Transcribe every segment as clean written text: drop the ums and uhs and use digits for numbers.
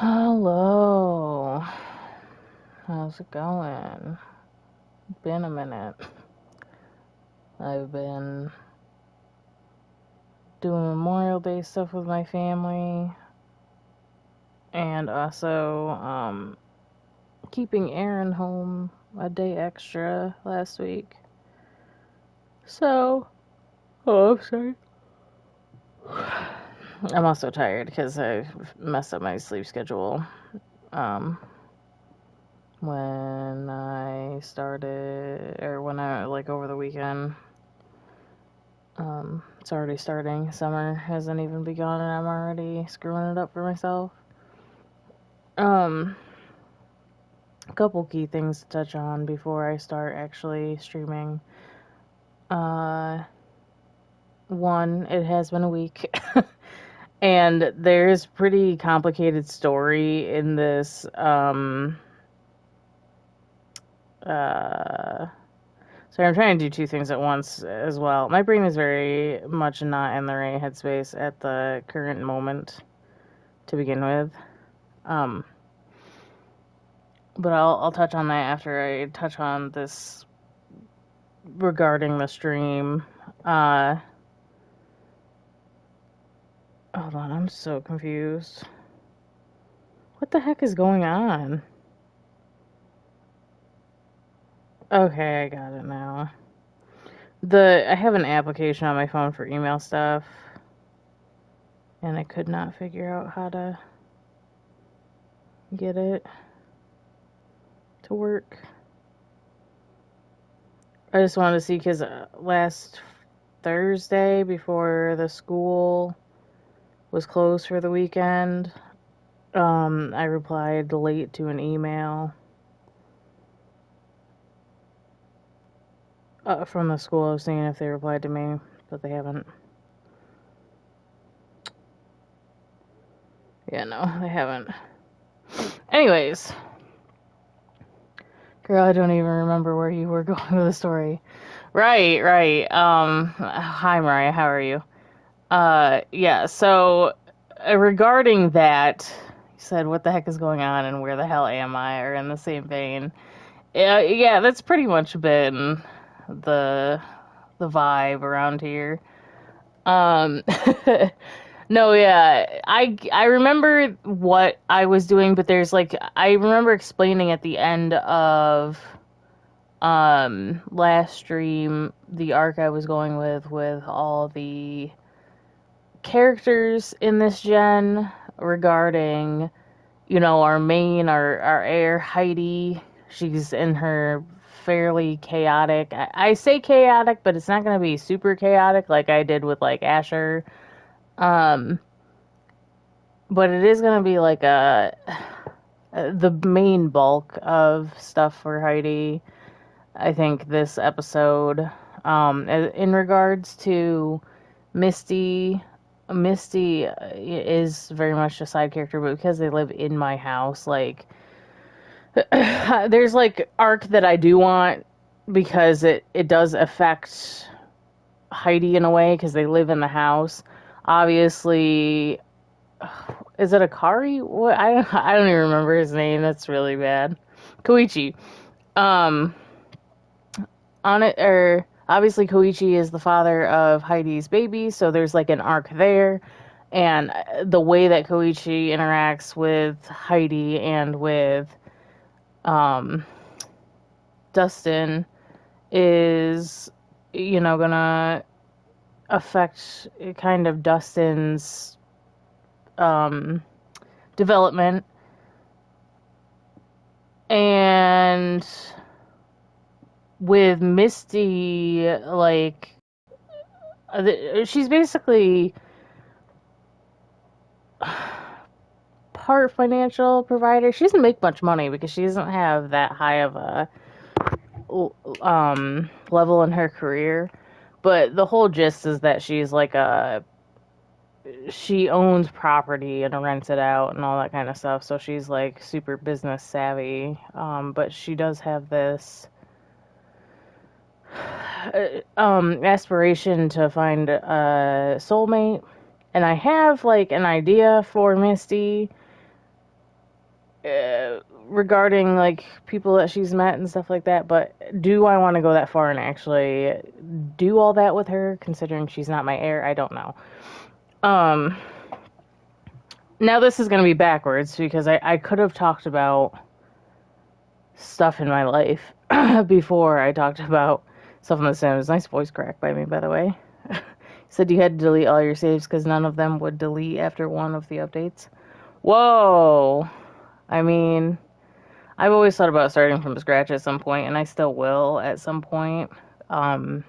Hello. How's it going? Been a minute. I've been doing Memorial Day stuff with my family and also keeping Aaron home a day extra last week. So, I'm sorry. I'm also tired because I messed up my sleep schedule. When I started, or when I, like, over the weekend. It's already starting. Summer hasn't even begun, and I'm already screwing it up for myself. A couple key things to touch on before I start actually streaming. One, it has been a week, and there's pretty complicated story in this. Sorry, I'm trying to do two things at once as well. My brain is very much not in the right headspace at the current moment to begin with. But I'll touch on that after I touch on this regarding the stream. Hold on, I'm so confused. What the heck is going on? Okay, I got it now. I have an application on my phone for email stuff, and I could not figure out how to get it to work. I just wanted to see because last Thursday, before the school was closed for the weekend, I replied late to an email from the school. I was seeing if they replied to me, but they haven't. Yeah, no, they haven't. Anyways, girl, I don't even remember where you were going with the story. Right. Hi, Mariah, how are you? Yeah, so regarding that, you said, what the heck is going on and where the hell am I, or in the same vein. Yeah, that's pretty much been the vibe around here. Um, no, yeah, I remember what I was doing, but there's like I remember explaining at the end of last stream the arc I was going with all the characters in this gen regarding, our heir, Heidi. She's in her fairly chaotic. I say chaotic, but it's not going to be super chaotic like I did with like Asher. Um, but it is going to be like the main bulk of stuff for Heidi. I think this episode, in regards to Misty. Misty is very much a side character, but because they live in my house, like, there's like arc that I do want because it does affect Heidi in a way because they live in the house. Obviously, is it Akari? What I don't even remember his name. That's really bad. Koichi. Um, on it or obviously Koichi is the father of Heidi's baby, so there's like an arc there. And the way that Koichi interacts with Heidi and with Dustin is, gonna affect kind of Dustin's development. And with Misty, like, she's basically part financial provider. She doesn't make much money because she doesn't have that high of a level in her career. But the whole gist is that she's like she owns property and rents it out and all that kind of stuff. So she's like super business savvy. But she does have this aspiration to find a soulmate. And I have like an idea for Misty. regarding like people that she's met and stuff like that, but do I want to go that far and actually do all that with her, considering she's not my heir? I don't know. Um, Now this is going to be backwards because I could have talked about stuff in my life before I talked about stuff in The Sims. Nice voice crack by me, by the way. Said you had to delete all your saves because none of them would delete after one of the updates. Whoa! I mean, I've always thought about starting from scratch at some point, and I still will at some point. Um,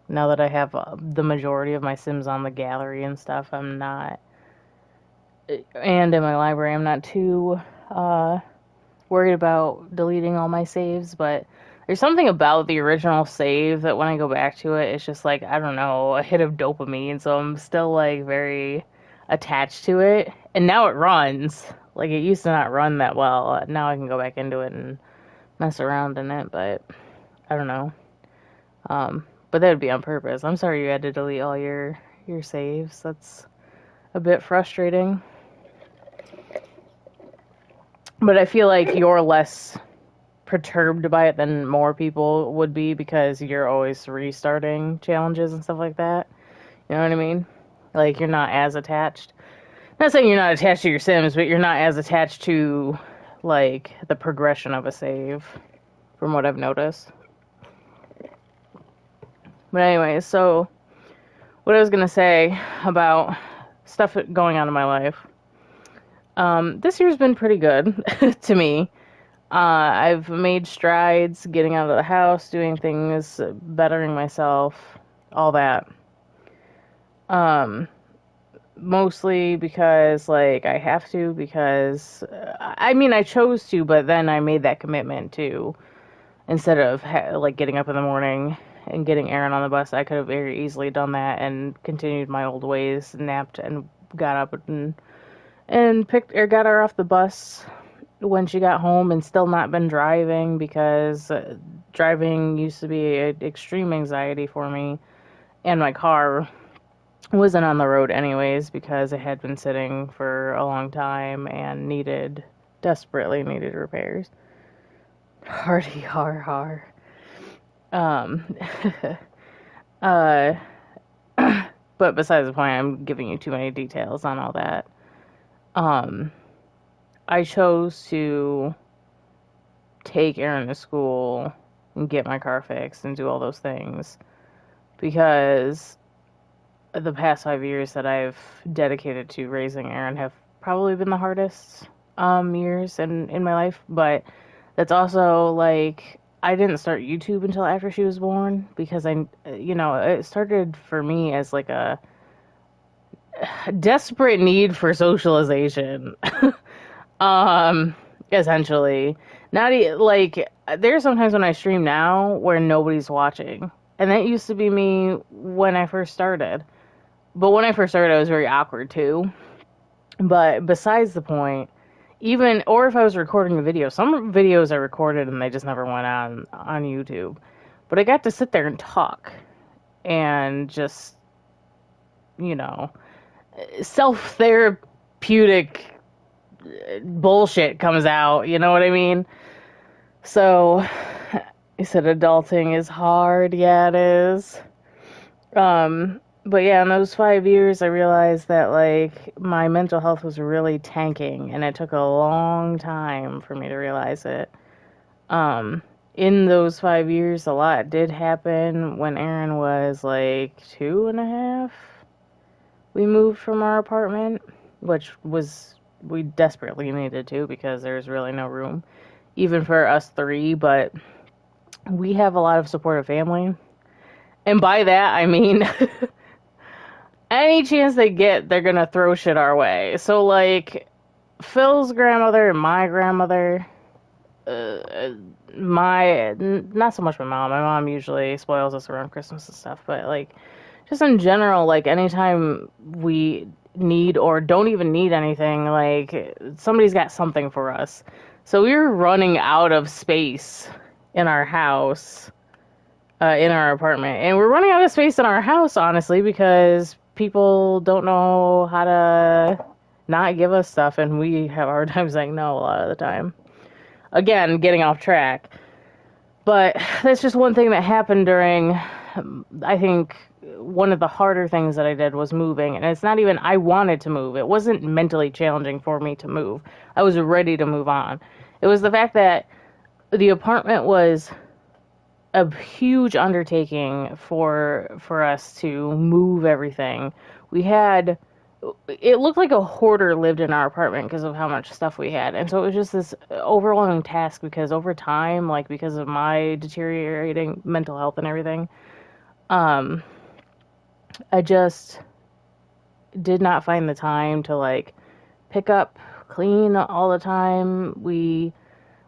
Now that I have the majority of my Sims on the gallery and stuff, I'm not, and in my library, I'm not too worried about deleting all my saves, but there's something about the original save that when I go back to it, it's just like, I don't know, a hit of dopamine, so I'm still like very attached to it. And now it runs. Like it used to not run that well. Now I can go back into it and mess around in it, but I don't know. But that would be on purpose. I'm sorry you had to delete all your saves. That's a bit frustrating. But I feel like you're less perturbed by it than more people would be because you're always restarting challenges and stuff like that. You know what I mean? Like you're not as attached. Not saying you're not attached to your Sims, but you're not as attached to like the progression of a save from what I've noticed. But anyway, so what I was gonna say about stuff going on in my life. This year's been pretty good to me. I've made strides getting out of the house, doing things, bettering myself, all that. Um, Mostly because, like, I have to, because, I mean, I chose to, but then I made that commitment to, instead of, like, getting up in the morning and getting Aaron on the bus, I could have very easily done that and continued my old ways, napped, and got up and picked, or got her off the bus when she got home and still not been driving because driving used to be an extreme anxiety for me, and my car wasn't on the road anyways because it had been sitting for a long time and desperately needed repairs. Hardy har har. Um, uh, but besides the point, I'm giving you too many details on all that. I chose to take Aaron to school and get my car fixed and do all those things because the past 5 years that I've dedicated to raising Aaron have probably been the hardest years in my life. But that's also like I didn't start YouTube until after she was born because it started for me as like a desperate need for socialization. Essentially, not like there's sometimes when I stream now where nobody's watching, and that used to be me when I first started. But when I first started, I was very awkward too. But besides the point, even or if I was recording a video, some videos I recorded and they just never went on YouTube. But I got to sit there and talk and just you know self therapeutic bullshit comes out. You know what I mean? So you said adulting is hard. Yeah, it is. But yeah, in those 5 years, I realized that like my mental health was really tanking, and it took a long time for me to realize it. In those 5 years, a lot did happen. When Aaron was like 2.5, we moved from our apartment, which was we desperately needed to because there's really no room, even for us three. But we have a lot of supportive family, and by that I mean. Any chance they get, they're gonna throw shit our way. So, like, Phil's grandmother and my grandmother, not so much my mom. My mom usually spoils us around Christmas and stuff, but, like, just in general, like, anytime we need or don't even need anything, like, somebody's got something for us. So we were running out of space in our house, in our apartment. And we're running out of space in our house, honestly, because people don't know how to not give us stuff, and we have a hard time saying no a lot of the time. Again, getting off track. But that's just one thing that happened during, I think, one of the harder things that I did was moving. And it's not even, I wanted to move. It wasn't mentally challenging for me to move. I was ready to move on. It was the fact that the apartment was a huge undertaking for us to move everything. We had it looked like a hoarder lived in our apartment because of how much stuff we had. And so it was just this overwhelming task because over time, like because of my deteriorating mental health and everything, um, I just did not find the time to like pick up, clean all the time. We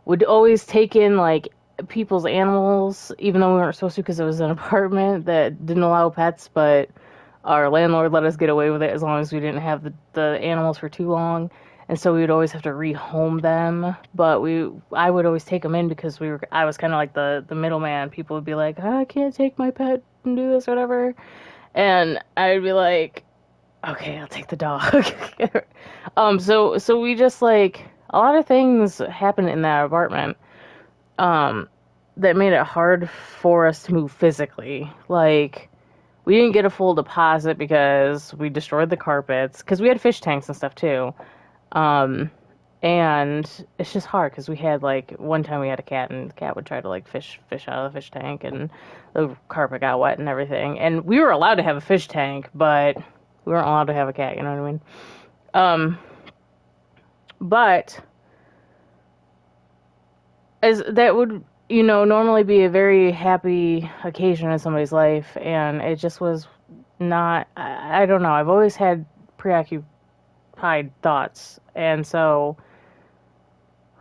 would always take in like people's animals, even though we weren't supposed to because it was an apartment that didn't allow pets, but our landlord let us get away with it as long as we didn't have the animals for too long. And so we would always have to rehome them. But I would always take them in because I was kind of like the middleman. People would be like, I can't take my pet and do this, whatever. And I'd be like, okay, I'll take the dog. So we just like, a lot of things happened in that apartment, um, that made it hard for us to move physically. Like, we didn't get a full deposit because we destroyed the carpets because we had fish tanks and stuff too. Um, and it's just hard because we had like one time we had a cat and the cat would try to like fish out of the fish tank and the carpet got wet and everything. And we were allowed to have a fish tank, but we weren't allowed to have a cat. You know what I mean? Um, but as that would normally be a very happy occasion in somebody's life, and it just was not. I don't know. I've always had preoccupied thoughts, and so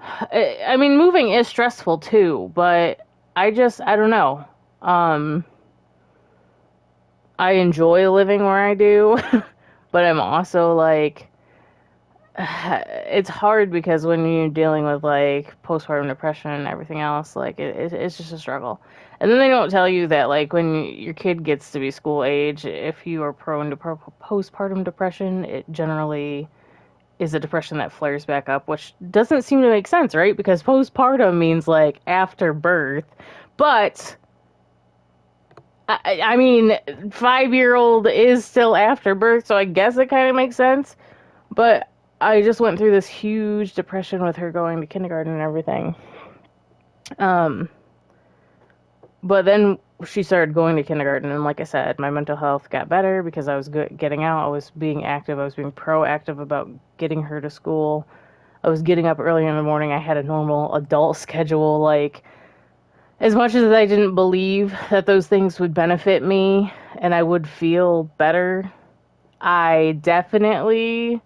I mean, moving is stressful too. But I don't know. Um, I enjoy living where I do, but I'm also like it's hard because when you're dealing with like postpartum depression and everything else, like it's just a struggle. And then they don't tell you that like when your kid gets to be school age, if you are prone to postpartum depression, it generally is a depression that flares back up, which doesn't seem to make sense, right? Because postpartum means like after birth, but I mean, 5-year-old is still after birth, so I guess it kind of makes sense. But I just went through this huge depression with her going to kindergarten and everything. Um, but then she started going to kindergarten, and like I said, my mental health got better because I was getting out, I was being active, I was being proactive about getting her to school. I was getting up early in the morning. I had a normal adult schedule. Like, as much as I didn't believe that those things would benefit me and I would feel better, I definitely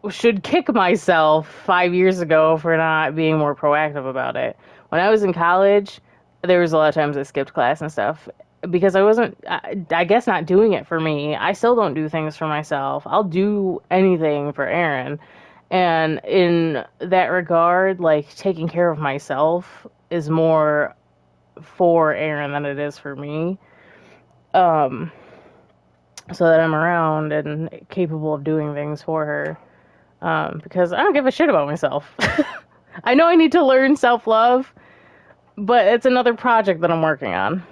should kick myself 5 years ago for not being more proactive about it. When I was in college, there was a lot of times I skipped class and stuff because I wasn't, I guess, not doing it for me. I still don't do things for myself. I'll do anything for Aaron. And in that regard, like taking care of myself is more for Aaron than it is for me. Um, so that I'm around and capable of doing things for her. Because I don't give a shit about myself. I know I need to learn self-love, but it's another project that I'm working on.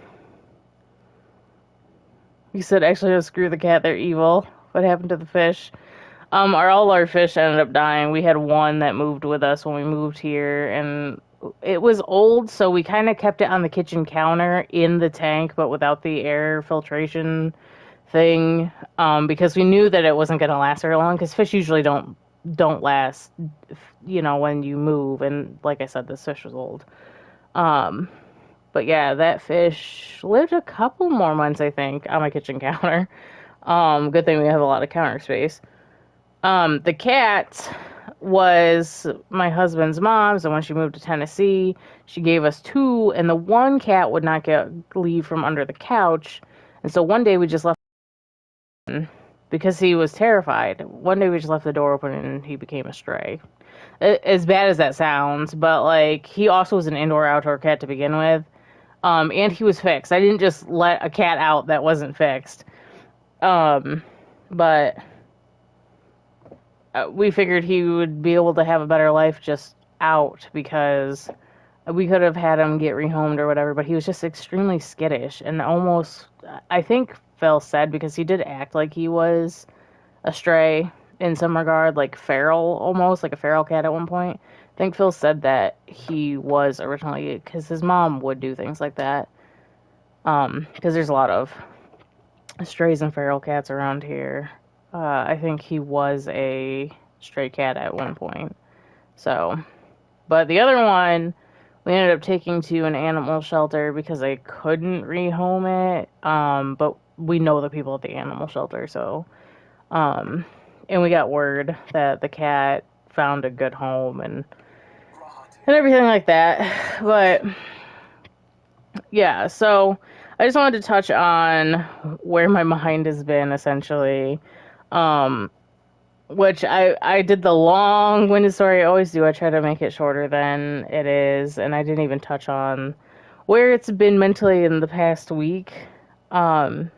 You said, actually, oh, screw the cat, they're evil. What happened to the fish? All our fish ended up dying. We had one that moved with us when we moved here, and it was old, so we kind of kept it on the kitchen counter in the tank, but without the air filtration thing, because we knew that it wasn't going to last very long, because fish usually don't last, when you move, and like I said, this fish was old. Um, but yeah, that fish lived a couple more months, I think, on my kitchen counter. Good thing we have a lot of counter space. The cat was my husband's mom's, and when she moved to Tennessee, she gave us two, and the one cat would not leave from under the couch, and so one day we just left because he was terrified. One day we just left the door open and he became a stray. As bad as that sounds, but like he also was an indoor-outdoor cat to begin with, and he was fixed. I didn't just let a cat out that wasn't fixed. But we figured he would be able to have a better life just out because we could have had him get rehomed or whatever, but he was just extremely skittish and almost, I think Phil said, because he did act like he was a stray in some regard, like feral almost, like a feral cat at one point. I think Phil said that he was originally, because his mom would do things like that. Because there's a lot of strays and feral cats around here. I think he was a stray cat at one point. So, but the other one, we ended up taking to an animal shelter because I couldn't rehome it. But we know the people at the animal shelter, so and we got word that the cat found a good home and everything like that. But yeah, so I just wanted to touch on where my mind has been essentially. Um, which I did the long-winded story I always do. I try to make it shorter than it is, and I didn't even touch on where it's been mentally in the past week, um,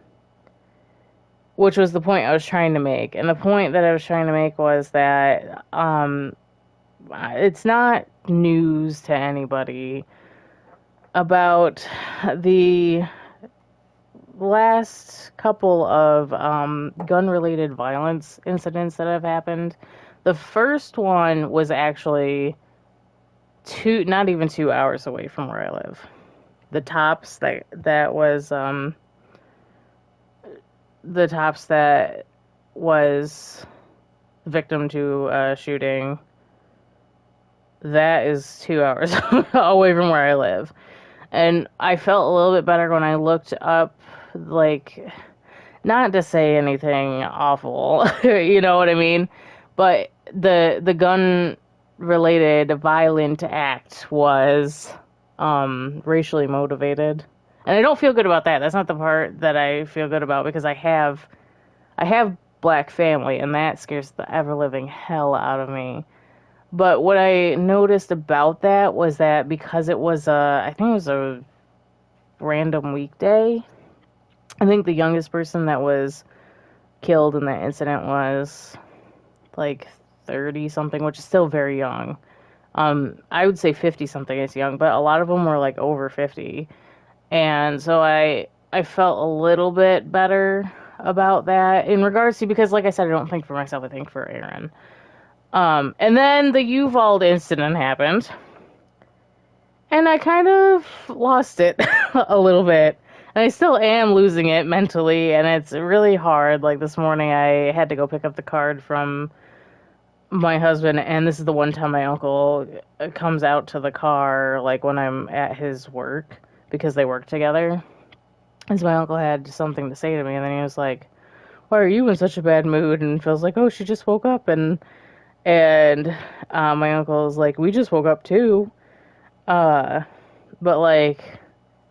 which was the point I was trying to make. And the point that I was trying to make was that it's not news to anybody about the last couple of gun-related violence incidents that have happened. The first one was actually not even 2 hours away from where I live. The Tops that was the Tops that was victim to a shooting. That is 2 hours away from where I live. And I felt a little bit better when I looked up, like, not to say anything awful, you know what I mean? But the gun related violent act was racially motivated. And I don't feel good about that. That's not the part that I feel good about because I have black family and that scares the ever living hell out of me. But what I noticed about that was that because it was I think it was a random weekday. I think the youngest person that was killed in that incident was like 30 something, which is still very young. I would say 50 something is young, but a lot of them were like over 50. And so I felt a little bit better about that in regards to, because like I said, I don't think for myself, I think for Aaron. And then the Uvalde incident happened. And I kind of lost it a little bit. And I still am losing it mentally, and it's really hard. Like this morning, I had to go pick up the card from my husband, and this is the one time my uncle comes out to the car, like when I'm at his work, because they work together. And so my uncle had something to say to me, and then he was like, "Why are you in such a bad mood?" And feels like, "Oh, she just woke up," and my uncle was like, "We just woke up too." But like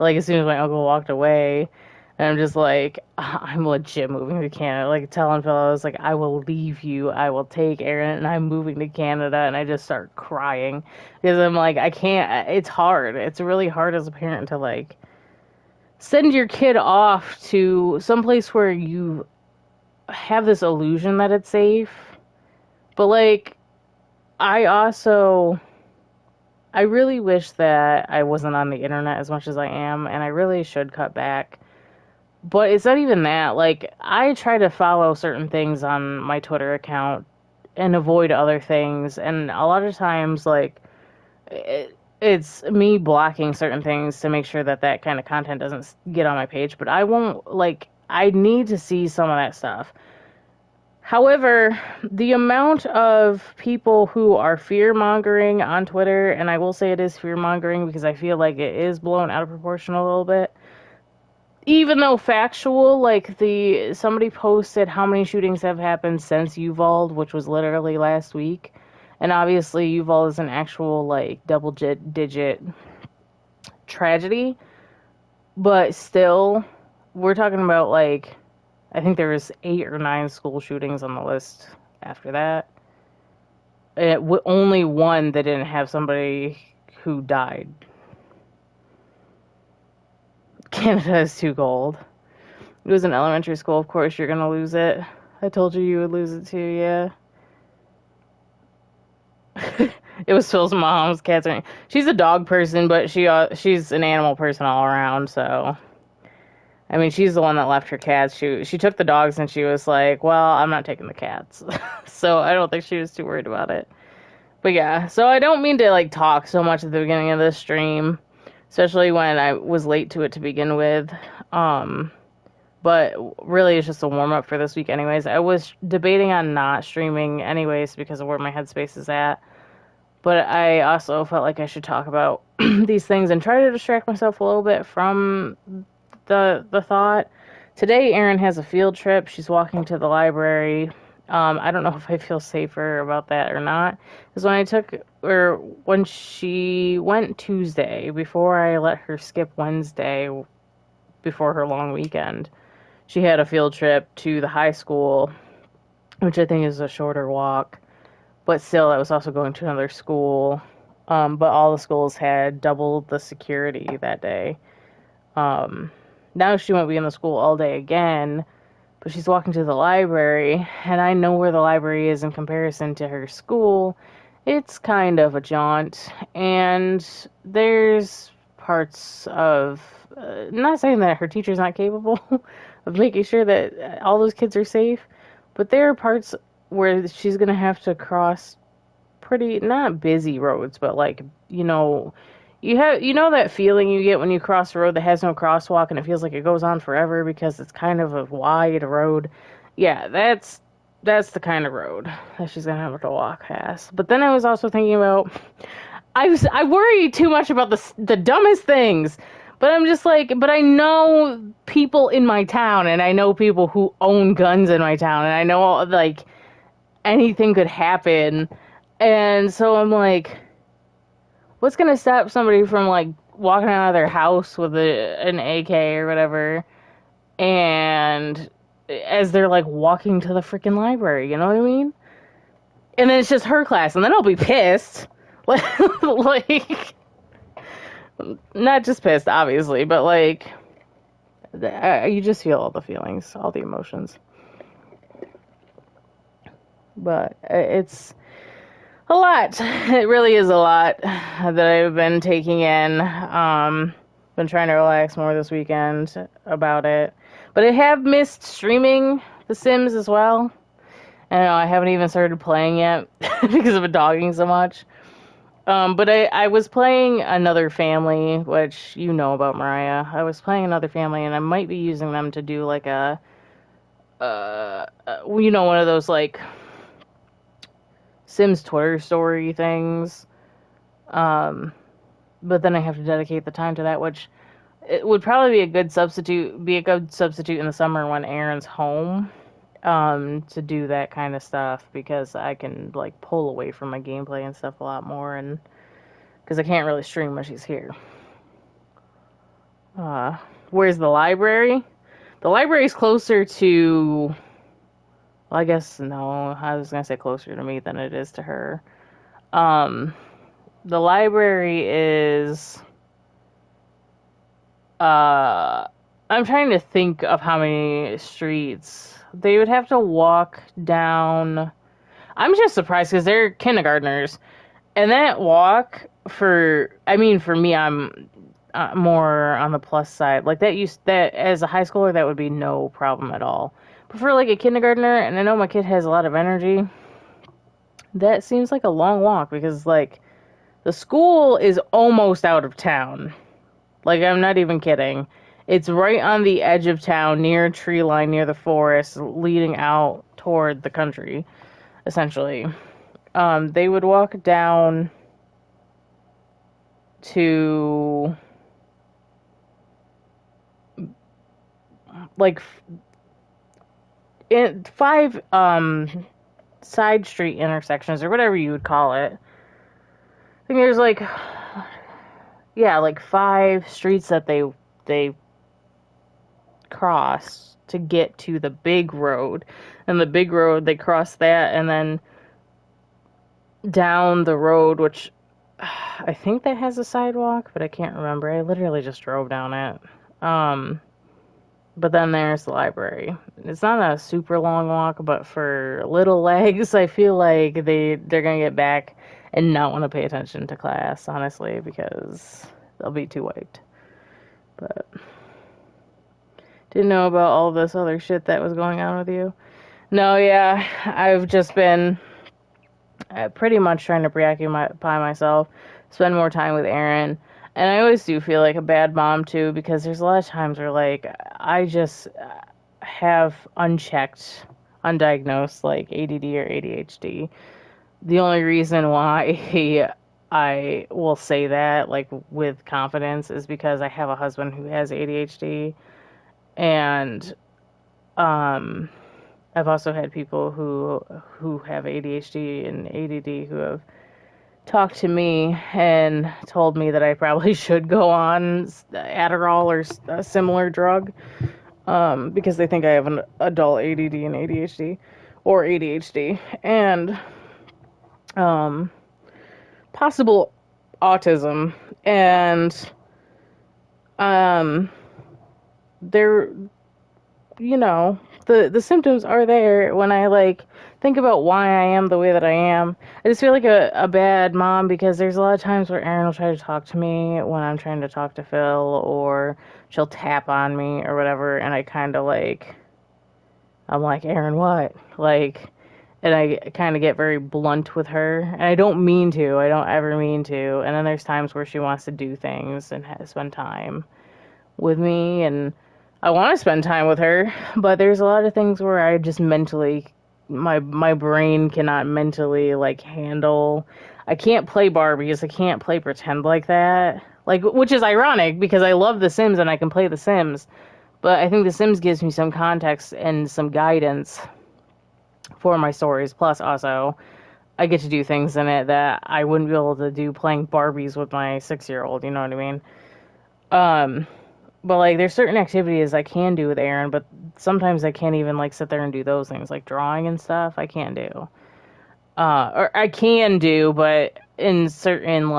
as soon as my uncle walked away, and I'm just like, I'm legit moving to Canada. Like telling Phil, I was like, I will leave you. I will take Aaron, and I'm moving to Canada. And I just start crying because I'm like, I can't. It's hard. It's really hard as a parent to like send your kid off to someplace where you have this illusion that it's safe. But like, I also I really wish that I wasn't on the internet as much as I am, and I really should cut back. But it's not even that. Like, I try to follow certain things on my Twitter account and avoid other things, and a lot of times, like, it's me blocking certain things to make sure that that kind of content doesn't get on my page, but I won't, like, I need to see some of that stuff. However, the amount of people who are fear-mongering on Twitter, and I will say it is fear-mongering because I feel like it is blown out of proportion a little bit. Even though factual, like somebody posted how many shootings have happened since Uvalde, which was literally last week. And obviously Uvalde is an actual like double-digit tragedy. But still, we're talking about like I think there was 8 or 9 school shootings on the list after that. Only one that didn't have somebody who died. Canada is too cold. It was in elementary school. Of course, you're going to lose it. I told you you would lose it too, yeah. It was Phil's mom's cats. She's a dog person, but she's an animal person all around. So I mean, she's the one that left her cats. She took the dogs and she was like, "Well, I'm not taking the cats." So I don't think she was too worried about it. But yeah, so I don't mean to like talk so much at the beginning of this stream, especially when I was late to it to begin with. Um, but really, it's just a warm up for this week, anyways. I was debating on not streaming, anyways, because of where my headspace is at. But I also felt like I should talk about these things and try to distract myself a little bit from the thought. Today, Erin has a field trip. She's walking to the library. I don't know if I feel safer about that or not. Because when she went Tuesday, before I let her skip Wednesday, before her long weekend, she had a field trip to the high school, which I think is a shorter walk. But still, I was also going to another school. But all the schools had double the security that day. Now she won't be in the school all day again, but she's walking to the library, and I know where the library is in comparison to her school. It's kind of a jaunt, and there's parts of, not saying that her teacher's not capable of making sure that all those kids are safe, but there are parts where she's going to have to cross pretty, not busy roads, but like, you know that feeling you get when you cross a road that has no crosswalk and it feels like it goes on forever because it's kind of a wide road. Yeah, that's the kind of road that she's gonna have to walk past. But then I was also thinking about I worry too much about the dumbest things. But I'm just like, but I know people in my town, and I know people who own guns in my town, and I know like anything could happen. And so I'm like, what's gonna stop somebody from like walking out of their house with an AK or whatever, and as they're like walking to the freaking library, you know what I mean? And then it's just her class, and then I'll be pissed, like not just pissed, obviously, but like you just feel all the feelings, all the emotions. But it's a lot. It really is a lot that I've been taking in. Been trying to relax more this weekend about it. But I have missed streaming The Sims as well. I know I haven't even started playing yet because of it dogging so much. But I was playing Another Family, which you know about Mariah. I was playing Another Family, and I might be using them to do like one of those like Sims Twitter story things. But then I have to dedicate the time to that, which it would probably be a good substitute in the summer when Erin's home, to do that kind of stuff, because I can like pull away from my gameplay and stuff a lot more, and because I can't really stream when she's here. Where's the library? The library's closer to, well, I guess no, I was gonna say closer to me than it is to her. The library is, I'm trying to think of how many streets they would have to walk down. I'm just surprised because they're kindergartners, and that walk for me, I'm more on the plus side. Like that as a high schooler, that would be no problem at all. But for like a kindergartner, and I know my kid has a lot of energy, that seems like a long walk, because like the school is almost out of town. Like, I'm not even kidding. It's right on the edge of town, near a tree line, near the forest, leading out toward the country, essentially. They would walk down to like five side street intersections, or whatever you would call it. I think there's like, yeah, like 5 streets that they cross to get to the big road. And the big road, they cross that, and then down the road, which I think that has a sidewalk, but I can't remember. I literally just drove down it. But then there's the library. It's not a super long walk, but for little legs, I feel like they're gonna get back and not want to pay attention to class, honestly, because they'll be too wiped. But didn't know about all this other shit that was going on with you. No, yeah, I've just been pretty much trying to preoccupy myself, spend more time with Aaron. And I always do feel like a bad mom too, because there's a lot of times where like I just have unchecked, undiagnosed like ADD or ADHD. The only reason why I will say that like with confidence is because I have a husband who has ADHD, and um I've also had people who have ADHD and ADD who have talked to me and told me that I probably should go on Adderall or a similar drug, because they think I have an adult ADD and ADHD or ADHD and um, possible autism. And um, they're, you know, the symptoms are there when I like think about why I am the way that I am. I just feel like a bad mom because there's a lot of times where Erin will try to talk to me when I'm trying to talk to Phil, or she'll tap on me or whatever, and I kind of like, I'm like, Erin, what? Like, and I kind of get very blunt with her, and I don't mean to. I don't ever mean to. And then there's times where she wants to do things and spend time with me, and I want to spend time with her, but there's a lot of things where I just mentally, my brain cannot mentally like handle. I can't play Barbies. I can't play pretend like that. Like, which is ironic because I love The Sims and I can play The Sims, but I think The Sims gives me some context and some guidance for my stories. Plus, also, I get to do things in it that I wouldn't be able to do playing Barbies with my 6-year-old. You know what I mean? Um, But like, there's certain activities I can do with Aaron, but sometimes I can't even like sit there and do those things, like drawing and stuff. I can't do, or I can do, but in certain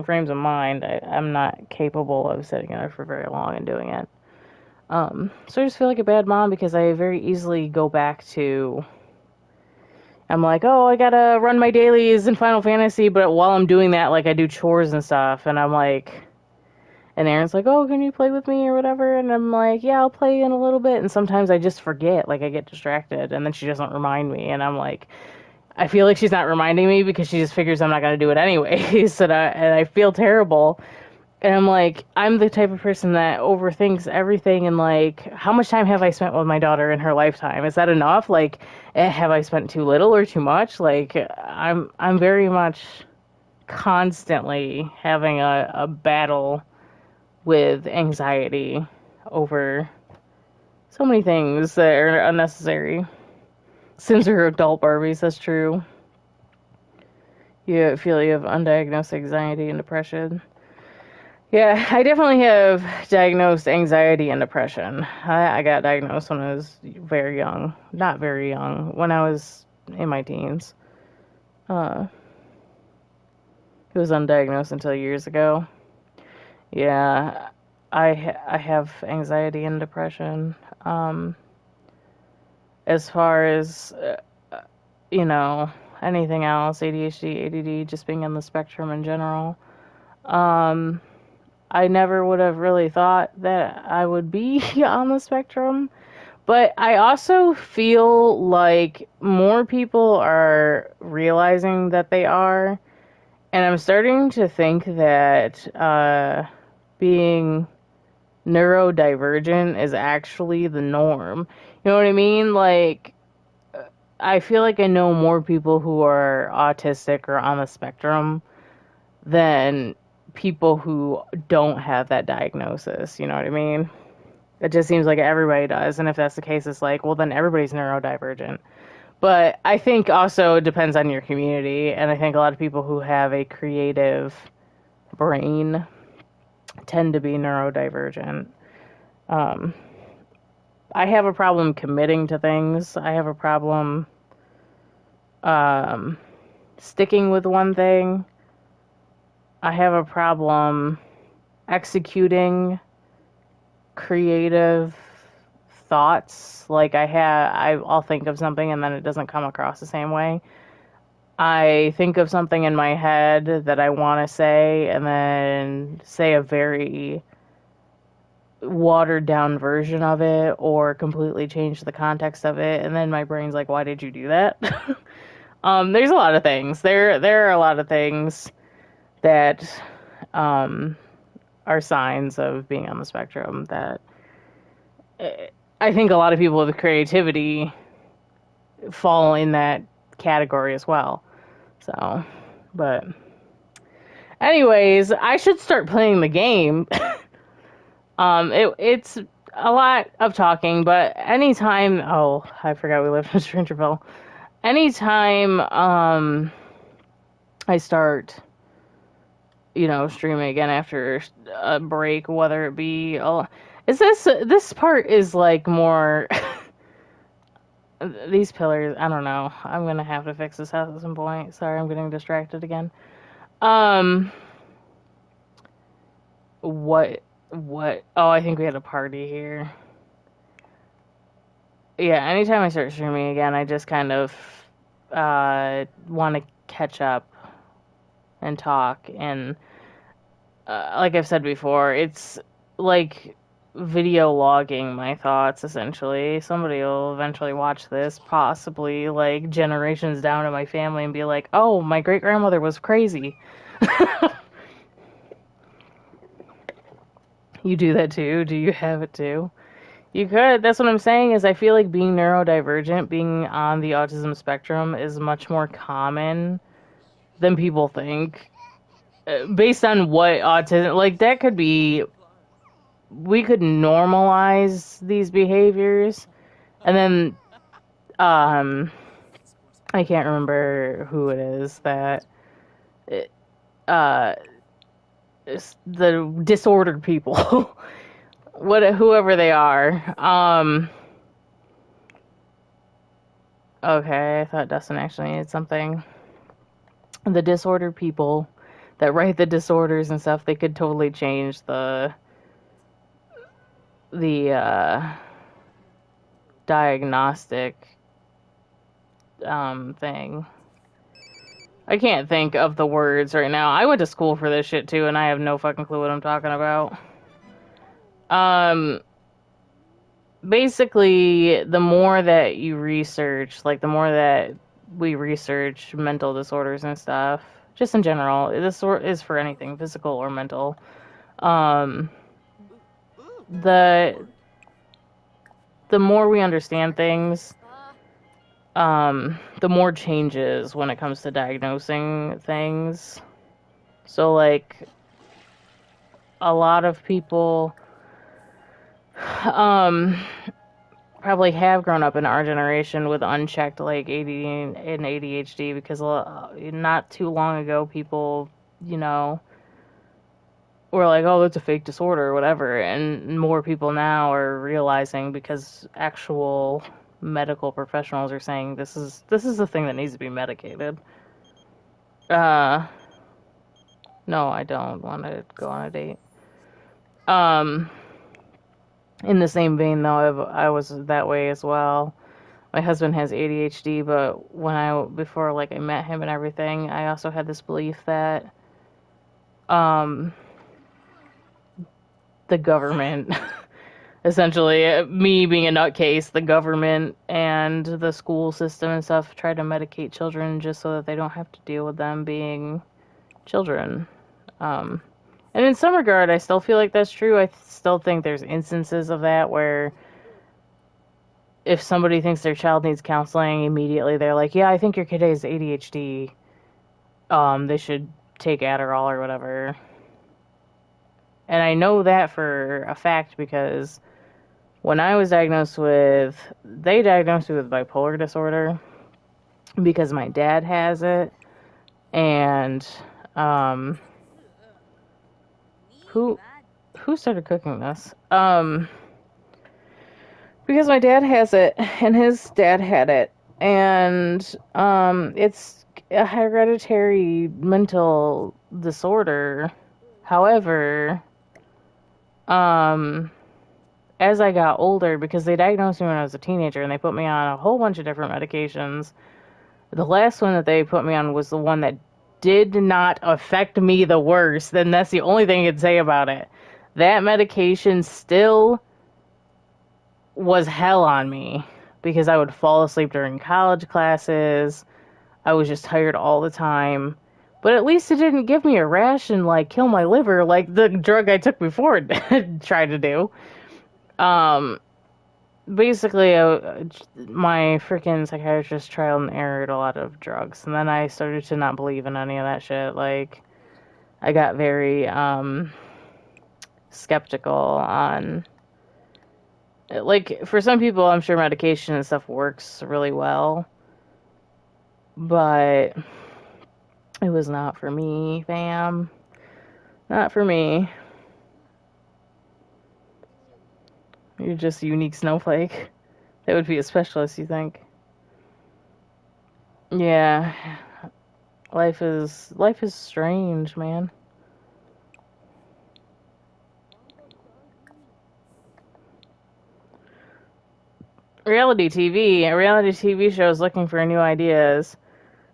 frames of mind, I'm not capable of sitting there for very long and doing it. So I just feel like a bad mom because I very easily go back to. I'm like, oh, I gotta run my dailies in Final Fantasy, but while I'm doing that, like I do chores and stuff, and I'm like. And Aaron's like, oh, can you play with me or whatever? And I'm like, yeah, I'll play in a little bit. And sometimes I just forget, like I get distracted, and then she doesn't remind me. And I'm like, I feel like she's not reminding me because she just figures I'm not going to do it anyways. And I feel terrible. And I'm like, I'm the type of person that overthinks everything. And like, how much time have I spent with my daughter in her lifetime? Is that enough? Like, have I spent too little or too much? Like, I'm very much constantly having a battle with anxiety over so many things that are unnecessary. Sims are adult Barbies, that's true. You feel you have undiagnosed anxiety and depression. Yeah, I definitely have diagnosed anxiety and depression. I got diagnosed when I was very young. Not very young, when I was in my teens. Uh, it was undiagnosed until years ago. Yeah, I have anxiety and depression. Um, as far as you know, anything else, ADHD, ADD, just being on the spectrum in general. Um, I never would have really thought that I would be on the spectrum, but I also feel like more people are realizing that they are, and I'm starting to think that being neurodivergent is actually the norm. You know what I mean? Like, I feel like I know more people who are autistic or on the spectrum than people who don't have that diagnosis. You know what I mean? It just seems like everybody does. And if that's the case, it's like, well, then everybody's neurodivergent. But I think also it depends on your community. And I think a lot of people who have a creative brain tend to be neurodivergent. Um, I have a problem committing to things. I have a problem um, sticking with one thing. I have a problem executing creative thoughts. Like I'll think of something and then it doesn't come across the same way. I think of something in my head that I want to say, and then say a very watered down version of it, or completely change the context of it, and then my brain's like, "Why did you do that?" There's a lot of things. There are a lot of things that um, are signs of being on the spectrum that I think a lot of people with creativity fall in that category as well. So, but anyways, I should start playing the game. It's a lot of talking, but anytime, oh, I forgot we lived in Strangerville. Anytime, I start, streaming again after a break, whether it be, is this part is like more, these pillars, I don't know. I'm gonna have to fix this house at some point. Sorry, I'm getting distracted again. Um, what, oh, I think we had a party here. Yeah, anytime I start streaming again, I just kind of want to catch up and talk. And like I've said before, it's like video logging my thoughts, essentially. Somebody will eventually watch this, possibly like generations down in my family, and be like, oh, my great grandmother was crazy. You do that too? Do you have it too? You could. That's what I'm saying is I feel like being neurodivergent, being on the autism spectrum is much more common than people think. Based on what autism, like that could be, we could normalize these behaviors. And then, I can't remember who it is that, uh, the disordered people, whoever they are. Okay, I thought Dustin actually needed something. The disordered people that write the disorders and stuff, they could totally change the diagnostic thing. I can't think of the words right now. I went to school for this shit too, and I have no fucking clue what I'm talking about. Um, Basically, the more that you research, like the more that we research mental disorders and stuff, just in general, this is for anything, physical or mental. Um, the the more we understand things, the more changes when it comes to diagnosing things. So, like, a lot of people, um, probably have grown up in our generation with unchecked, like, ADD and ADHD because not too long ago, people, you know, were like, oh, that's a fake disorder or whatever. And more people now are realizing because actual medical professionals are saying this is the thing that needs to be medicated. Uh, no, I don't want to go on a date. Um, in the same vein, though, I was that way as well. My husband has ADHD, but before like I met him and everything, I also had this belief that um the government, essentially, me being a nutcase, the government and the school system and stuff try to medicate children just so that they don't have to deal with them being children. Um, and in some regard, I still feel like that's true. I still think there's instances of that where if somebody thinks their child needs counseling, immediately they're like, yeah, I think your kid has ADHD. They should take Adderall or whatever. And I know that for a fact because when I was they diagnosed me with bipolar disorder because my dad has it. And, who started cooking this? Because my dad has it and his dad had it. And, it's a hereditary mental disorder. However, as I got older, because they diagnosed me when I was a teenager and they put me on a whole bunch of different medications, The last one that they put me on was the one that did not affect me the worst. Then that's the only thing I could say about it. That medication still was hell on me because I would fall asleep during college classes. I was just tired all the time. But at least it didn't give me a rash and like kill my liver like the drug I took before tried to do. Um, basically, my freaking psychiatrist trial and errored a lot of drugs, and then I started to not believe in any of that shit. Like, I got very skeptical on. Like, for some people, I'm sure medication and stuff works really well, but it was not for me, fam. Not for me. You're just a unique snowflake. That would be a specialist, you think? Yeah. Life is strange, man. Reality TV shows looking for new ideas.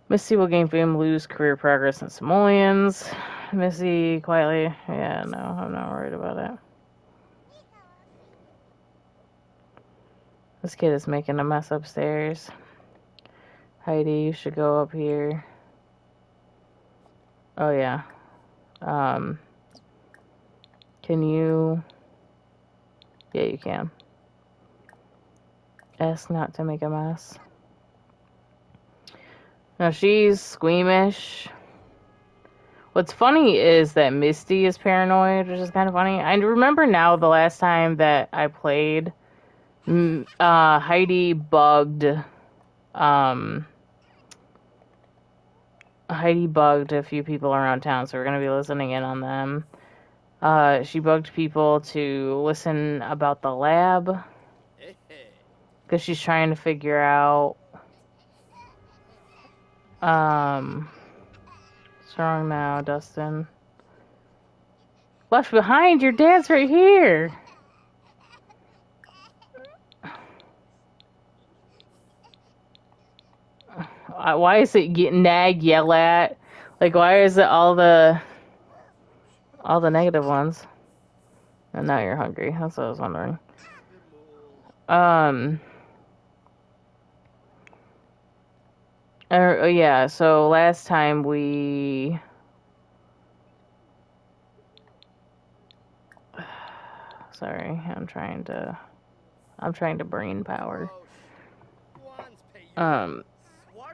Misty will gain fame, lose career progress in simoleons. Missy quietly, yeah, no, I'm not worried about it. This kid is making a mess upstairs. Heidi, you should go up here. Oh yeah. Um, can you? Yeah, you can. Ask not to make a mess. Now she's squeamish. What's funny is that Misty is paranoid, which is kind of funny. I remember now the last time that I played, Heidi bugged, um, a few people around town, so we're gonna be listening in on them. She bugged people to listen about the lab because she's trying to figure out, what's wrong now, Dustin? Left behind, your dad's right here. Why is it get nag, yell at? Like, why is it all the negative ones? And now you're hungry. That's what I was wondering. Um. Yeah. So last time we. Sorry, I'm trying to brain power.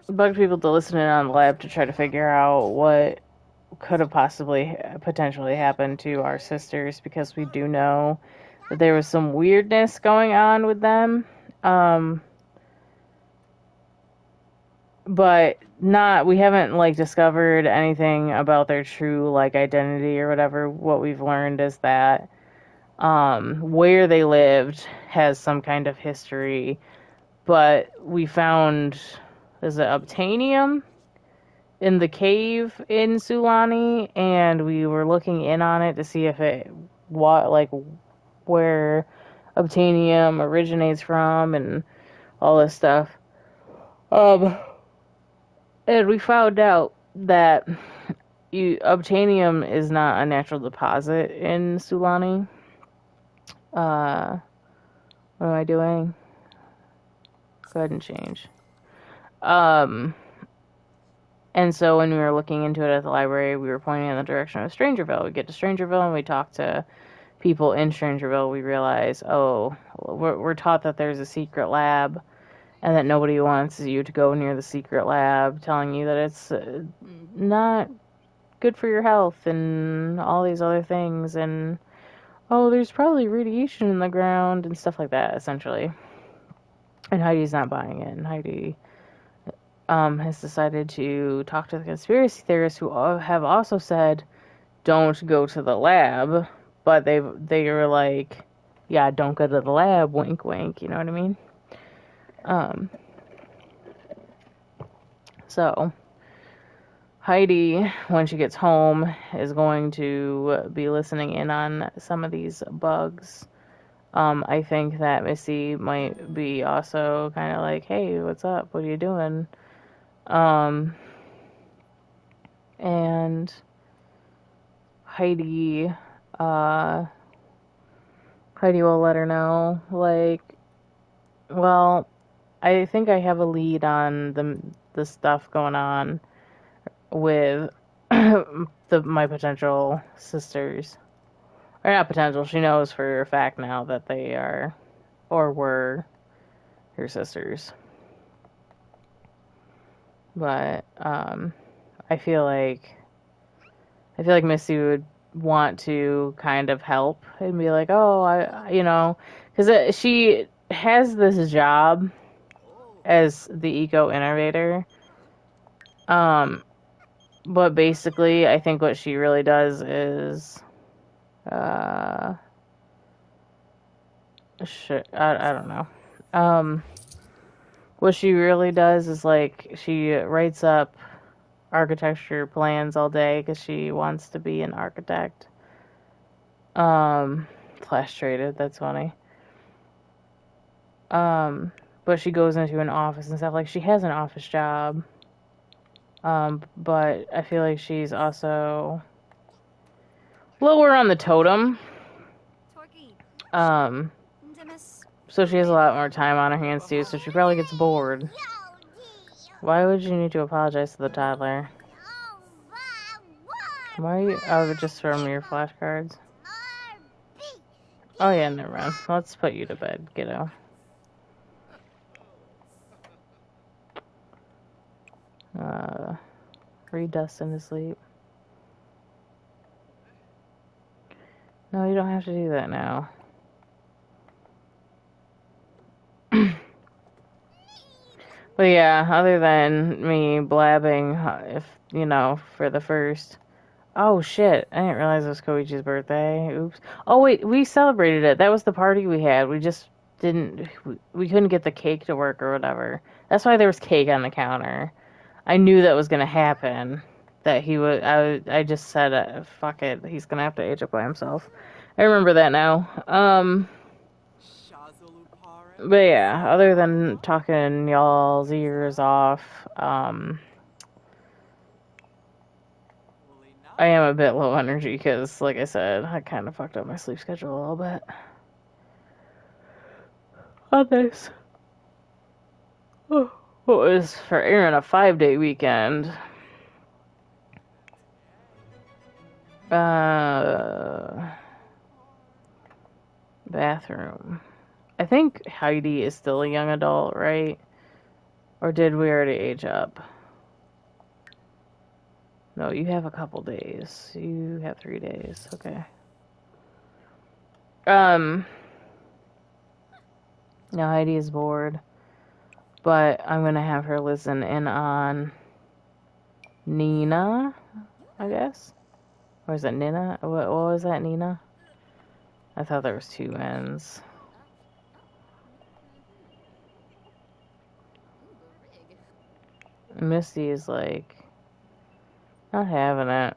Bug people to listen in on the lab to try to figure out what could have potentially happened to our sisters, because we do know that there was some weirdness going on with them. But we haven't like discovered anything about their true like identity or whatever. What we've learned is that where they lived has some kind of history, but we found, is it obtainium in the cave in Sulani, and we were looking in on it to see if it where obtainium originates from and all this stuff. And we found out that obtainium is not a natural deposit in Sulani. What am I doing? Go ahead and change. And so when we were looking into it at the library, we were pointing in the direction of Strangerville. We get to Strangerville and we talk to people in Strangerville. We realize, we're taught that there's a secret lab and that nobody wants you to go near the secret lab, telling you that it's not good for your health and all these other things. And, there's probably radiation in the ground and stuff like that, essentially. And Heidi's not buying it. And Heidi has decided to talk to the conspiracy theorists, who have also said, don't go to the lab. But they were like, yeah, don't go to the lab, wink, wink, you know what I mean? So, Heidi, when she gets home, is going to be listening in on some of these bugs. I think that Missy might be also kind of like, hey, what's up? What are you doing? Um, and Heidi, uh, Heidi will let her know, like, well, I think I have a lead on the stuff going on with my potential sisters. Or not potential, she knows for a fact now that they are or were her sisters. But I feel like Misty would want to kind of help and be like, "Oh, because she has this job as the eco innovator. Um, but basically, I think what she really does is, uh, I don't know. Um, what she really does is like she writes up architecture plans all day because she wants to be an architect. Flash traded. That's funny. Um, but she goes into an office and stuff. Like she has an office job. But I feel like she's also lower on the totem. Um, so she has a lot more time on her hands too. So she probably gets bored. Why would you need to apologize to the toddler? Why are you? Oh, just from your flashcards. Oh yeah, never mind. Let's put you to bed, kiddo. Read Dustin to sleep. No, you don't have to do that now. But yeah, other than me blabbing, if for the first. Oh shit! I didn't realize it was Koichi's birthday. Oops. Oh wait, we celebrated it. That was the party we had. We just didn't. We couldn't get the cake to work or whatever. That's why there was cake on the counter. I knew that was gonna happen. That he would. I just said, "Fuck it. He's gonna have to age up by himself." I remember that now. But yeah, other than talking y'all's ears off, I am a bit low energy because, like I said, I kind of fucked up my sleep schedule a little bit on this. What was for Aaron a 5-day weekend? Bathroom. I think Heidi is still a young adult, right? Or did we already age up? No, you have a couple days. You have 3 days. Okay. Now Heidi is bored, but I'm gonna have her listen in on Nina, I guess. Or is it Nina? What was that, Nina? I thought there was 2 N's. Misty is like not having it.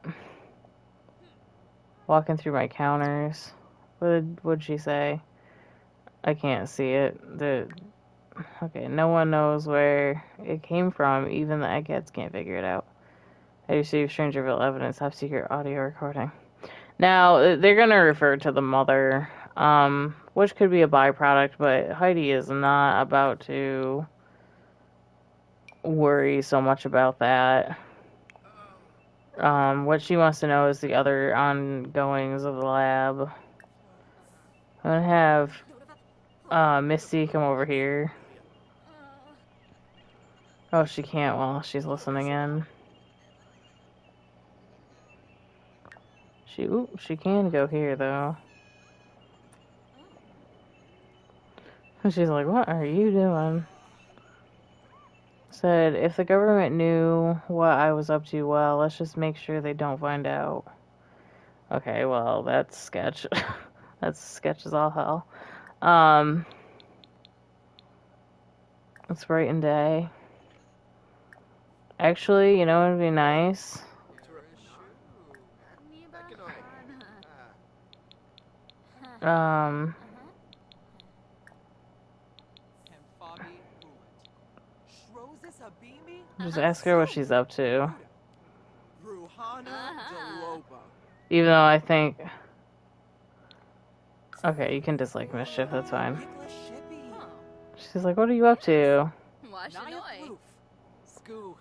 Walking through my counters. What'd she say? I can't see it. Okay, no one knows where it came from. Even the eggheads can't figure it out. I received Strangerville evidence, top secret audio recording. Now, they're going to refer to the mother, which could be a byproduct, but Heidi is not about to worry so much about that. What she wants to know is the other ongoings of the lab. I'm going to have Misty come over here. Oh, she can't while she's listening in. She can go here, though. She's like, what are you doing? Said, if the government knew what I was up to, well, let's just make sure they don't find out. Okay, well, that's sketch. That's sketch as all hell. It's Brighton Day. Actually, you know what would be nice? Um, Just ask her what she's up to. Ruhana Deloba. Even though I think... Okay, you can dislike Mischief, that's fine. Nikla Shippy. She's like, what are you up to? Naya Floof. Skoo.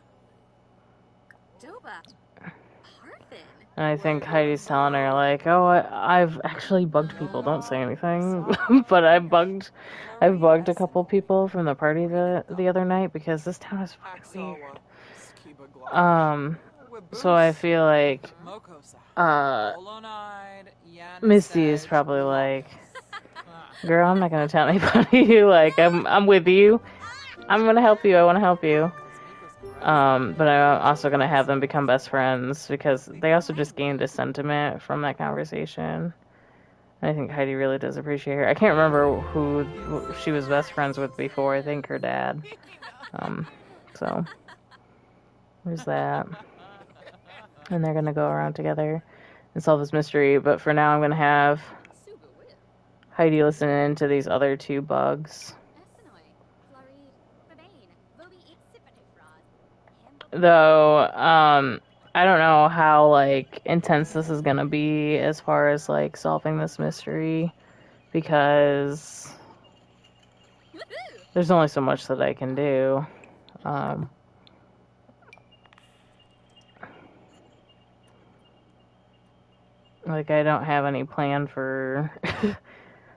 And I think Heidi's telling her, like, oh, I've actually bugged people, don't say anything. But I've bugged a couple people from the party the other night because this town is fucking weird. So I feel like, Misty is probably like, girl, I'm not gonna tell anybody, like, I'm with you. I'm gonna help you, I wanna help you. But I'm also gonna have them become best friends because they also just gained a sentiment from that conversation. I think Heidi really does appreciate her. I can't remember who she was best friends with before. I think her dad. So there's that. And they're gonna go around together and solve this mystery. But for now, I'm gonna have Heidi listen in to these other two bugs. Though, I don't know how, like, intense this is gonna be as far as, like, solving this mystery, because there's only so much that I can do. Like, I don't have any plan for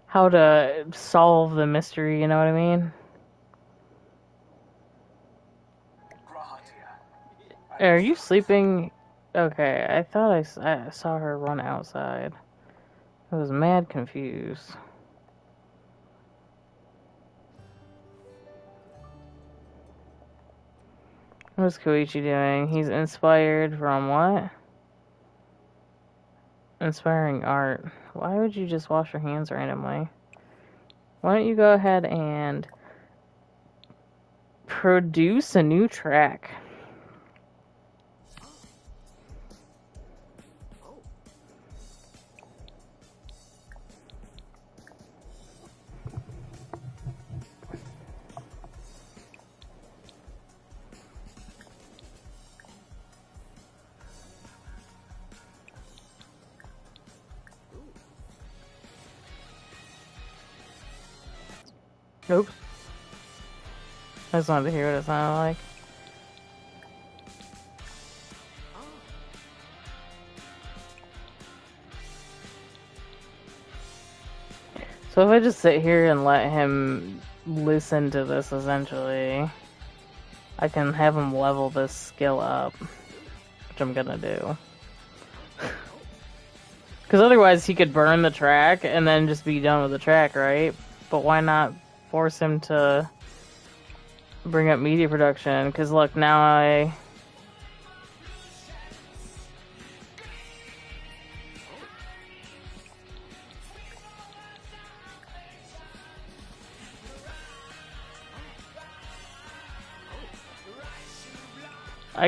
how to solve the mystery, you know what I mean? Are you sleeping? Okay, I thought I saw her run outside. I was mad confused. What's Koichi doing? He's inspired from what? Inspiring art. Why would you just wash your hands randomly? Why don't you go ahead and produce a new track? Oops. I just wanted to hear what it sounded like. So if I just sit here and let him listen to this, essentially, I can have him level this skill up, which I'm gonna do. Because otherwise he could burn the track and then just be done with the track, right? But why not force him to bring up media production? Because look, now I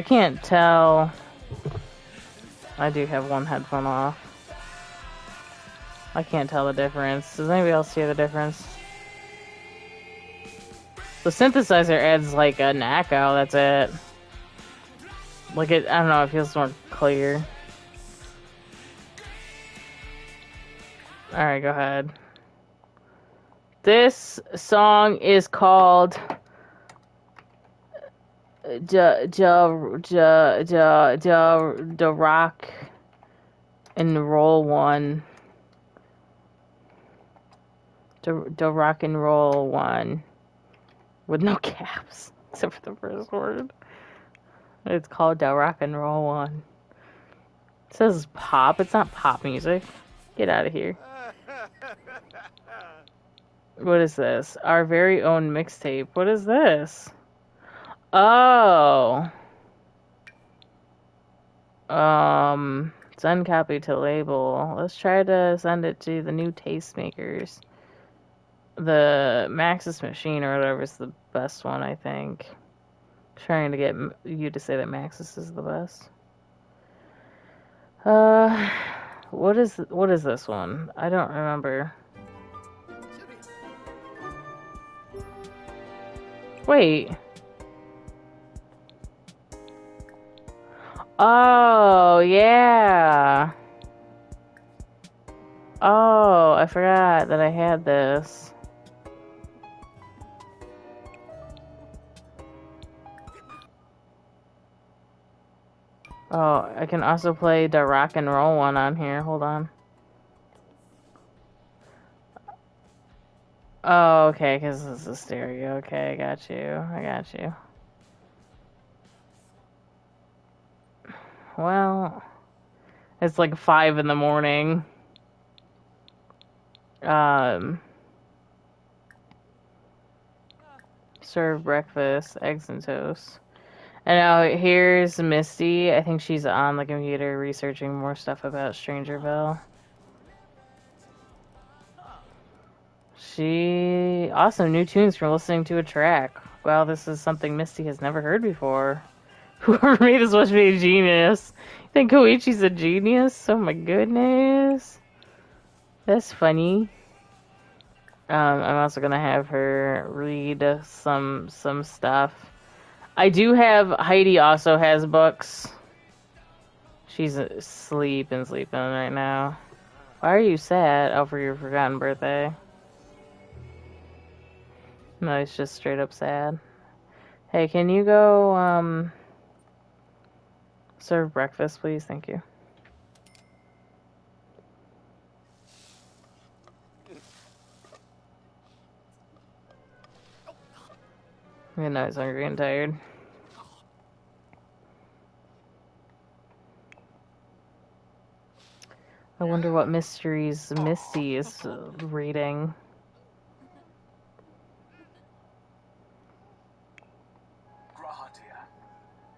can't tell. I do have one headphone off. I can't tell the difference. Does anybody else see the difference? The synthesizer adds like an echo, that's it. Like I don't know, it feels more clear. Alright, go ahead. This song is called the Rock and Roll One. The Rock and Roll One. With no caps, except for the first word. It's called the Rock and Roll One. It says pop. It's not pop music. Get out of here. What is this? Our very own mixtape. What is this? Oh. Send copy to label. Let's try to send it to the new tastemakers. The Maxis machine or whatever is the best one, I think. Trying to get you to say that Maxis is the best. What is this one? I don't remember. Wait. Oh, yeah. Oh, I forgot that I had this. Oh, I can also play the rock and roll one on here. Hold on. Oh, okay, because this is a stereo. Okay, I got you. I got you. Well, it's like 5 in the morning. Serve breakfast, eggs and toast. And now here's Misty. I think she's on the computer researching more stuff about Strangerville. Awesome, new tunes from listening to a track. Wow, this is something Misty has never heard before. Whoever made this must be a genius. You think Koichi's a genius? Oh my goodness. That's funny. I'm also gonna have her read some stuff. I do have Heidi also has books. She's sleeping right now. Why are you sad? Oh, for your forgotten birthday. No, he's just straight up sad. Hey, can you go serve breakfast, please? Thank you. I know he's hungry and tired. I wonder what mysteries Misty is reading.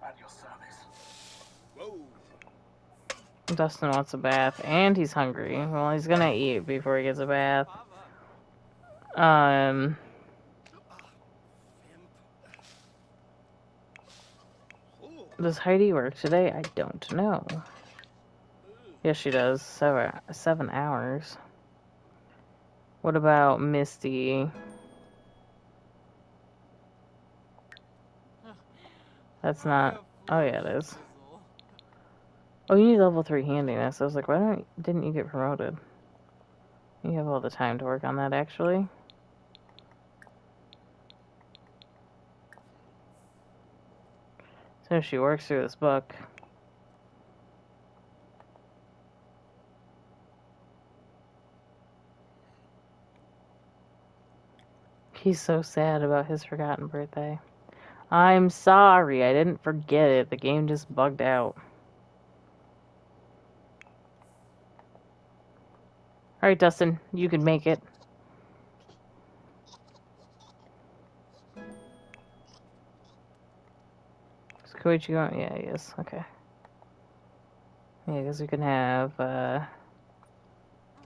At your service. Whoa. Dustin wants a bath, and he's hungry. Well, he's gonna eat before he gets a bath. Does Heidi work today? I don't know. Yes, she does. 7 hours. What about Misty? That's not... Oh, yeah, it is. Oh, you need level 3 handiness. I was like, didn't you get promoted? You have all the time to work on that, actually. So she works through this book. He's so sad about his forgotten birthday. I'm sorry, I didn't forget it. The game just bugged out. Alright, Dustin, you can make it. Is Koichi going? Yeah, he is. Okay. Yeah, because we can have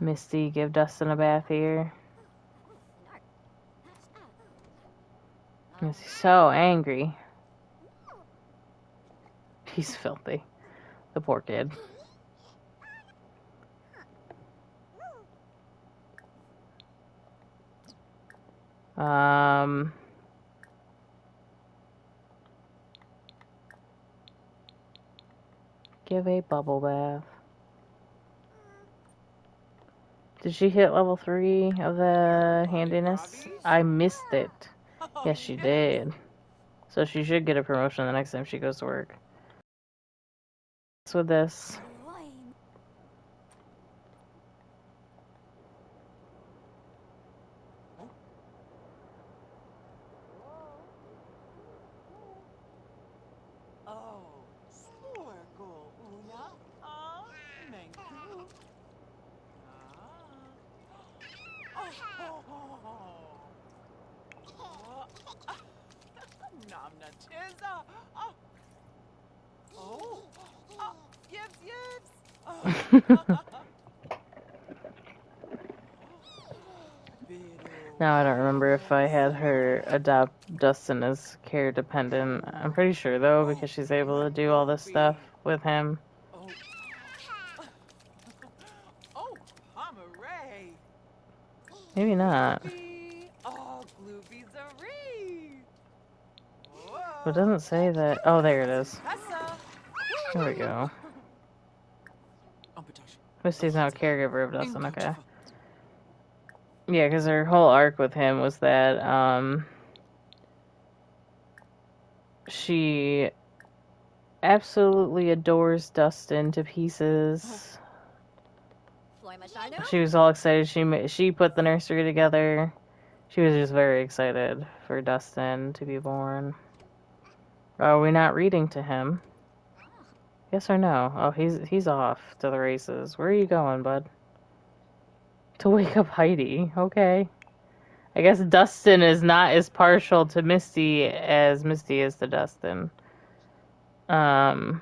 Misty give Dustin a bath here. He's so angry. He's filthy. The poor kid. Give a bubble bath. Did she hit level 3 of the handiness? I missed it. Yes, she did. So she should get a promotion the next time she goes to work. What's with this? Now I don't remember if I had her adopt Dustin as care dependent. I'm pretty sure though, because she's able to do all this stuff with him. Maybe not. It doesn't say that. Oh, there it is. There we go. Umpatash. Misty's now a caregiver of Dustin, okay. Yeah, because her whole arc with him was that, she absolutely adores Dustin to pieces. She was all excited. She put the nursery together. She was just very excited for Dustin to be born. Are we not reading to him? Yes or no? Oh, he's off to the races. Where are you going, bud? To wake up Heidi. Okay. I guess Dustin is not as partial to Misty as Misty is to Dustin. I'm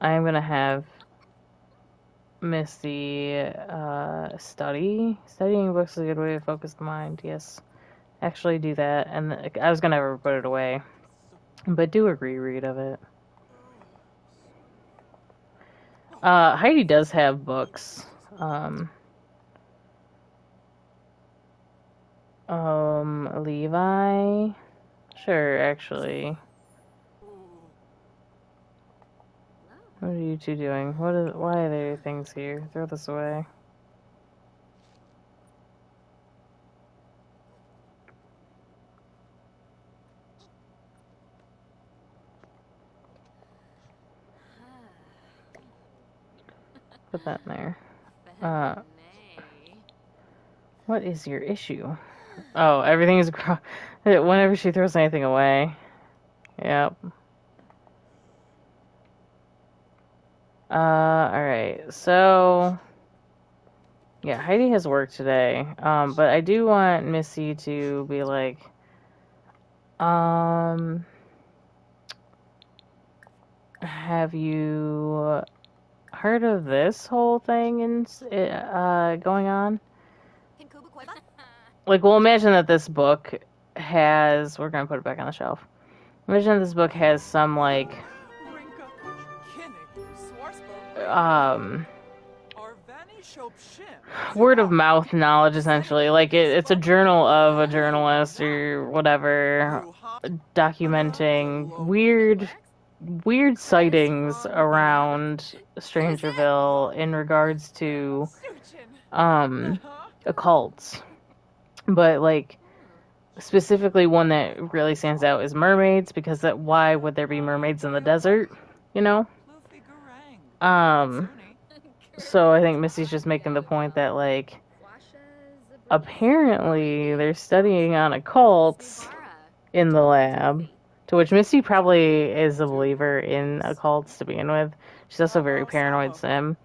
gonna have Misty study. Studying books is a good way to focus the mind. Yes, actually do that. And I was gonna have her put it away, but do a reread of it. Heidi does have books. Levi. Sure, actually. What are you two doing? Why are there things here? Throw this away. Put that in there. What is your issue? Oh, everything is whenever she throws anything away. Yep. Alright, so yeah, Heidi has work today. But I do want Missy to be like, have you heard of this whole thing going on? Like, well, imagine that this book has... We're gonna put it back on the shelf. Imagine this book has some, like... word of mouth knowledge, essentially. Like, it's a journal of a journalist or whatever, documenting weird sightings around Strangerville in regards to occults. But, like, specifically one that really stands out is mermaids, because why would there be mermaids in the desert, you know? So I think Missy's just making the point that, like, apparently they're studying on occults in the lab, to which Missy probably is a believer in occults to begin with. She's also very paranoid sim.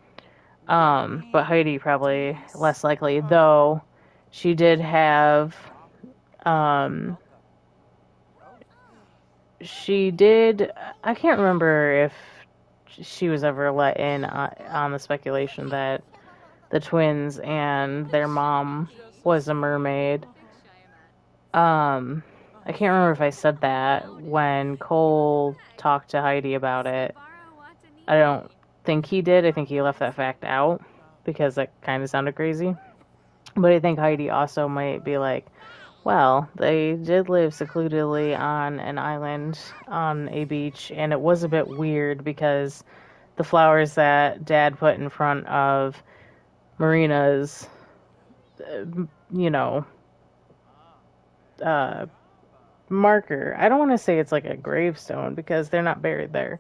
But Heidi probably less likely, though she did have, I can't remember if she was ever let in on the speculation that the twins and their mom was a mermaid. I can't remember if I said that when Cole talked to Heidi about it. I don't think he did. I think he left that fact out because that kind of sounded crazy. But I think Heidi also might be like, well, they did live secludedly on an island on a beach, and it was a bit weird because the flowers that Dad put in front of Marina's, marker. I don't want to say it's like a gravestone because they're not buried there,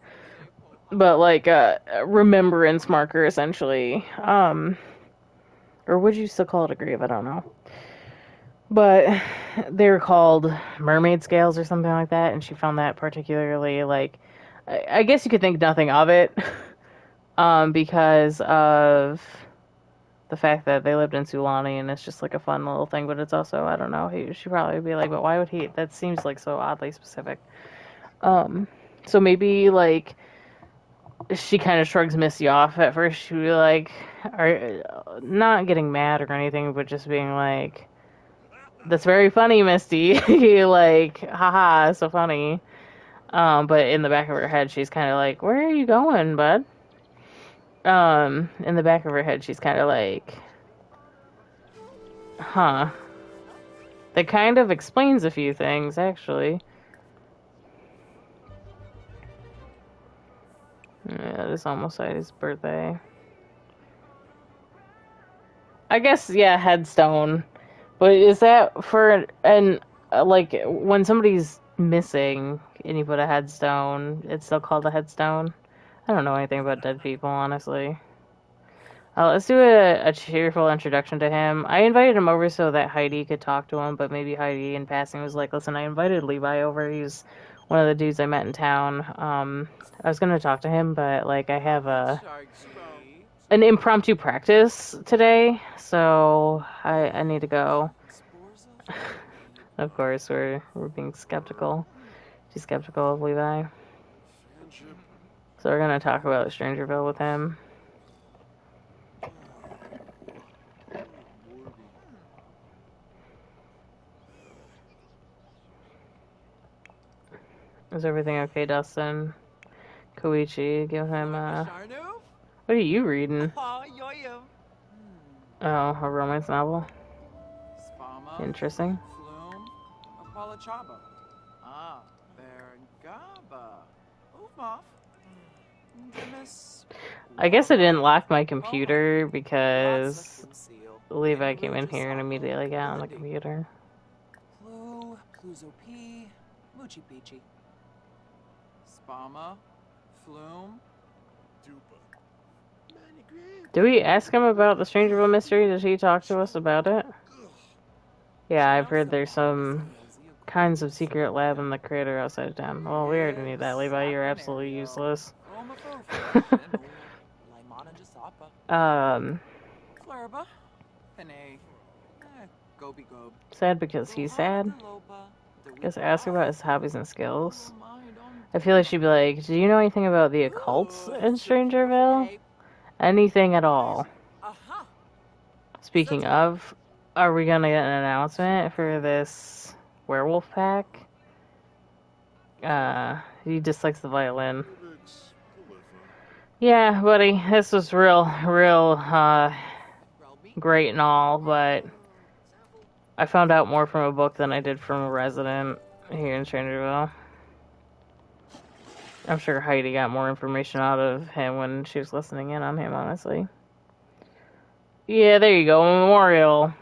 but like a remembrance marker, essentially. Or would you still call it a grave? I don't know. But they're called mermaid scales or something like that, and she found that particularly, like, I guess you could think nothing of it, because of the fact that they lived in Sulani, and it's just like a fun little thing, but it's also, I don't know, she'd probably be like, but why would he? That seems like so oddly specific. So maybe, like, she kind of shrugs Missy off at first. She'd be like, not getting mad or anything, but just being like, that's very funny, Misty. Like, haha, so funny. But in the back of her head, she's kind of like, where are you going, bud? In the back of her head, she's kind of like, huh. That kind of explains a few things, actually. Yeah, it's almost Heidi's birthday. I guess, yeah, headstone. But is that for an like when somebody's missing and you put a headstone, it's still called a headstone? I don't know anything about dead people, honestly. Let's do a cheerful introduction to him. I invited him over so that Heidi could talk to him, but maybe Heidi in passing was like, listen, I invited Levi over. He's one of the dudes I met in town. I was gonna talk to him, but like I have an impromptu practice today, so I need to go. Of course, we're being skeptical. She's skeptical of Levi. So we're gonna talk about Strangerville with him. Is everything okay, Dustin? Koichi, give him what are you reading? Oh, a romance novel. Interesting. Flume, Apalachaba. Berengaba. Uvmoff. I guess I didn't lock my computer because Levi came in here and immediately got on the computer. Clue, Cluzopi, Muchi Pichi. Spama, Flume, Did we ask him about the Strangerville mystery? Did he talk to us about it? Yeah, I've heard there's some kinds of secret lab in the crater outside of town. Well, we already knew that, Levi. You're absolutely useless. Flurba, Pene, Gobi Gob. Sad because he's sad. Just ask her about his hobbies and skills. I feel like she'd be like, do you know anything about the occults in Strangerville? Anything at all. Speaking of, are we gonna get an announcement for this werewolf pack? He dislikes the violin. Yeah, buddy, this was real, great and all, but I found out more from a book than I did from a resident here in Strangerville. I'm sure Heidi got more information out of him when she was listening in on him, honestly. Yeah, there you go, Memorial.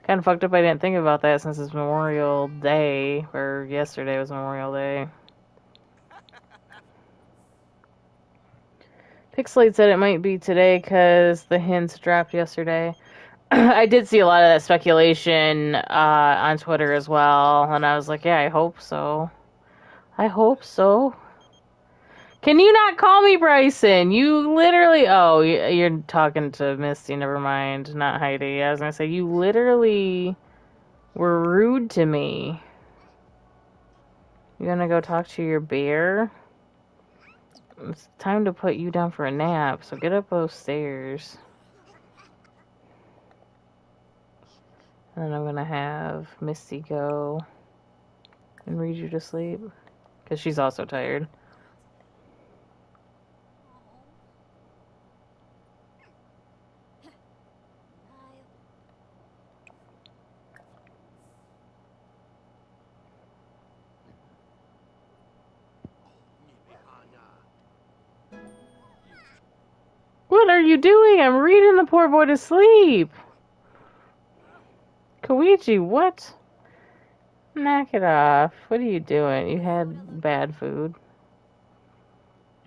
Kind of fucked up I didn't think about that since it's Memorial Day, or yesterday was Memorial Day. Pixelate said it might be today because the hints dropped yesterday. I did see a lot of that speculation on Twitter as well, and I was like, yeah, I hope so. I hope so. Can you not call me Bryson? You literally... Oh, you're talking to Misty. Never mind. Not Heidi. I was going to say, you literally were rude to me. You gonna go talk to your bear? It's time to put you down for a nap, so get up those stairs. And then I'm gonna have Misty go and read you to sleep. Because she's also tired. What are you doing? I'm reading the poor boy to sleep. Koichi, what? Knock it off. What are you doing? You had bad food.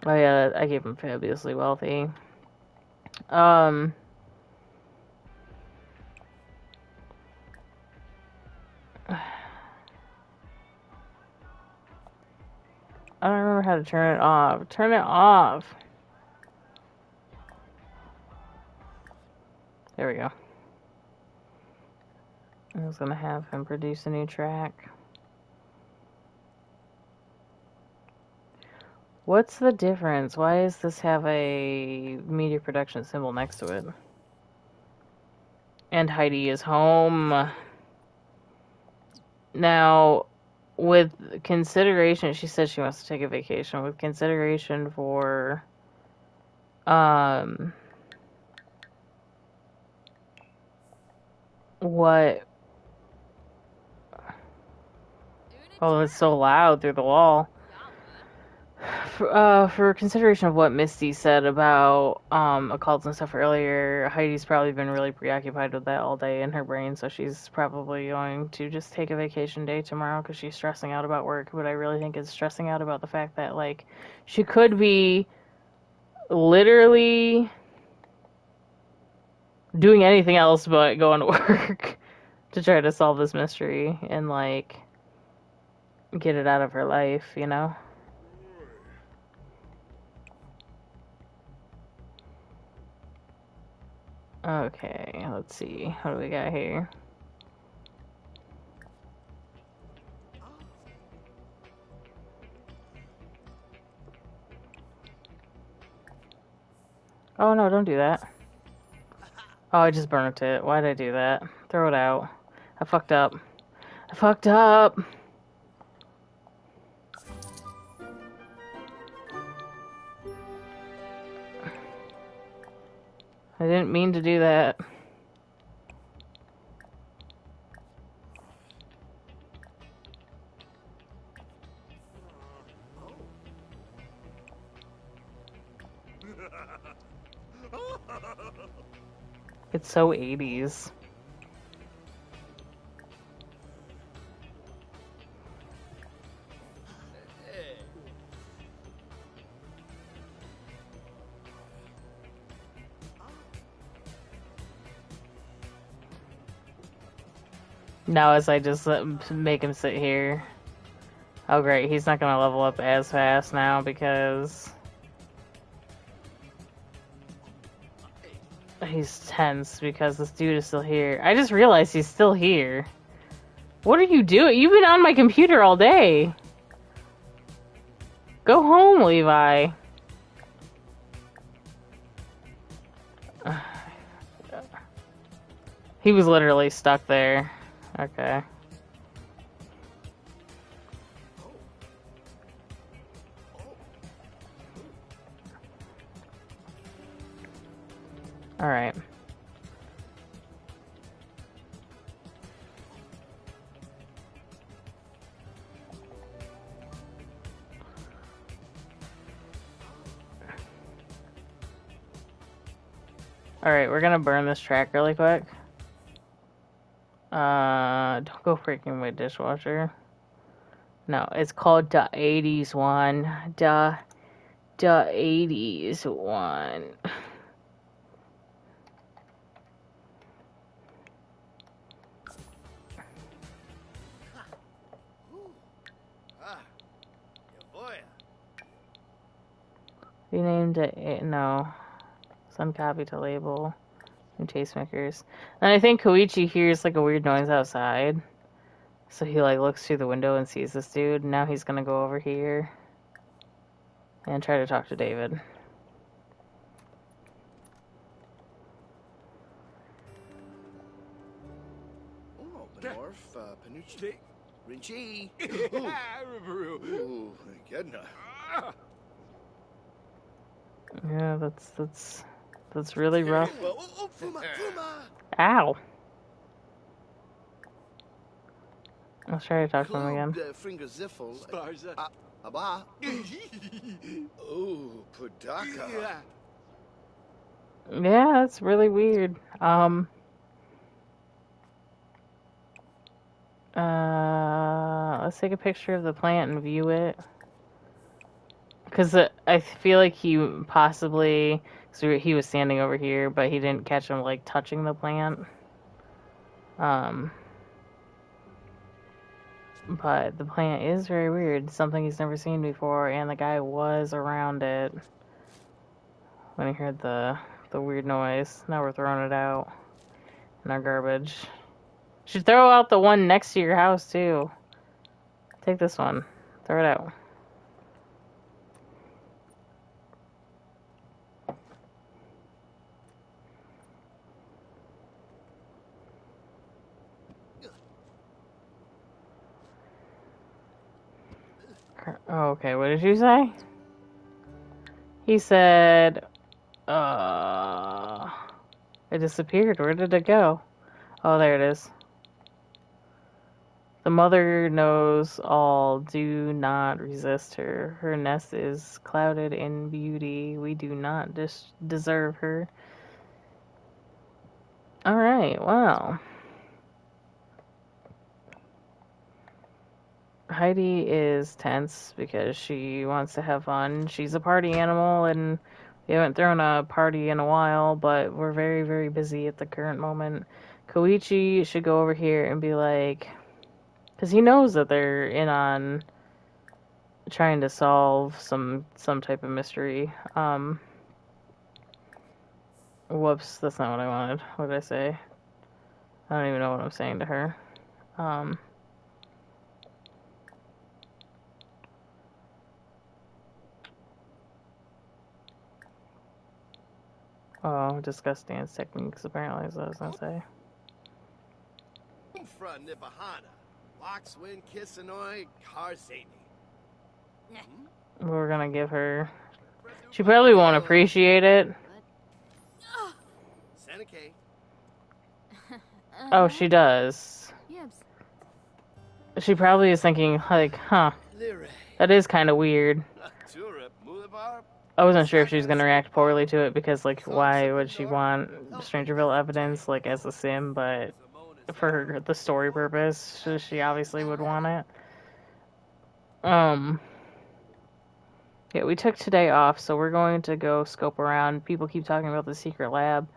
Oh yeah, I gave him fabulously wealthy. I don't remember how to turn it off. Turn it off. There we go. I was gonna have him produce a new track. What's the difference? Why does this have a media production symbol next to it? And Heidi is home. Now, with consideration, she said she wants to take a vacation. With consideration for, what? Oh, it's so loud through the wall. For consideration of what Misty said about occults and stuff earlier, Heidi's probably been really preoccupied with that all day in her brain, so she's probably going to just take a vacation day tomorrow because she's stressing out about work. But I really think it's stressing out about the fact that, like, she could be literally doing anything else but going to work to try to solve this mystery and, like, get it out of her life, you know? Okay, let's see. What do we got here? Oh no, don't do that. Oh, I just burnt it. Why did I do that? Throw it out. I fucked up. I fucked up! I didn't mean to do that. It's so 80s. Now as I just make him sit here. Oh great, he's not gonna level up as fast now because he's tense because this dude is still here. I just realized he's still here. What are you doing? You've been on my computer all day. Go home, Levi. He was literally stuck there. Okay. Alright. Alright, we're gonna burn this track really quick. Don't go breaking my dishwasher. No, it's called the 80s one. The 80s one. You named it, no. Send copy to label. New tastemakers. And I think Koichi hears like a weird noise outside. So he like looks through the window and sees this dude. Now he's gonna go over here and try to talk to David. Oh, Benorf, Panucci, Rinchi. Ooh, Gedna. Yeah, that's really rough. Ow. I'll try to talk to him again. Oh, Pudaka. Yeah, that's really weird. Let's take a picture of the plant and view it. Because I feel like he possibly... So he was standing over here, but he didn't catch him, like, touching the plant. But the plant is very weird. Something he's never seen before, and the guy was around it when he heard the weird noise. Now we're throwing it out in our garbage. Should throw out the one next to your house, too. Take this one. Throw it out. Oh, okay, what did you say? He said, it disappeared. Where did it go? Oh, there it is. The mother knows all. Do not resist her. Her nest is clouded in beauty. We do not deserve her. Alright, wow. Heidi is tense because she wants to have fun. She's a party animal, and we haven't thrown a party in a while, but we're very, very busy at the current moment. Koichi should go over here and be like, because he knows that they're in on trying to solve some type of mystery. Whoops, that's not what I wanted. What did I say? I don't even know what I'm saying to her. Oh, discuss dance techniques, apparently, is what I was gonna say. From Nibahana. Wax win Kissanoi Karzani. We're gonna give her. She probably won't appreciate it. Seneca. Oh, she does. She probably is thinking, like, huh, that is kind of weird. I wasn't sure if she was going to react poorly to it because, like, why would she want Strangerville evidence, like, as a sim, but for the story purpose, she obviously would want it. Yeah, we took today off, so we're going to go scope around. People keep talking about the secret lab,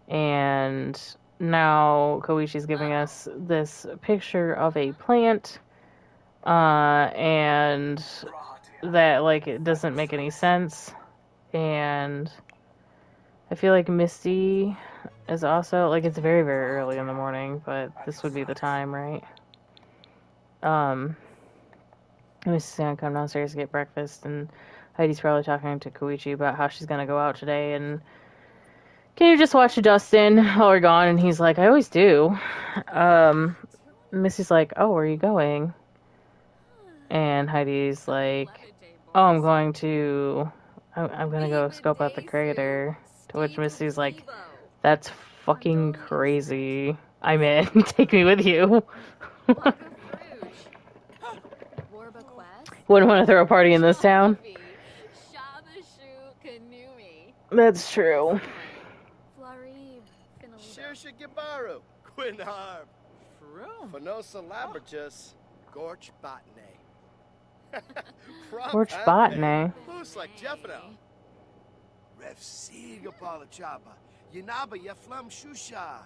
and now Koichi's giving us this picture of a plant, and that, like, it doesn't make any sense. And I feel like Misty is also, like, it's very, very early in the morning, but this would be the time, right? Misty's gonna come downstairs to get breakfast, and Heidi's probably talking to Koichi about how she's gonna go out today, and can you just watch Dustin while we're gone? And he's like, I always do. Misty's like, oh, where are you going? And Heidi's like, oh, I'm going to go scope out the crater. To which Misty's like, that's fucking crazy. I'm in. Take me with you. Wouldn't want to throw a party in this town. That's true. Shirsha Gibaru. Quinharb. Fanosa Labratus. Gorch Botany. Gorch Botany. Who's like Jeffno? Rev Siga Palachaba. Yanaba Yaflam Shusha.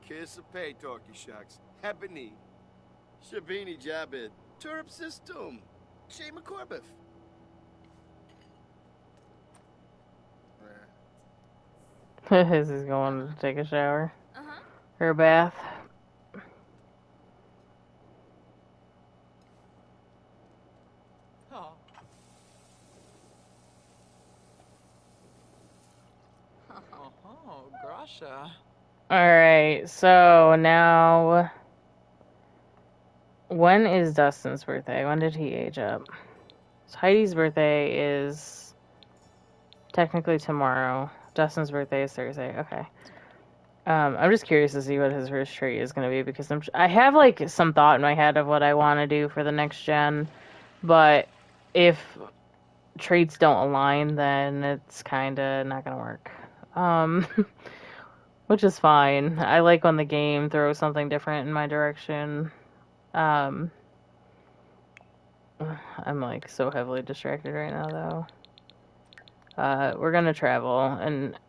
Kiss a pay, Torky Shucks. Hebony. Shabini Jabid. Turp System. Shema Corbif. This is going to take a shower. Or a bath. Oh, Grasha. Alright, so now... When is Dustin's birthday? When did he age up? So Heidi's birthday is technically tomorrow. Dustin's birthday is Thursday. Okay. I'm just curious to see what his first trait is going to be, because I have, like, some thought in my head of what I want to do for the next gen, but if traits don't align, then it's kind of not going to work. Which is fine. I like when the game throws something different in my direction. I'm, like, so heavily distracted right now, though. We're gonna travel, and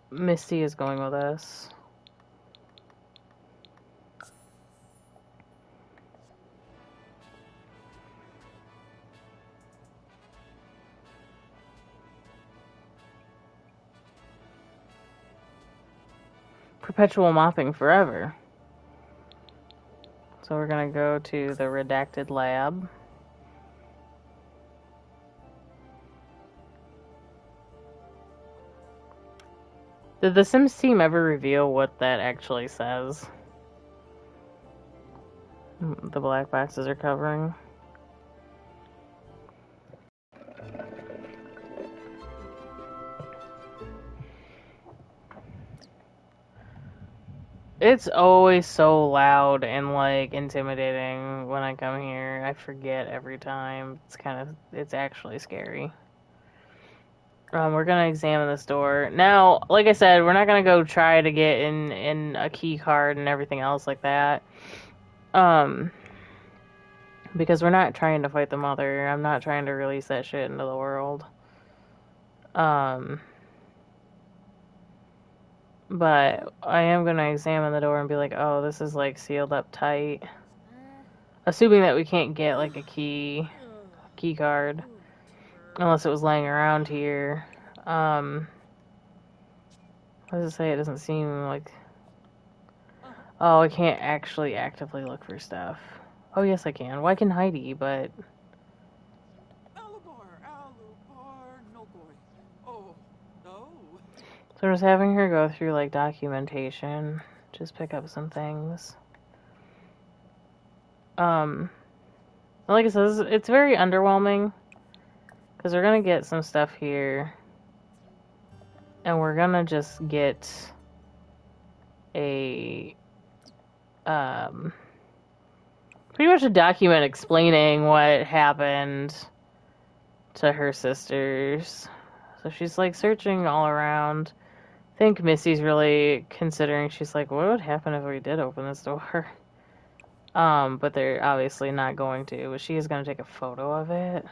Misty is going with us. Perpetual mopping forever. So we're gonna go to the redacted lab. Did the Sims team ever reveal what that actually says? The black boxes are covering. It's always so loud and like intimidating when I come here. I forget every time. It's actually scary. We're gonna examine this door. Now, like I said, we're not gonna go try to get in a key card and everything else like that. Because we're not trying to fight the mother. I'm not trying to release that shit into the world. But I am gonna examine the door and be like, oh, this is like sealed up tight. Assuming that we can't get like a key card. Unless it was laying around here. What does it say? It doesn't seem like... Oh, I can't actually actively look for stuff. Oh, yes, I can. Why can Heidi, but... So just having her go through, like, documentation. Just pick up some things. Like I said, it's very underwhelming. Because we're gonna get some stuff here. And we're gonna just get a... pretty much a document explaining what happened to her sisters. So she's like searching all around. I think Missy's really considering, she's like, what would happen if we did open this door? But they're obviously not going to. But she is going to take a photo of it.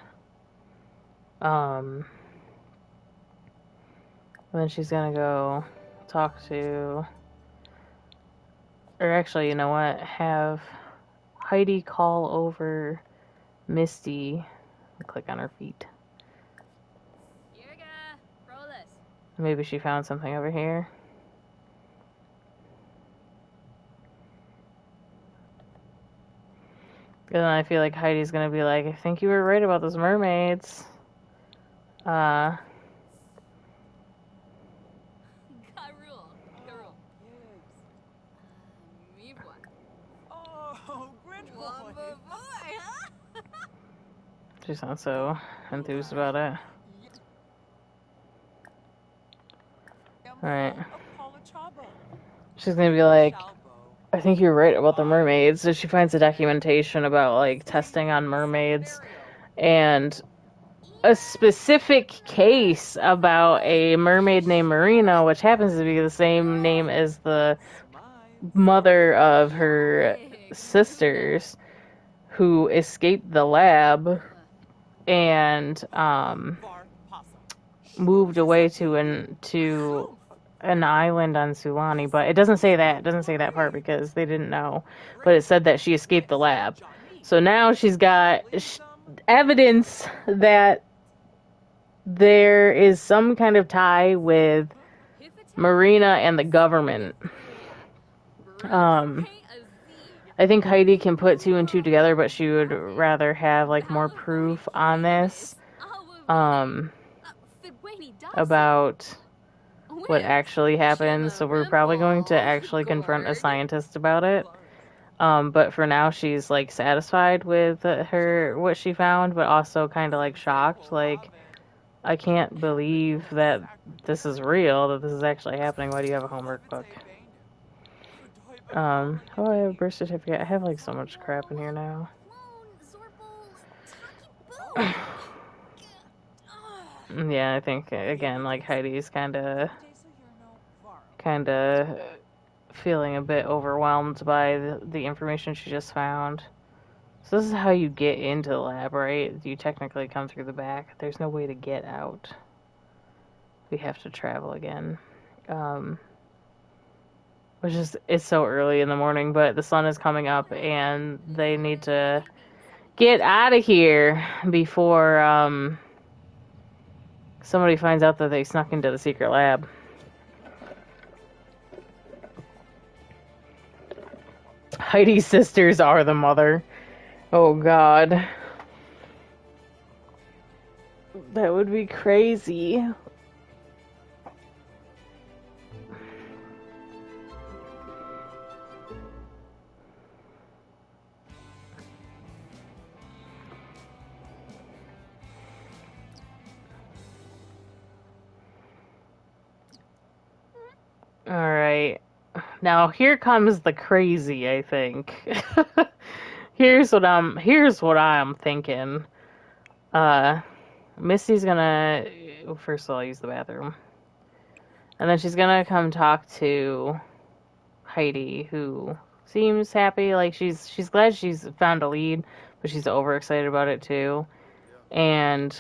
And then she's going to go talk to... Or actually, you know what? Have Heidi call over Misty. Click on her feet. Maybe she found something over here. And then I feel like Heidi's gonna be like, I think you were right about those mermaids. She sounds so enthused about it. Alright. She's gonna be like, I think you're right about the mermaids. So she finds the documentation about, like, testing on mermaids. And a specific case about a mermaid named Marina, which happens to be the same name as the mother of her sisters, who escaped the lab and moved away to an island on Sulani. But it doesn't say that. It doesn't say that part because they didn't know. But it said that she escaped the lab. So now she's got evidence that there is some kind of tie with Marina and the government. I think Heidi can put two and two together, but she would rather have like more proof on this about what actually happened. So we're probably going to actually confront a scientist about it. But for now, she's like satisfied with what she found, but also kind of like shocked. Like, I can't believe that this is real, that this is actually happening. Why do you have a homework book? Oh, I have a birth certificate. I have like so much crap in here now. Yeah, I think again, like Heidi's kind of feeling a bit overwhelmed by the information she just found. So this is how you get into the lab, right? You technically come through the back. There's no way to get out. We have to travel again. Which is, it's so early in the morning, but the sun is coming up and they need to get out of here before somebody finds out that they snuck into the secret lab. Heidi's sisters are the mother. Oh god. That would be crazy. Alright. Now here comes the crazy, I think. Here's what I'm thinking. Misty's gonna first of all use the bathroom. And then she's gonna come talk to Heidi, who seems happy, like she's glad she's found a lead, but she's overexcited about it too. And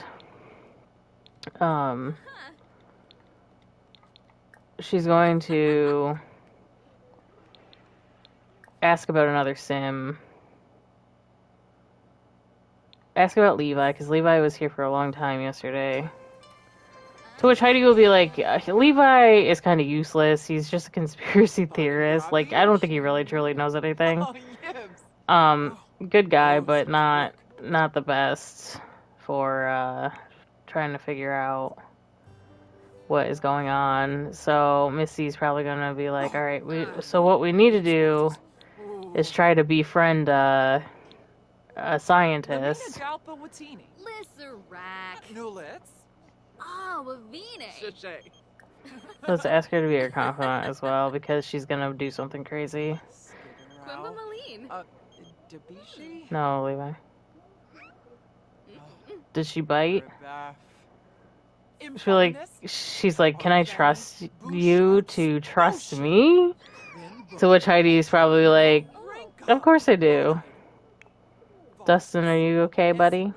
um she's going to ask about another sim. Ask about Levi, because Levi was here for a long time yesterday. To which Heidi will be like, Levi is kind of useless. He's just a conspiracy theorist. Like, I don't think he really truly knows anything. Oh, Yibs. Good guy, but not the best for trying to figure out what is going on. So Misty's probably gonna be like, all right, so what we need to do is try to befriend a scientist. Let's ask her to be her confidant as well, because she's gonna do something crazy. No, Levi. Did she bite? She's like, can I trust you to trust me? To which Heidi's probably like, of course I do. Dustin, are you okay, buddy?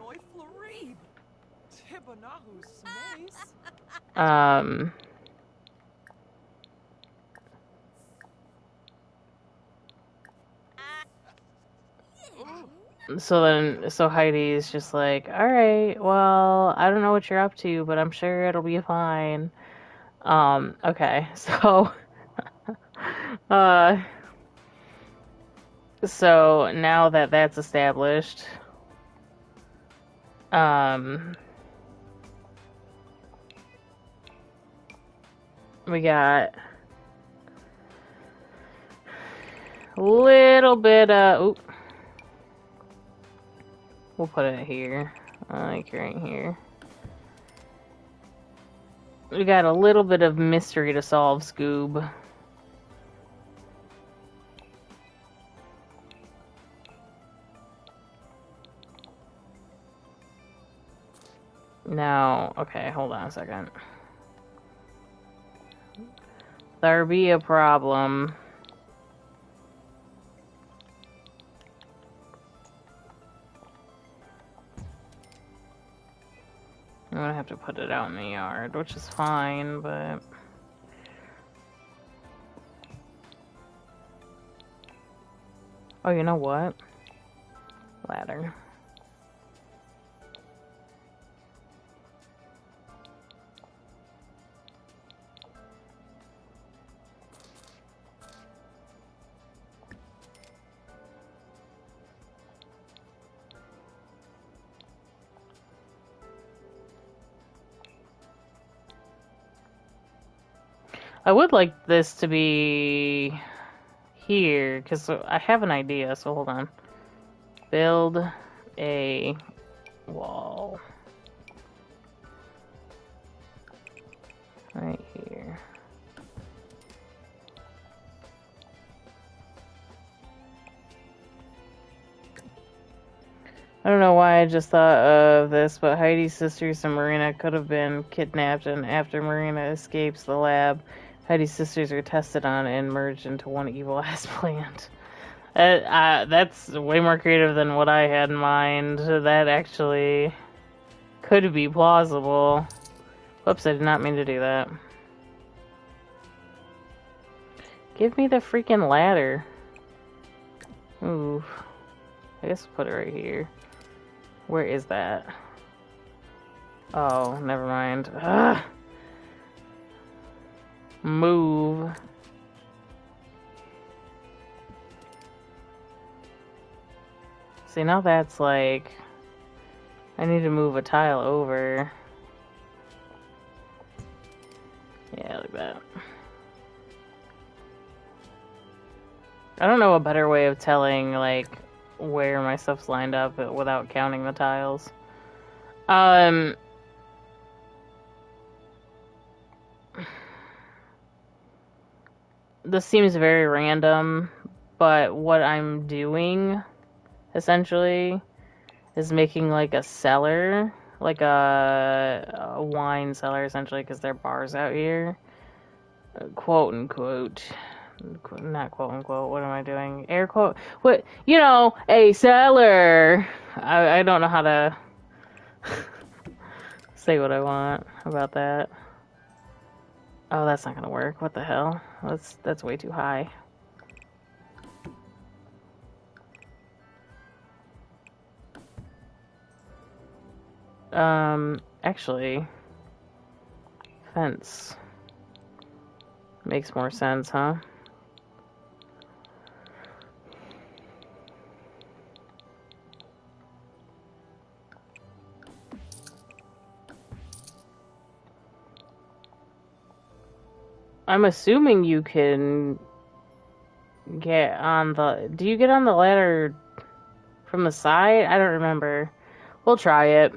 So Heidi's just like, all right, well, I don't know what you're up to, but I'm sure it'll be fine. Okay, so, so now that that's established, we got a little bit of, we'll put it here, like right here. We got a little bit of mystery to solve, Scoob. Now, okay, hold on a second. There be a problem. I'm gonna have to put it out in the yard, which is fine, but... Oh, you know what? Ladder. I would like this to be here, because I have an idea, so hold on. Build a wall. Right here. I don't know why I just thought of this, but Heidi's sisters and Marina could have been kidnapped, and after Marina escapes the lab, Heidi's sisters are tested on and merged into one evil-ass plant. That's way more creative than what I had in mind. That actually could be plausible. Whoops, I did not mean to do that. Give me the freaking ladder. Ooh. I guess we'll put it right here. Where is that? Oh, never mind. Ugh. Move. See, now that's like... I need to move a tile over. Yeah, like that. I don't know a better way of telling, like, where my stuff's lined up without counting the tiles. this seems very random, but what I'm doing essentially is making like a cellar, like a wine cellar essentially, because there are bars out here, quote unquote. Not quote unquote. What am I doing? Air quote. What, you know, a cellar. I don't know how to say what I want about that. Oh, that's not gonna work. What the hell? That's way too high. Actually, fence makes more sense, huh? I'm assuming you can get on the... Do you get on the ladder from the side? I don't remember. We'll try it.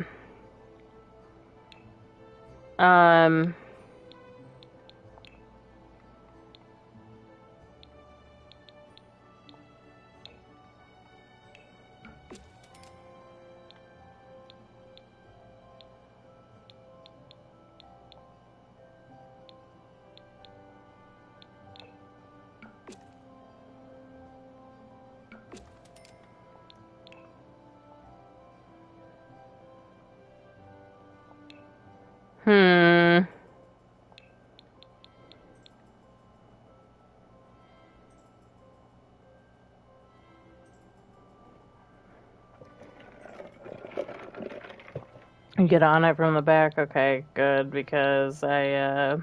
Get on it from the back? Okay, good, because I,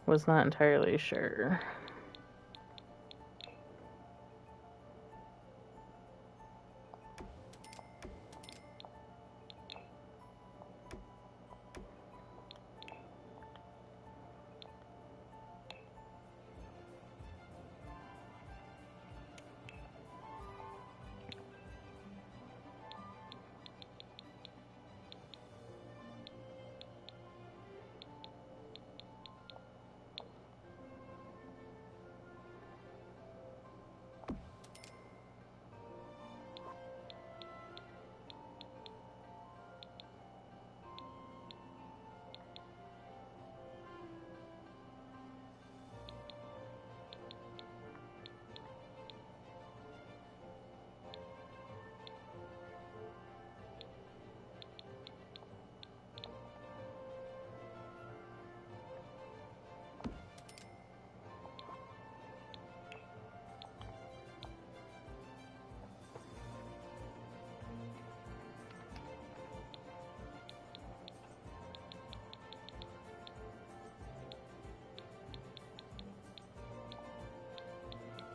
was not entirely sure.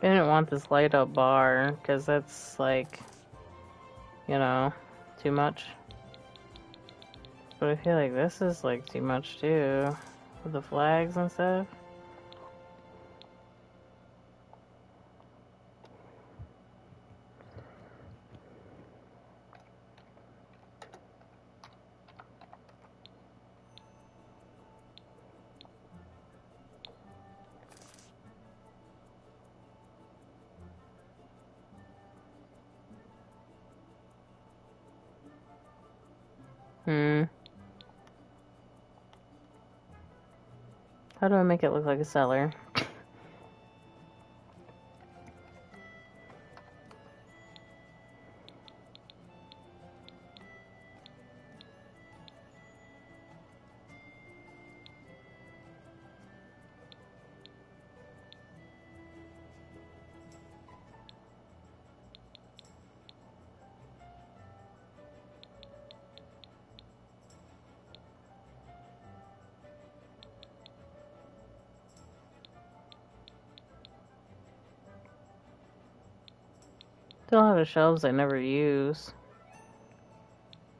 I didn't want this light up bar, because that's, like, you know, too much. But I feel like this is, like, too much, too. With the flags and stuff. How do I make it look like a cellar? Still have the shelves I never use.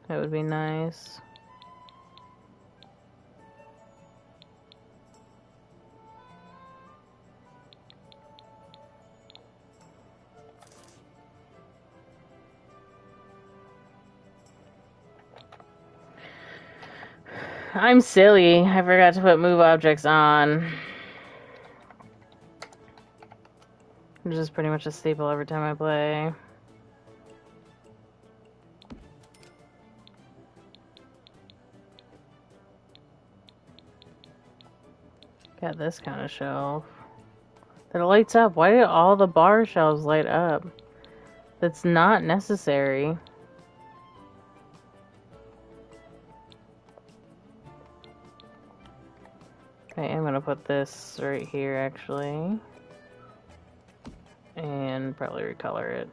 That would be nice. I'm silly. I forgot to put move objects on. Which is pretty much a staple every time I play. Got this kind of shelf that lights up. Why did all the bar shelves light up? That's not necessary. Okay, I'm gonna put this right here actually. And probably recolor it.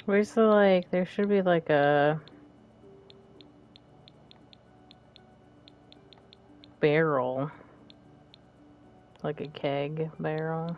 Where's the, like, there should be like a barrel. Like a keg barrel.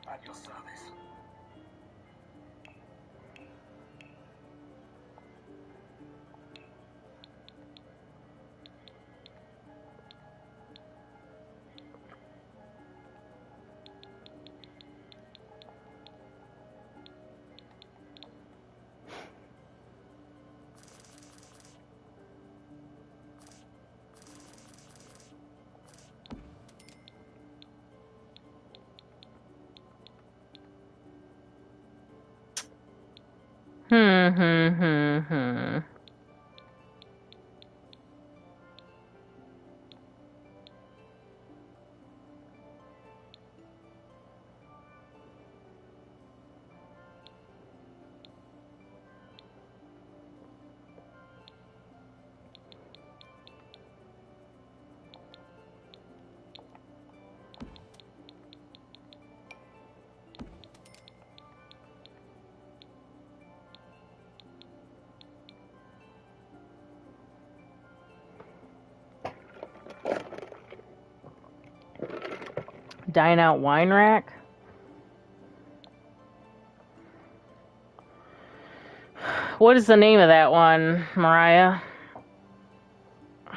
At your service. Dine Out Wine Rack. What is the name of that one, Mariah? I'm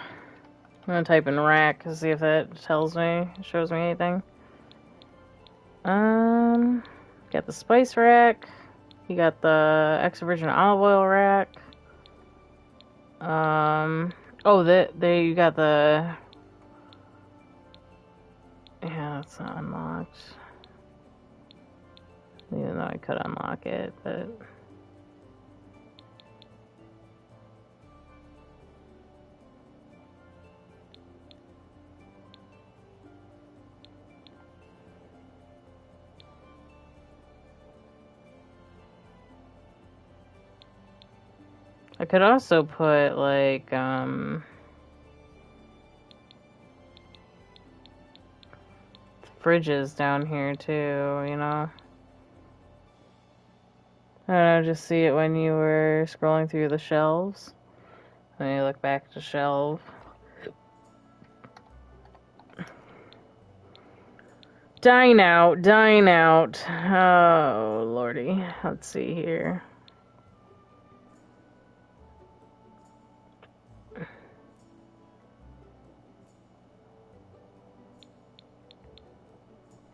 gonna type in rack to see if it tells me, shows me anything. Got the spice rack. You got the extra virgin olive oil rack. Oh, there you got the. Yeah, it's not unlocked. Even though I could unlock it, but. I could also put, like, fridges down here, too, you know? I don't know, just see it when you were scrolling through the shelves. Then you look back to shelf. Dine out, dine out. Oh, lordy. Let's see here.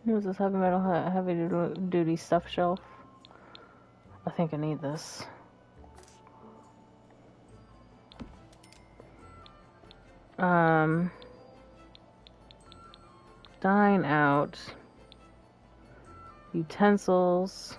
What is this heavy metal heavy duty stuff shelf? I think I need this. Dine out. Utensils.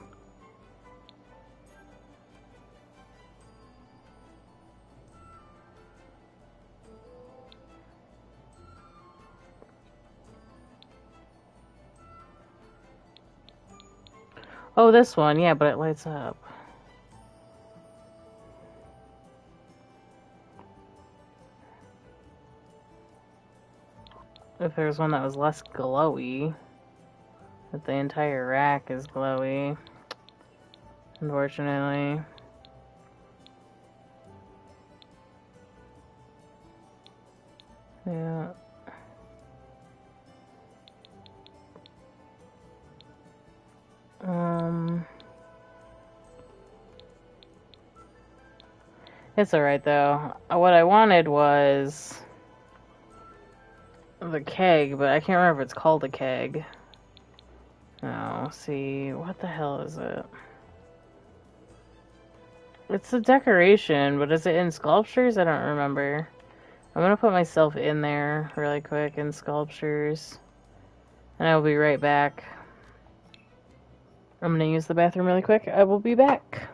Oh, this one, yeah, but it lights up. If there's one that was less glowy, but the entire rack is glowy, unfortunately. Yeah. It's alright though. What I wanted was the keg, but I can't remember if it's called a keg. No, see, what the hell is it? It's a decoration, but is it in sculptures? I don't remember. I'm gonna put myself in there really quick in sculptures. And I will be right back. I'm gonna use the bathroom really quick. I will be back.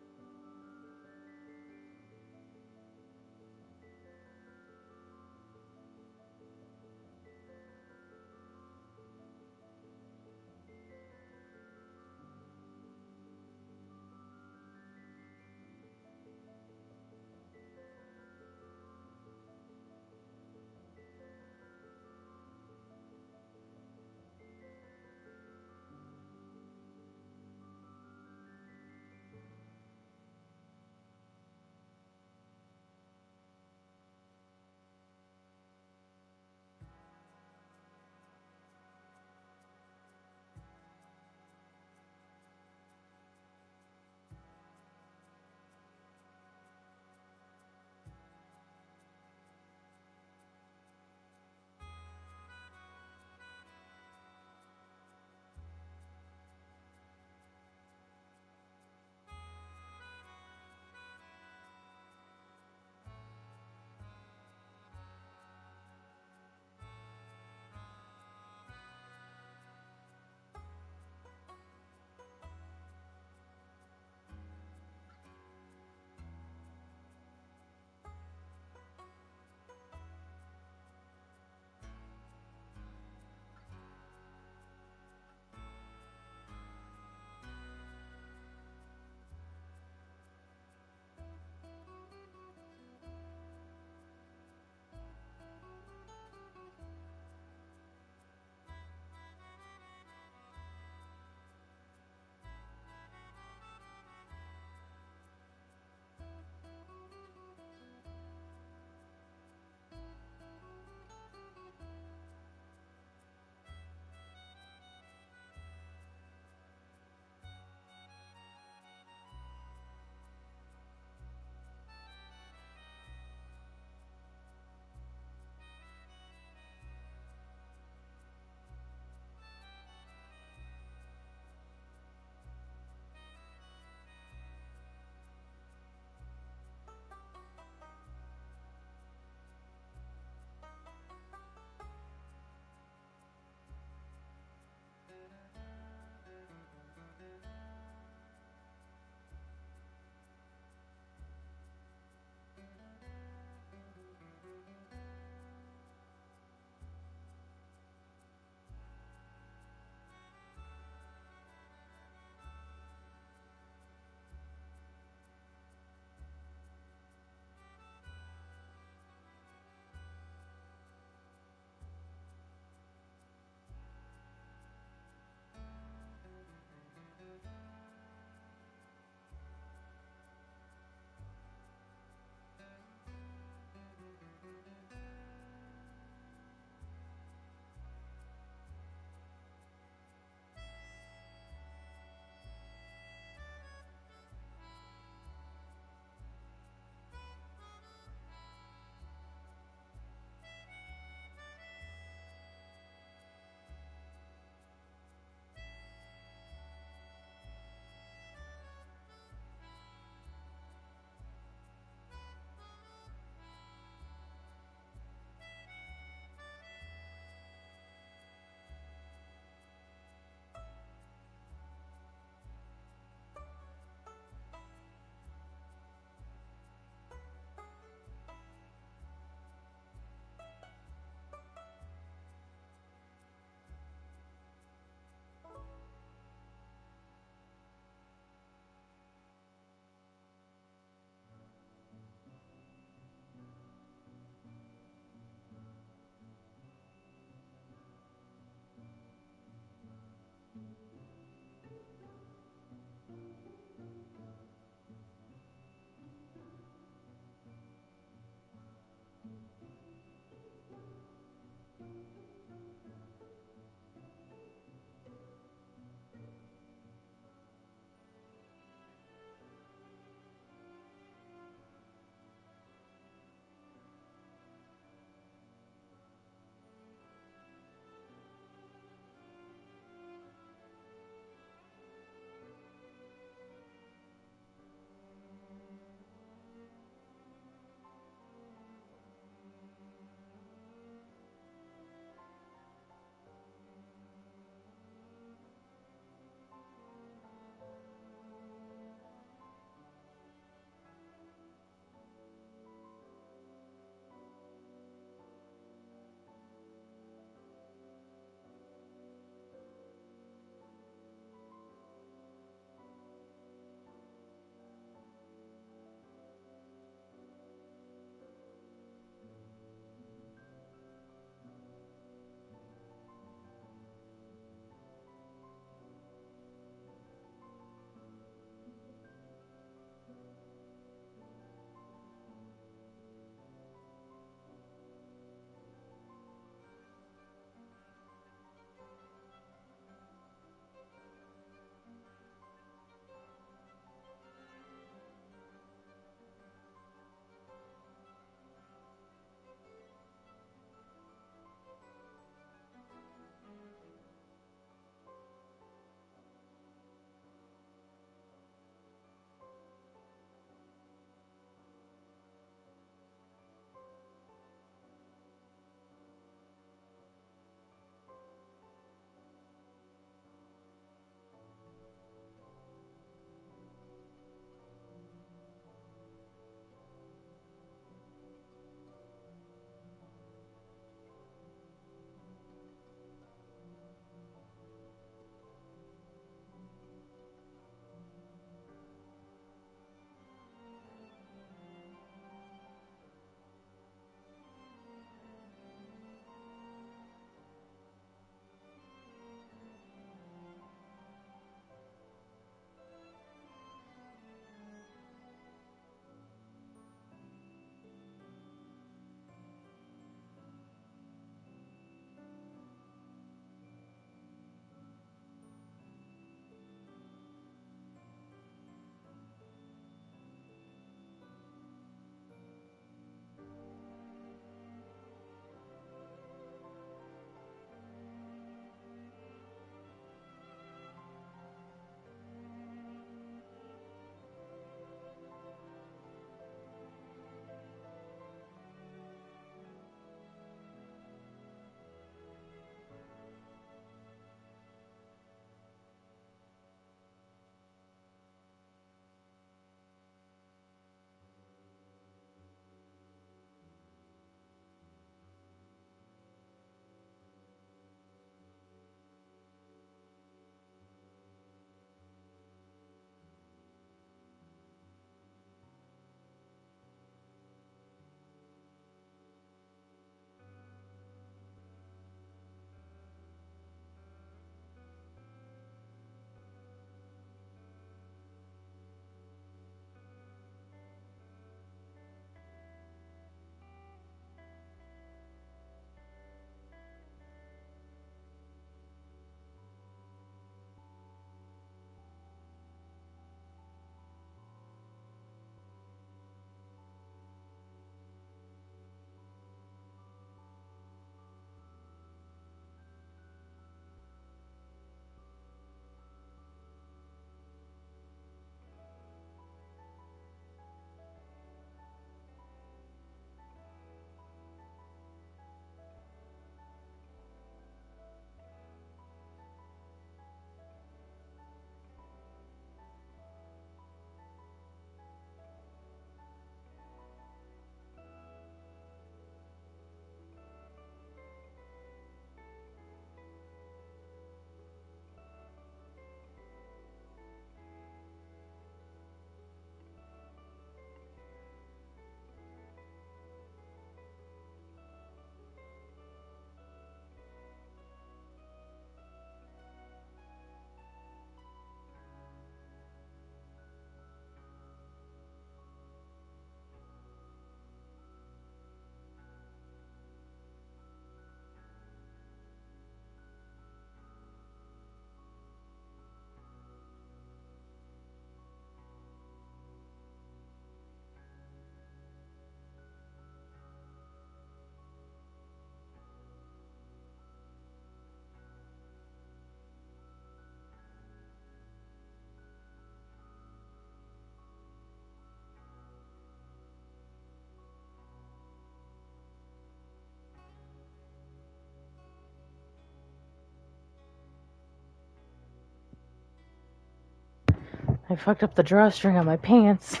I fucked up the drawstring on my pants.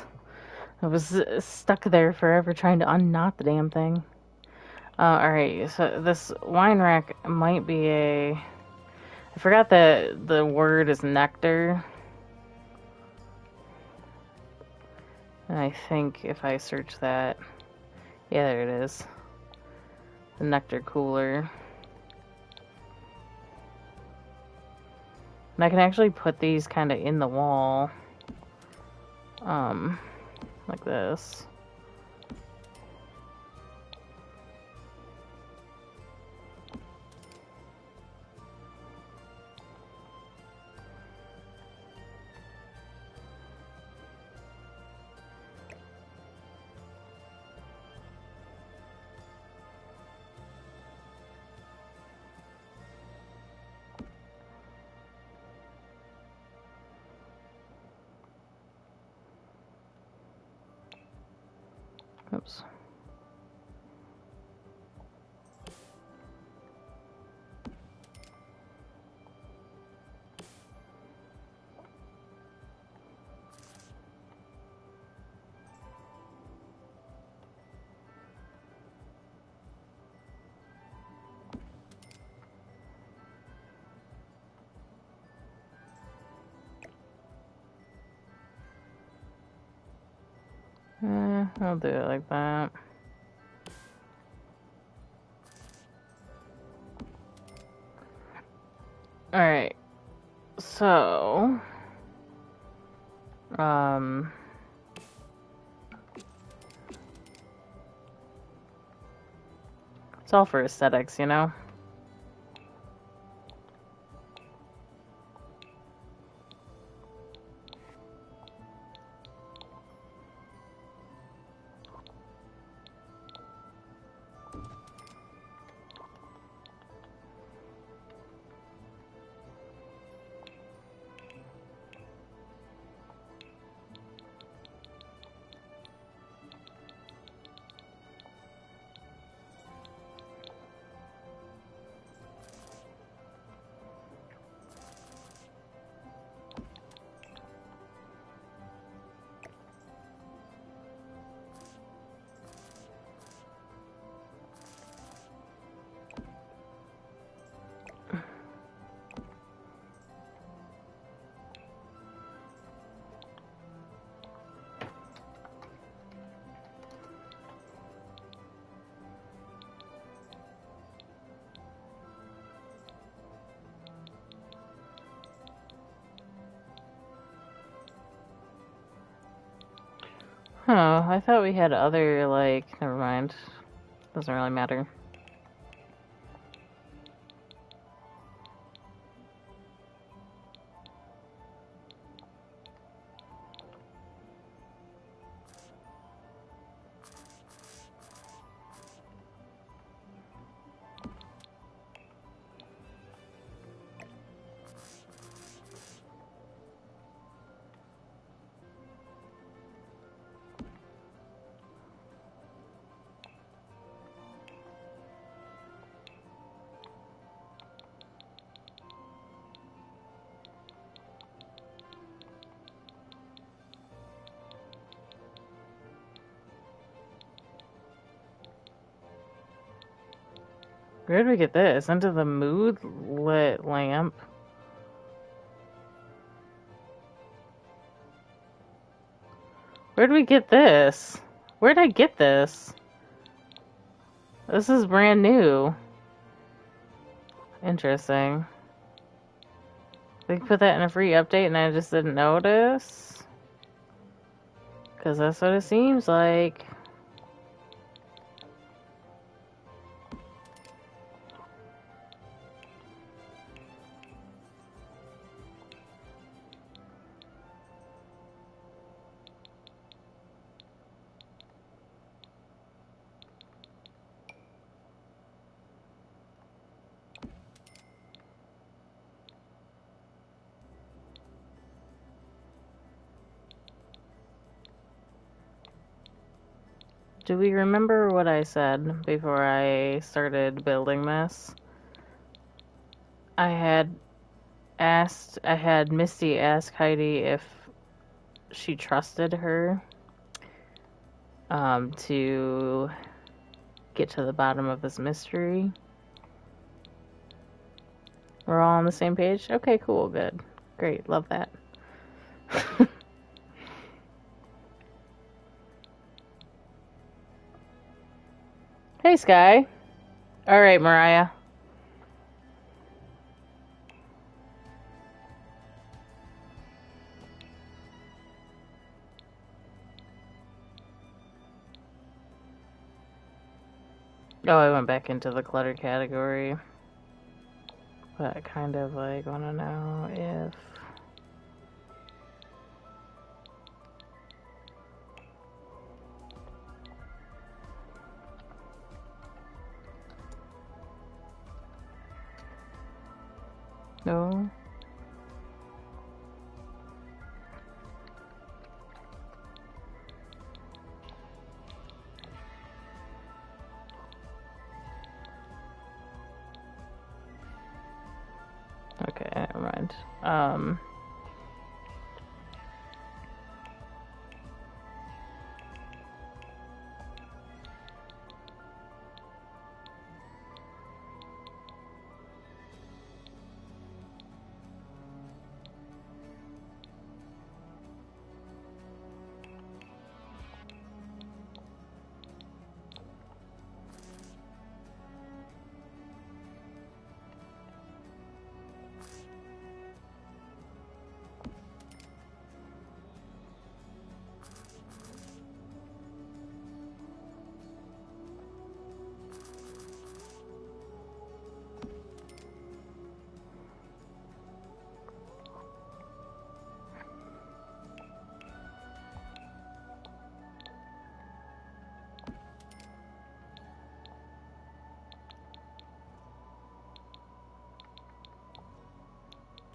I was stuck there forever trying to unknot the damn thing. Alright, so this wine rack might be a... I forgot that the word is nectar. And I think if I search that... Yeah, there it is. The nectar cooler. And I can actually put these kind of in the wall. Like this. Oops. I'll do it like that. Alright. So... It's all for aesthetics, you know? Huh, I thought we had other, like, never mind. Doesn't really matter. Where did we get this? Into the mood lit lamp. Where did we get this? Where did I get this? This is brand new. Interesting. They put that in a free update and I just didn't notice? Because that's what it seems like. Do we remember what I said before I started building this? I had Misty ask Heidi if she trusted her to get to the bottom of this mystery. We're all on the same page? Okay, cool, good. Great, love that. Hey, Sky. Alright, Mariah. Oh, I went back into the clutter category. But I kind of like want to know if... No? Okay, never mind.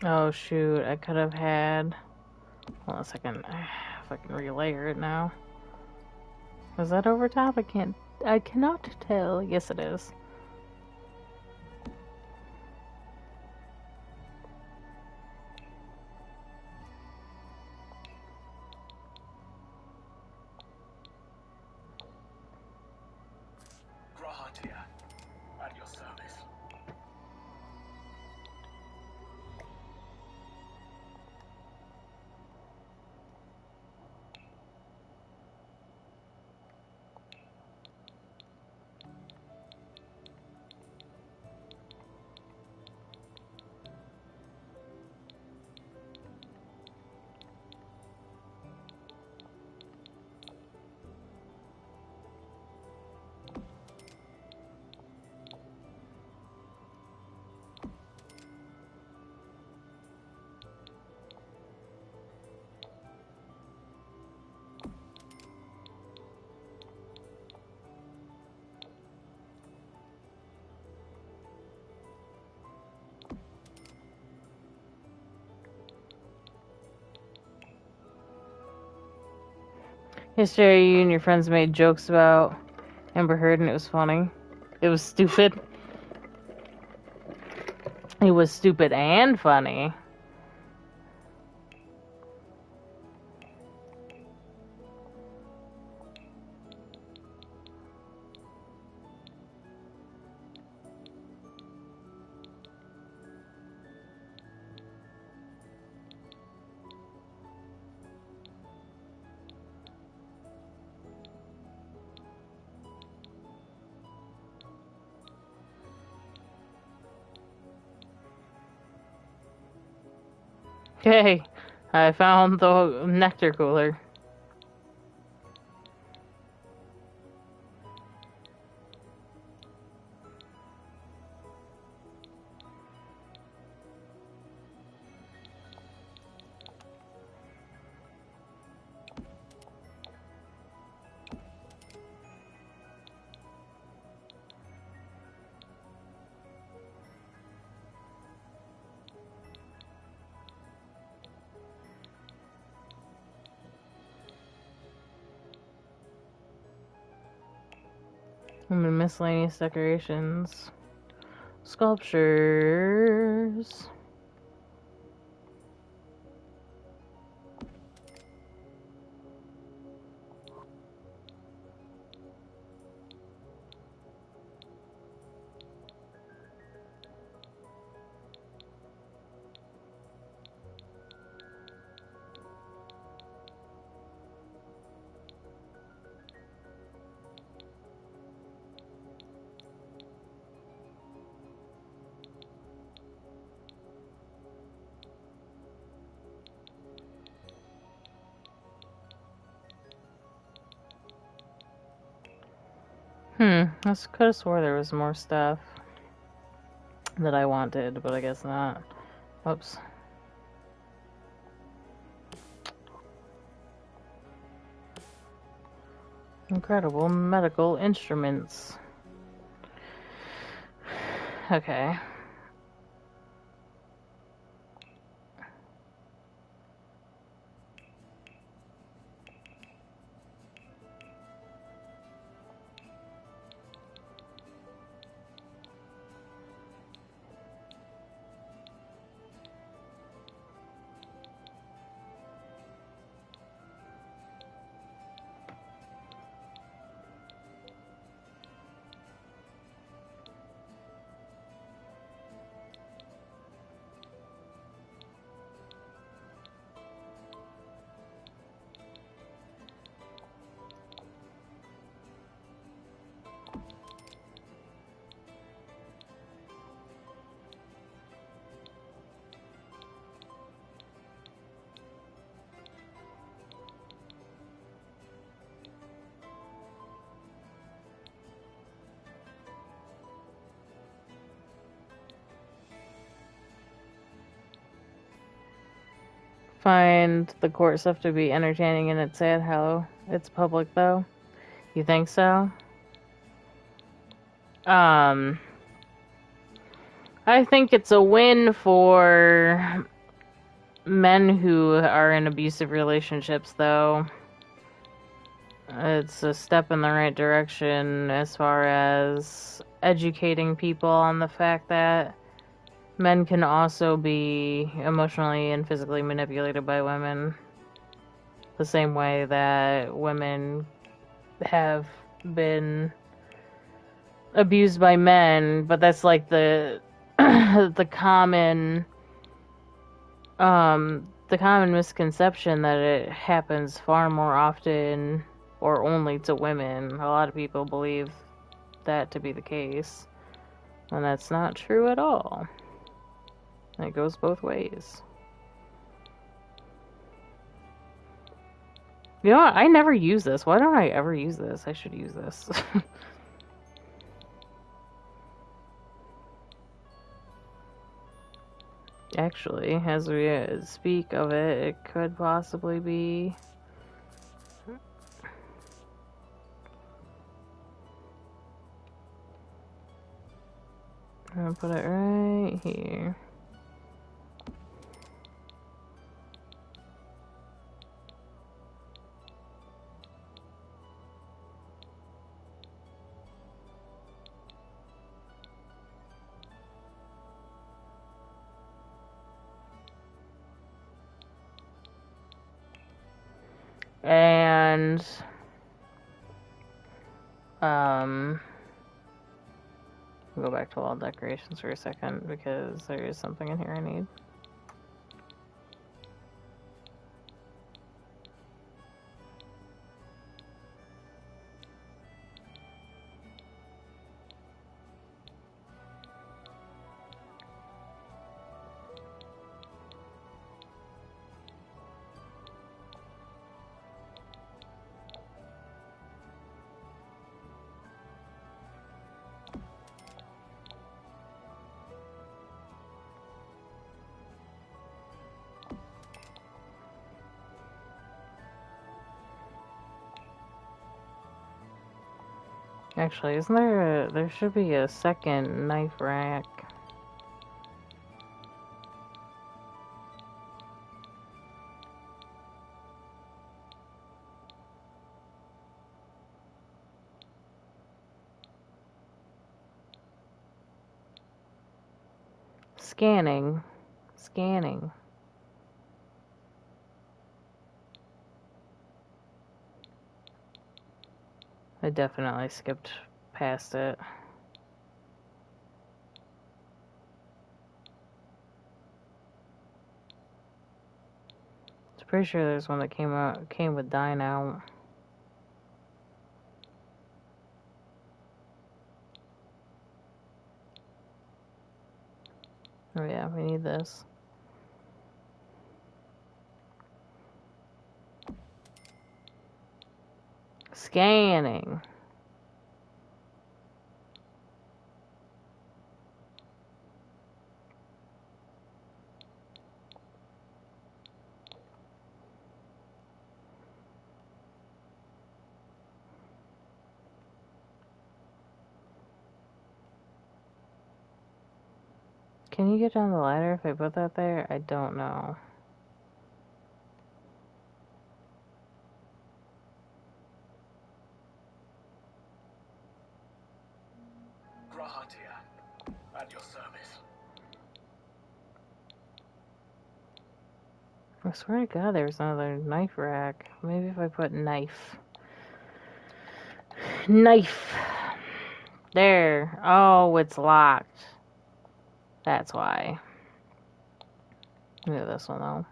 Oh shoot, I could have had... Hold on a second. If I can relayer it now. Is that over top? I cannot tell. Yes, it is. Grahatia, at your service. Yesterday, you and your friends made jokes about Amber Heard, and it was funny. It was stupid. It was stupid and funny. Okay, I found the nectar cooler. And miscellaneous decorations. Sculptures. I could have swore there was more stuff that I wanted, but I guess not. Whoops. Incredible medical instruments. Okay. Find the court stuff to be entertaining and it's sad how it's public though. You think so? I think it's a win for men who are in abusive relationships though. It's a step in the right direction as far as educating people on the fact that men can also be emotionally and physically manipulated by women. The same way that women have been abused by men, but that's like the the common misconception that it happens far more often or only to women. A lot of people believe that to be the case, and that's not true at all. It goes both ways. You know what? I never use this. Why don't I ever use this? I should use this. Actually, as we speak of it, it could possibly be... I'm gonna put it right here. And go back to wall decorations for a second because there is something in here I need. Actually, isn't there there should be a second knife rack. Scanning. Scanning. I definitely skipped past it. I'm pretty sure there's one that came with Dine Out. Oh yeah, we need this. Scanning. Can you get down the ladder if I put that there? I don't know. Grahatia, at your service. I swear to God, there's another knife rack. Maybe if I put knife. Knife. There. Oh, it's locked. That's why. Look at this one, though.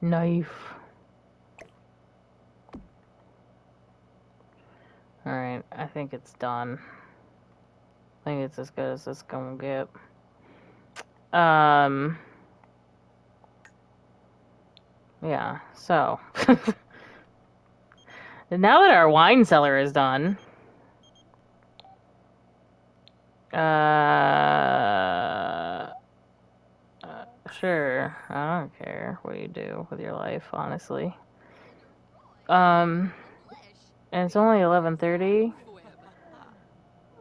Knife. Alright, I think it's done. I think it's as good as it's gonna get. Yeah, so. Now that our wine cellar is done, sure, I don't care what you do with your life, honestly. And it's only 11:30,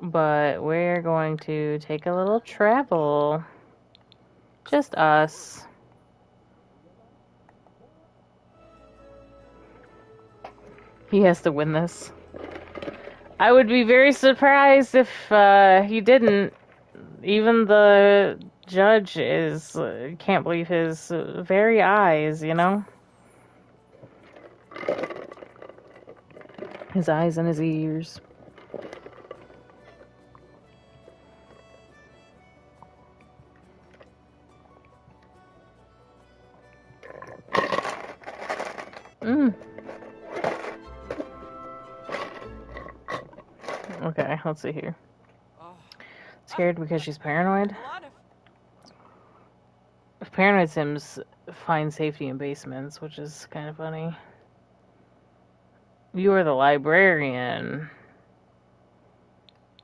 but we're going to take a little travel. Just us. He has to win this. I would be very surprised if he didn't. Even the judge can't believe his very eyes, you know? His eyes and his ears. Okay, let's see here. Scared because she's paranoid? Paranoid Sims find safety in basements, which is kind of funny. You are the librarian.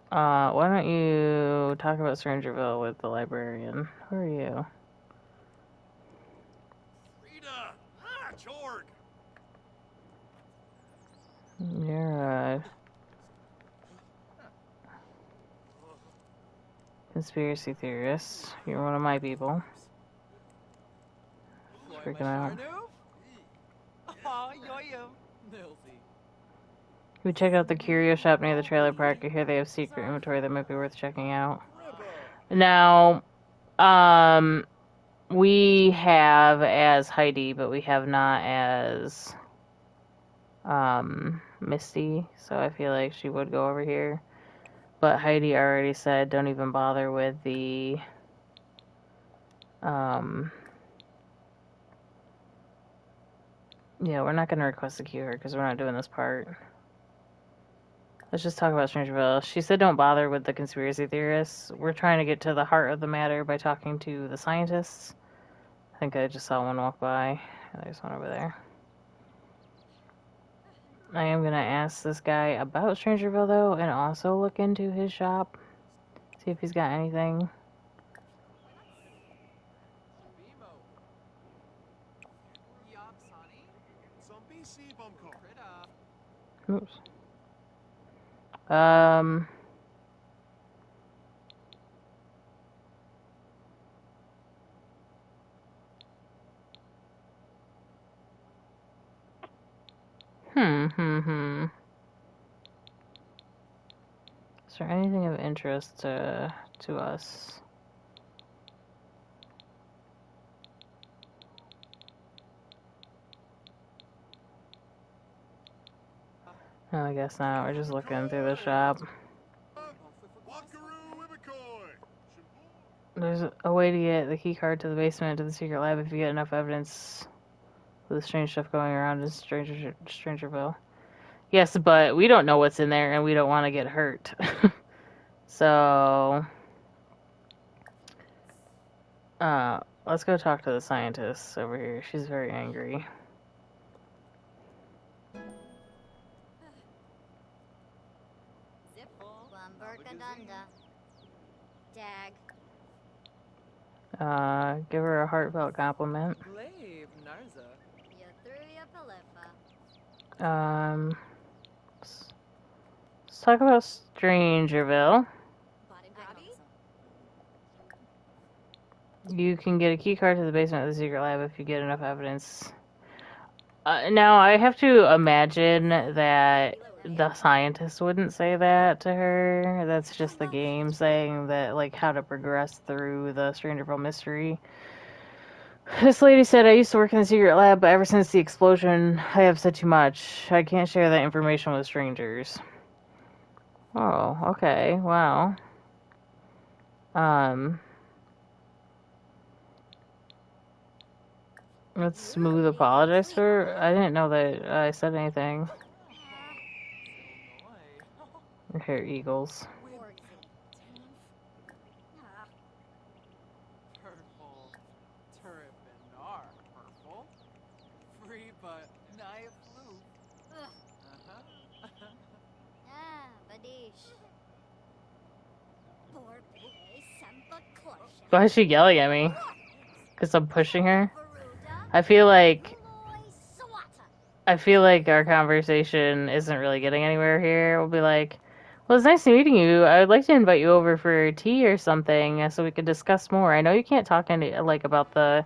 Why don't you talk about Strangerville with the librarian? Who are you? Rita! Ah, Jorg! You're a conspiracy theorist. You're one of my people. Freaking out. We check out the curio shop near the trailer park. I hear they have secret inventory that might be worth checking out. Now, we have as Heidi, but we have not as Misty, so I feel like she would go over here. But Heidi already said don't even bother with the yeah, we're not going to request a cure because we're not doing this part. Let's just talk about Strangerville. She said don't bother with the conspiracy theorists. We're trying to get to the heart of the matter by talking to the scientists. I think I just saw one walk by. There's one over there. I am going to ask this guy about Strangerville, though, and also look into his shop. See if he's got anything. Oops. Is there anything of interest to us? No, I guess not. We're just looking through the shop. There's a way to get the key card to the basement to the secret lab if you get enough evidence of the strange stuff going around in Strangerville. Yes, but we don't know what's in there and we don't want to get hurt. So, let's go talk to the scientist over here. She's very angry. Give her a heartfelt compliment. Let's talk about Strangerville. You can get a key card to the basement of the secret lab if you get enough evidence. Now, I have to imagine that the scientist wouldn't say that to her. That's just the game saying that, like, how to progress through the Strangerville mystery. This lady said, I used to work in the secret lab, but ever since the explosion, I have said too much. I can't share that information with strangers. Oh, okay, wow. Let's smooth apologize to her. I didn't know that I said anything. Here, Eagles. Purple. Turbinar. Purple. Free but nigh flu. Why is she yelling at me? Because I'm pushing her? I feel like our conversation isn't really getting anywhere here. We'll be like, well, it's nice meeting you. I would like to invite you over for tea or something so we could discuss more. I know you can't talk about the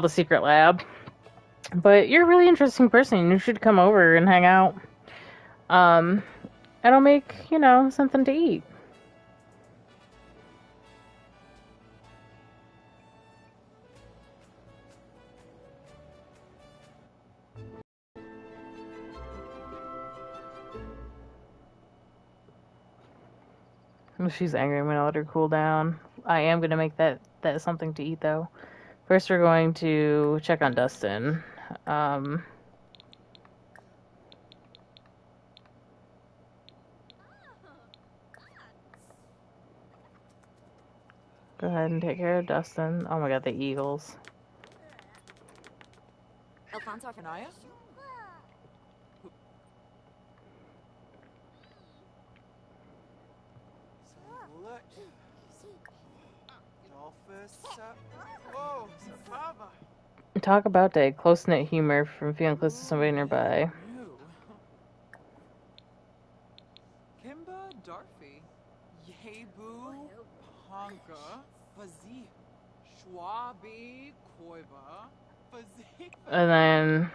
secret lab, but you're a really interesting person. You should come over and hang out. And I'll make, something to eat. She's angry. I'm gonna let her cool down. I am gonna make that something to eat though. First, we're going to check on Dustin. Go ahead and take care of Dustin. Oh my god, the Eagles. Alfonso Arfanaya? Talk about the close-knit humor from feeling close to somebody nearby. Kimba Darfi. Yebu Ponka. Fazi. Schwabi Koiba. Fazi. And then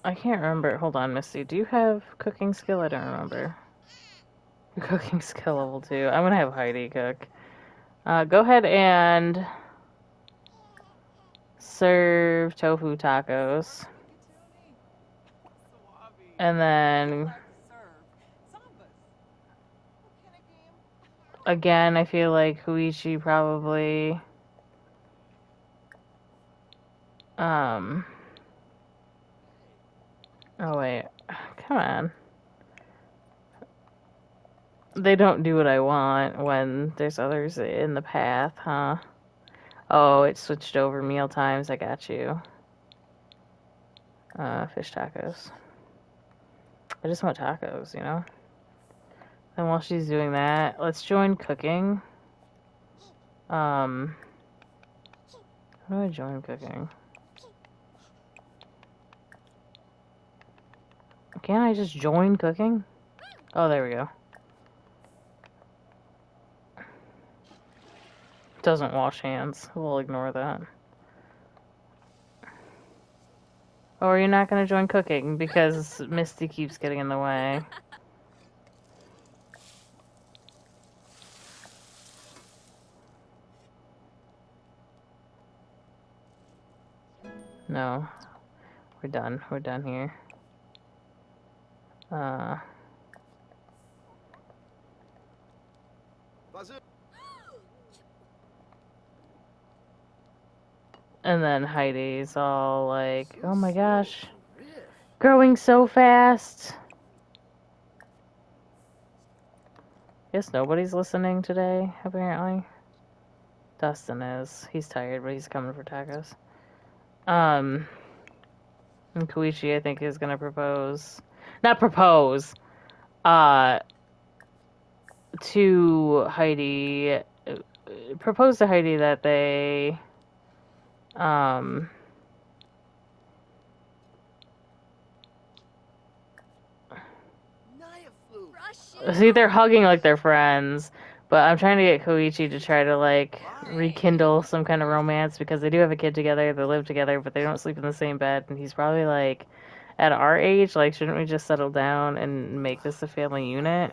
I can't remember. Hold on, Misty. Do you have cooking skill? I don't remember. Cooking skill level 2. I'm gonna have Heidi cook. Go ahead and serve tofu tacos. And then again, I feel like Huichi probably oh wait. Come on. They don't do what I want when there's others in the path, huh? Oh, it switched over meal times. I got you. Fish tacos. I just want tacos, And while she's doing that, let's join cooking. How do I join cooking? Can't I just join cooking? Oh, there we go. Doesn't wash hands. We'll ignore that. Or you're not going to join cooking because Misty keeps getting in the way. No. We're done. We're done here. And then Heidi's all like, oh my gosh, growing so fast. Guess nobody's listening today, apparently. Dustin is. He's tired, but he's coming for tacos. And Koichi, I think, is gonna propose. Not propose. To Heidi. Propose to Heidi that they Um, See, they're hugging like they're friends, but I'm trying to get Koichi to try to like rekindle some kind of romance because they do have a kid together, they live together, but they don't sleep in the same bed, and he's probably like, at our age, like, shouldn't we just settle down and make this a family unit?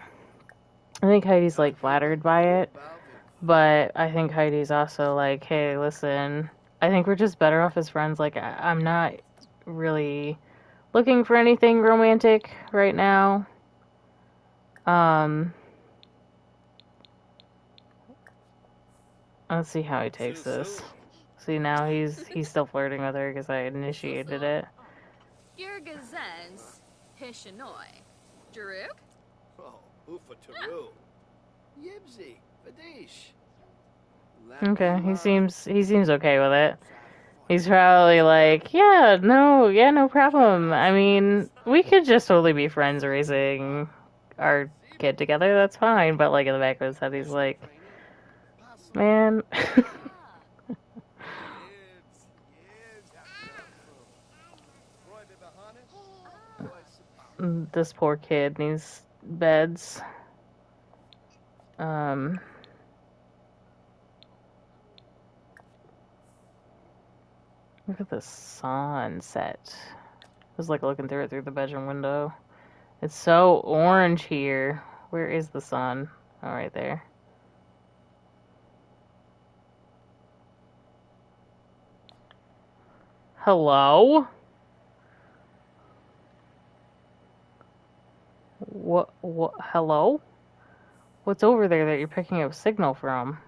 I think Heidi's like flattered by it, but I think Heidi's also like, hey, listen, I think we're just better off as friends. Like, I'm not really looking for anything romantic right now. Let's see how he takes this. See, now he's still flirting with her because I initiated it. Girgazens, Hishanoi, Jaruk? Oh, Ufa Taru. Yibsy, Fadish. Okay, he seems okay with it. He's probably like, yeah, no problem. I mean, we could just totally be friends raising our kid together. That's fine. But like in the back of his head, he's like, man. This poor kid needs beds. Look at the sunset. I was like looking through it through the bedroom window. It's so orange here. Where is the sun? Oh, right there. Hello? What, hello? What's over there that you're picking up signal from?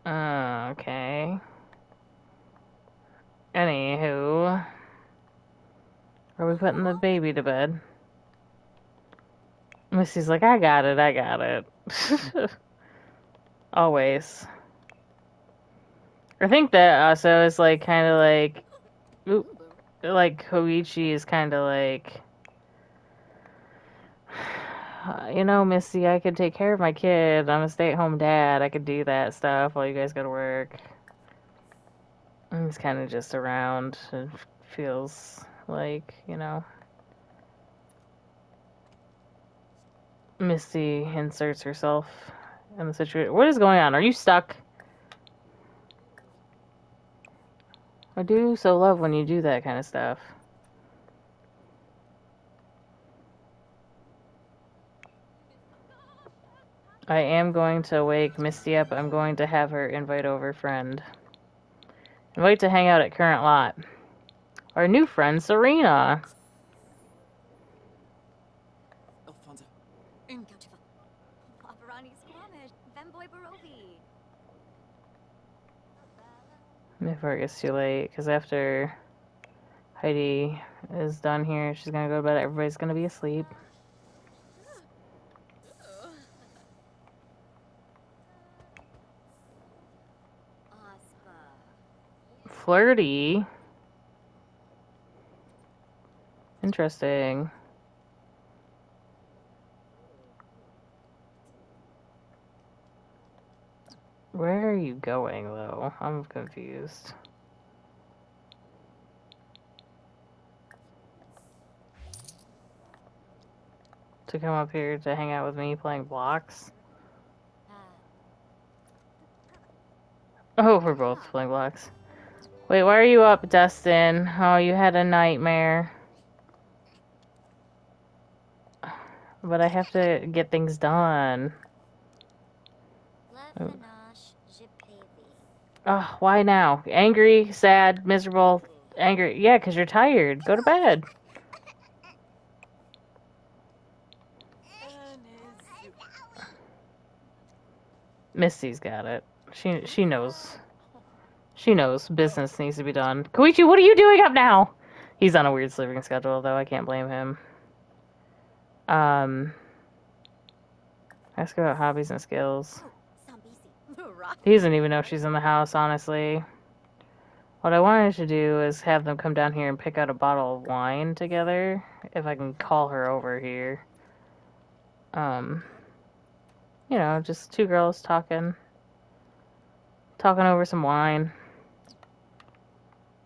Okay. Anywho. Are we putting the baby to bed? Missy's like, I got it. Always. I think that also is like kind of like, like Koichi is kind of like, you know, Missy, I could take care of my kid. I'm a stay-at-home dad. I could do that stuff while you guys go to work. And he's kind of just around. It feels like, you know. Misty inserts herself in the situation. What is going on? Are you stuck? I do so love when you do that kind of stuff. I am going to wake Misty up. I'm going to have her invite over a friend. Invite to hang out at current lot. Our new friend, Serena. Alfonso. Before it gets too late, because after Heidi is done here, she's gonna go to bed. Everybody's gonna be asleep. Flirty. Interesting. Where are you going, though? I'm confused. To come up here to hang out with me playing blocks? Oh, we're both playing blocks. Wait, why are you up, Dustin? Oh, you had a nightmare. But I have to get things done. Oh, why now? Angry, sad, miserable, angry. Yeah, because you're tired. Go to bed. Misty's got it. She knows. She knows business needs to be done. Koichi, what are you doing up now? He's on a weird sleeping schedule, though. I can't blame him. Ask about hobbies and skills. He doesn't even know if she's in the house, honestly. What I wanted to do is have them come down here and pick out a bottle of wine together. If I can call her over here. You know, just two girls talking talking over some wine.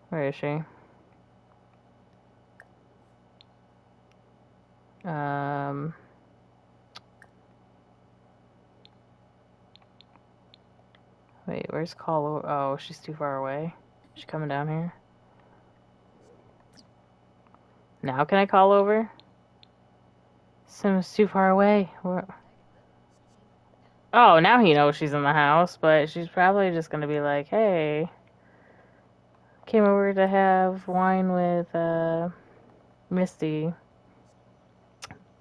Where is she? Wait, where's Call? Oh, she's too far away. Is she coming down here? Now can I call over? Sim's too far away. Where? Oh, now he knows she's in the house, but she's probably just gonna be like, hey, came over to have wine with, Misty.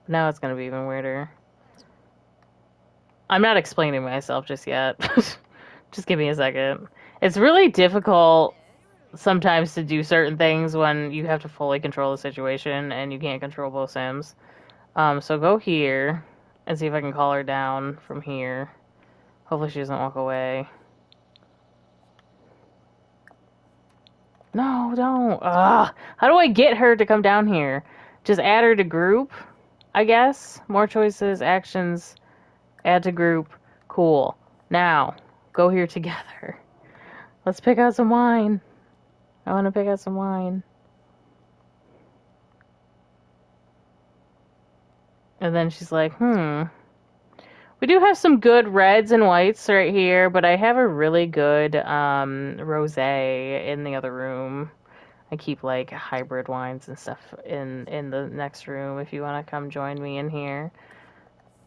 Now it's gonna be even weirder. I'm not explaining myself just yet. Just give me a second. It's really difficult sometimes to do certain things when you have to fully control the situation and you can't control both Sims. So go here and see if I can call her down from here. Hopefully she doesn't walk away. No, don't. Ugh. How do I get her to come down here? Just add her to group, I guess. More choices, actions, add to group. Cool. Now, go here together. Let's pick out some wine. I want to pick out some wine. And then she's like, we do have some good reds and whites right here, but I have a really good rosé in the other room. I keep like hybrid wines and stuff in the next room if you want to come join me in here.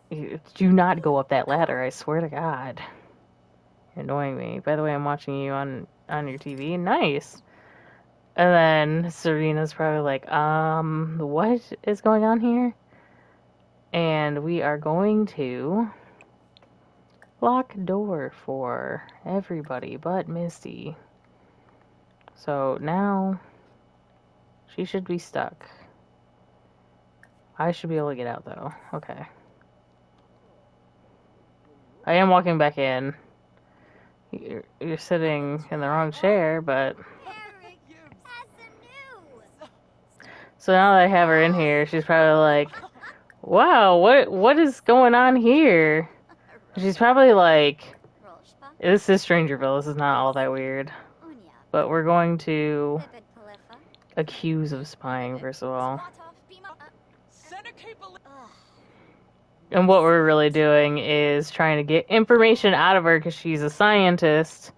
Do not go up that ladder, I swear to God. You're annoying me. By the way, I'm watching you on your TV. Nice. And then Serena's probably like, what is going on here? And we are going to lock door for everybody but Misty. So now she should be stuck. I should be able to get out though. Okay. I am walking back in. You're sitting in the wrong chair, but... So now that I have her in here, she's probably like, wow, what is going on here? She's probably like, this is Strangerville, this is not all that weird. But we're going to accuse of spying, first of all. And what we're really doing is trying to get information out of her because she's a scientist.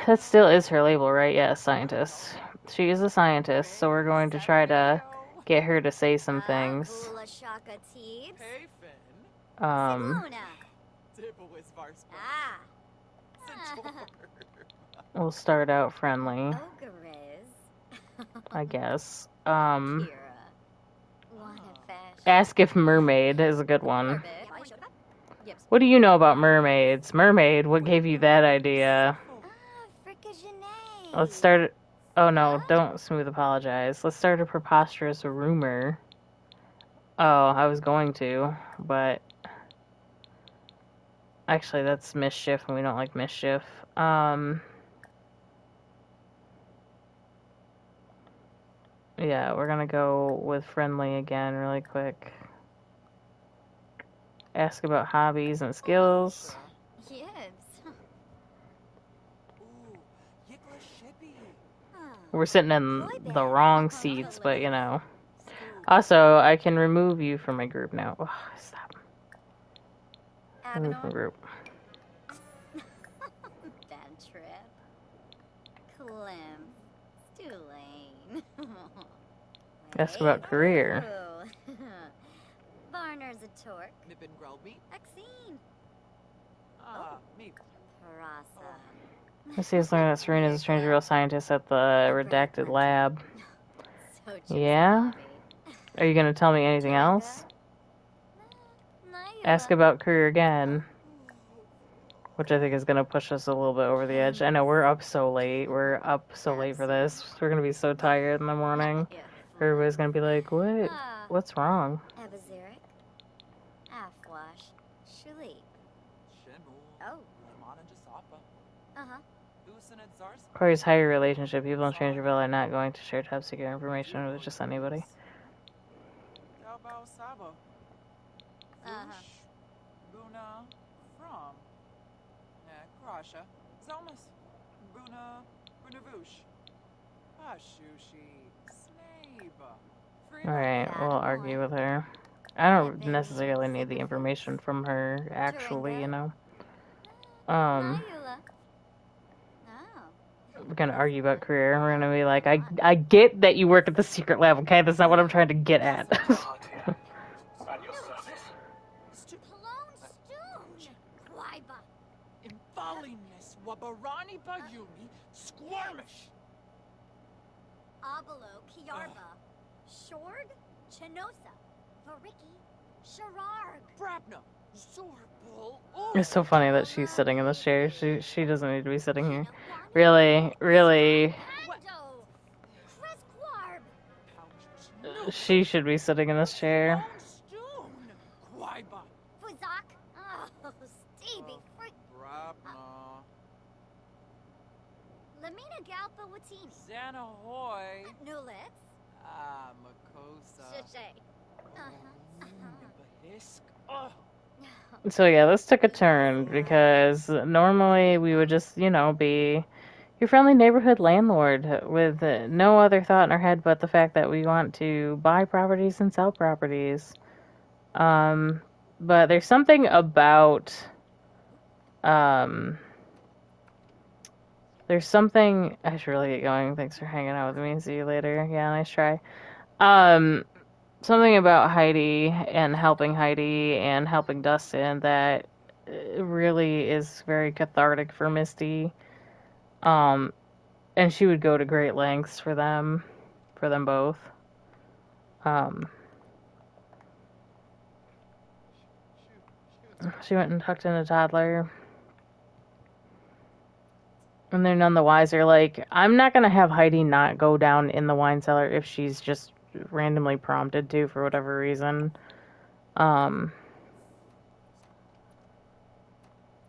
That still is her label, right? Yeah, scientist. She is a scientist, so we're going to try to get her to say some things. We'll start out friendly, I guess. Ask if mermaid is a good one. What do you know about mermaids? Mermaid, what gave you that idea? Let's start... Oh no, don't smooth apologize. Let's start a preposterous rumor. Oh, I was going to, but... Actually, that's mischief, and we don't like mischief. Yeah, we're gonna go with friendly again really quick. Ask about hobbies and skills. We're sitting in the wrong seats, but you know. Also, I can remove you from my group now. Oh, stop. Remove from group. Bad trip. Clem. Stulane. Ask about career. Barner's a torque. Nippin Grelby. Axine. Me. Parasa. Let's see, learning that Serena is a Strangerville scientist at the redacted lab. Yeah? Are you gonna tell me anything else? Ask about career again. Which I think is gonna push us a little bit over the edge. I know, we're up so late. We're up so late for this. We're gonna be so tired in the morning. Everybody's gonna be like, what? What's wrong? Abazeric. Afwash. Shulip. Oh. Uh-huh. Corey's higher relationship. People in Strangerville are not going to share top secret information with just anybody. Rasha. Zomas. Brunavush. Ashushi. Snabe. Alright, we'll argue with her. I don't necessarily need the information from her, actually, you know. Mayula. We're gonna argue about career. We're gonna be like, I get that you work at the secret lab, okay? That's not what I'm trying to get at. Grantia. At your service. Cologne Stoon. Quaiba. Infaliness Wabarani Bayuni. Squirmish. Abalo Kiarba. Shord. Chenosa. Variki. Shararg. Brabna. Zorbul. It's so funny that she's sitting in this chair. She doesn't need to be sitting here. Really, really, Hando. Cresquarb. she should be sitting in this chair. Stoon. Quaiba. Fuzak. Oh, Stevie Frick. Brabna. Lamina Galpa Watini. Xanahoy. Nulitz. Ah, Makosa. Shishay. Bahisk. Oh. So yeah, this took a turn because normally we would just, you know, be your friendly neighborhood landlord with no other thought in our head but the fact that we want to buy properties and sell properties. But there's something about, there's something, I should really get going. Thanks for hanging out with me. See you later. Yeah, nice try. Something about Heidi and helping Dustin that really is very cathartic for Misty. And she would go to great lengths for them both. She went and tucked in a toddler. And they're none the wiser. Like, I'm not gonna have Heidi not go down in the wine cellar if she's just randomly prompted to for whatever reason.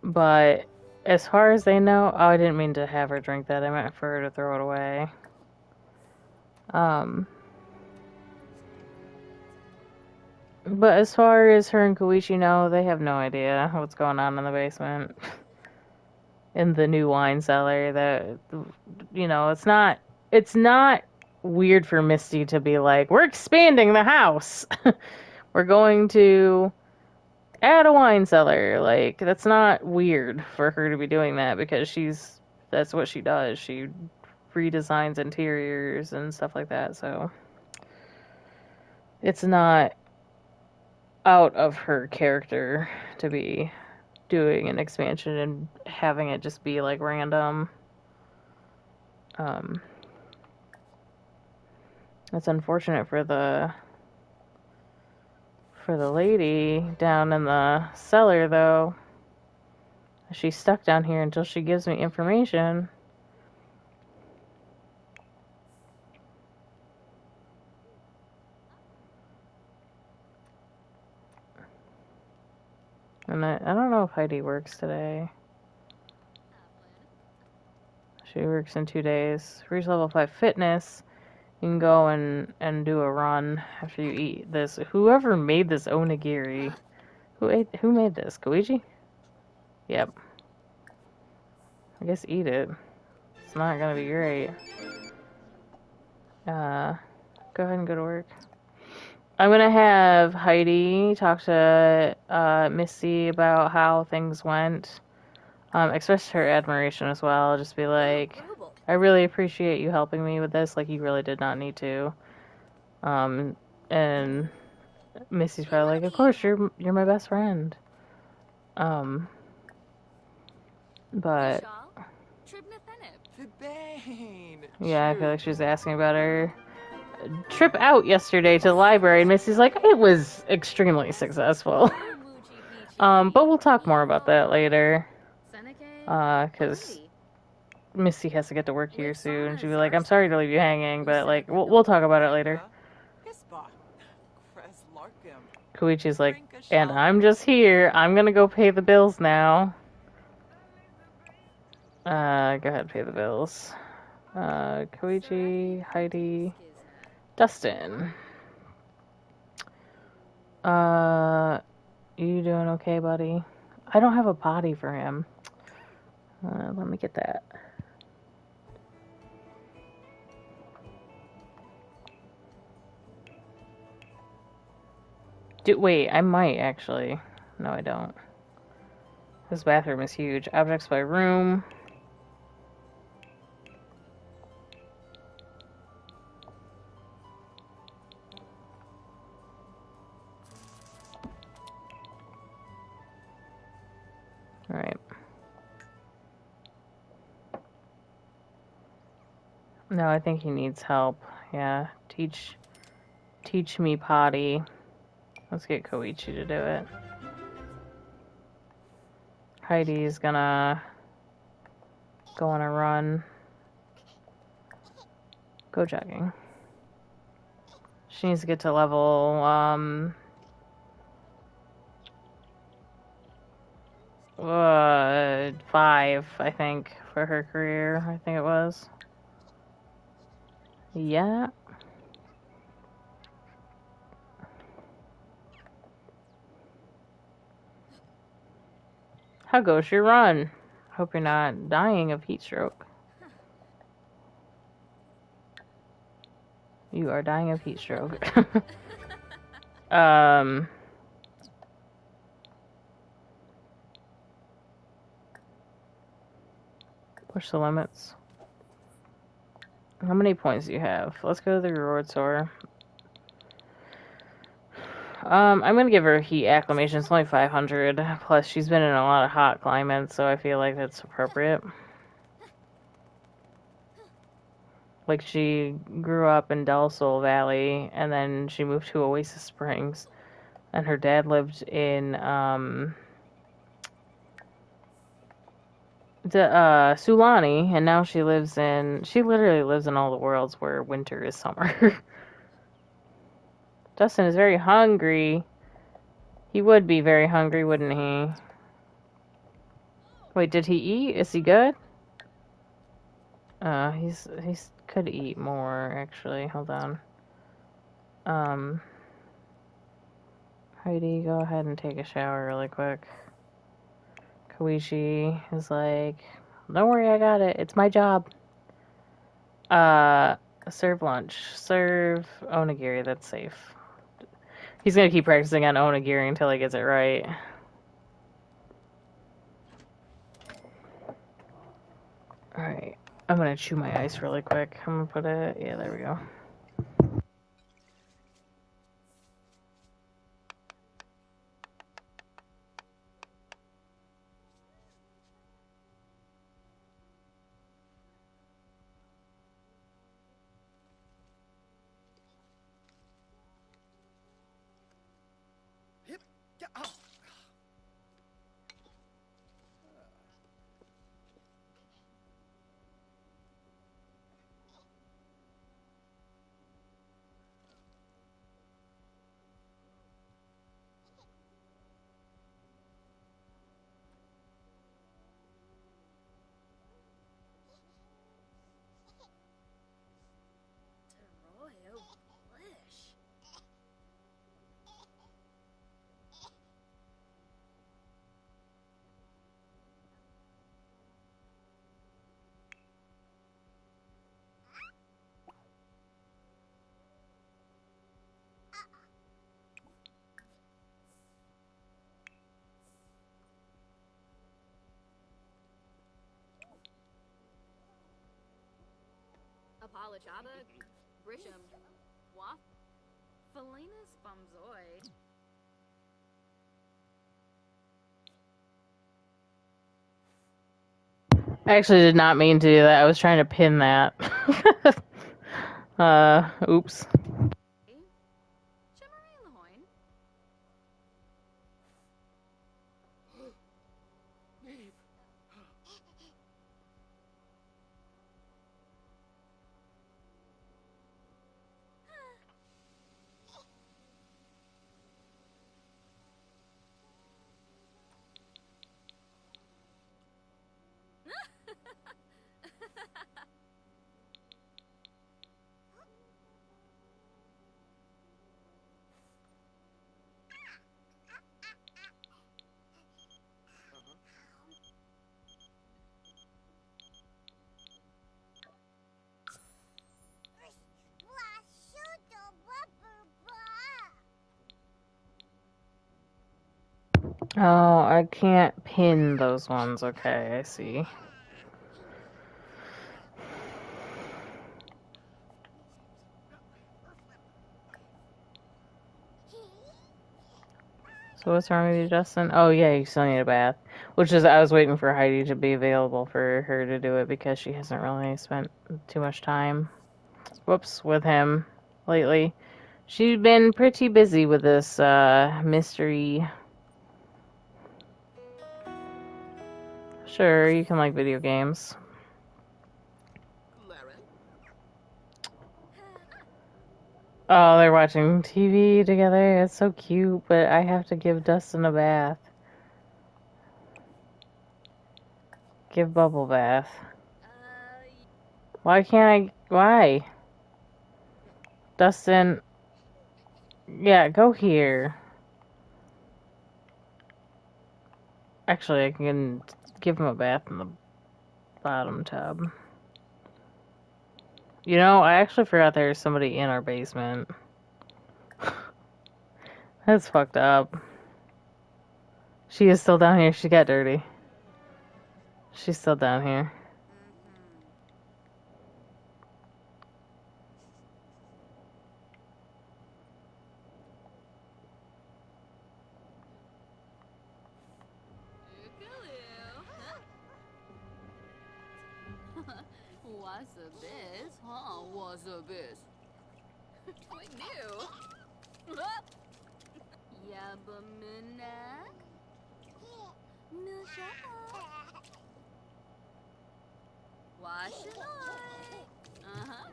But as far as they know, oh, I didn't mean to have her drink that. I meant for her to throw it away. But as far as her and Koichi know, they have no idea what's going on in the basement. In the new wine cellar. That, you know, it's not weird for Misty to be like, we're expanding the house. We're going to add a wine cellar. Like, that's not weird for her to be doing that because that's what she does. She redesigns interiors and stuff like that. So it's not out of her character to be doing an expansion and having it just be like random. It's unfortunate for the lady down in the cellar, though. She's stuck down here until she gives me information. And I don't know if Heidi works today. She works in 2 days. Reach level 5 fitness. You can go and do a run after you eat this. Whoever made this onigiri, who made this? Koichi? Yep. I guess eat it. It's not gonna be great. Go ahead and go to work. I'm gonna have Heidi talk to Missy about how things went. Express her admiration as well. Just be like, I really appreciate you helping me with this. Like, you really did not need to. And Missy's probably like, of course, you're my best friend. But yeah, I feel like she was asking about her trip out yesterday to the library, and Missy's like, it was extremely successful. But we'll talk more about that later. Because Missy has to get to work here soon. She'll be like, I'm sorry to leave you hanging, but like, we'll talk about it later. Koichi's like, and I'm just here. I'm gonna go pay the bills now. Go ahead, pay the bills. Koichi, Heidi, Dustin. You doing okay, buddy? I don't have a potty for him. Let me get that. Wait, I might actually. No, I don't. This bathroom is huge. Objects by room. Alright. No, I think he needs help. Yeah, teach me potty. Let's get Koichi to do it. Heidi's gonna go on a run. Go jogging. She needs to get to level 5, I think, for her career. I think it was. Yeah. How goes your run? Hope you're not dying of heat stroke. You are dying of heat stroke. Push the limits. How many points do you have? Let's go to the reward store. I'm gonna give her heat acclimation. It's only 500. Plus, she's been in a lot of hot climates, so I feel like that's appropriate. Like, she grew up in Del Sol Valley, and then she moved to Oasis Springs, and her dad lived in Sulani, and now she literally lives in all the worlds where winter is summer. Dustin is very hungry. He would be very hungry, wouldn't he? Wait, did he eat? Is he good? He's could eat more, actually. Hold on. Heidi, go ahead and take a shower really quick. Koichi is like, don't worry, I got it. It's my job. Serve lunch. Serve onigiri, that's safe. He's gonna keep practicing on onigiri until he gets it right. Alright. I'm gonna chew my ice really quick. I'm gonna put it... Yeah, there we go. Hip, get up. Royo Blish. Apolachaba, Brisham, Waf, Felinas Bumzoid. I actually did not mean to do that. I was trying to pin that. Oops. Shimmery Lahoin. Oh, I can't pin those ones. Okay, I see. So what's wrong with you, Justin? Oh yeah, you still need a bath. Which is, I was waiting for Heidi to be available for her to do it because she hasn't really spent too much time, with him lately. She's been pretty busy with this mystery. Sure, you can like video games. Oh, they're watching TV together. It's so cute, but I have to give Dustin a bath. Give Bubble bath. Why can't I? Why? Dustin. Yeah, go here. Actually, I can give him a bath in the bottom tub. You know, I actually forgot there's somebody in our basement. That's fucked up. She is still down here. She got dirty. She's still down here. What's a biz? Huh? What's a biz? What new? Yabamina? Milshaka? Washaloi? Uh-huh.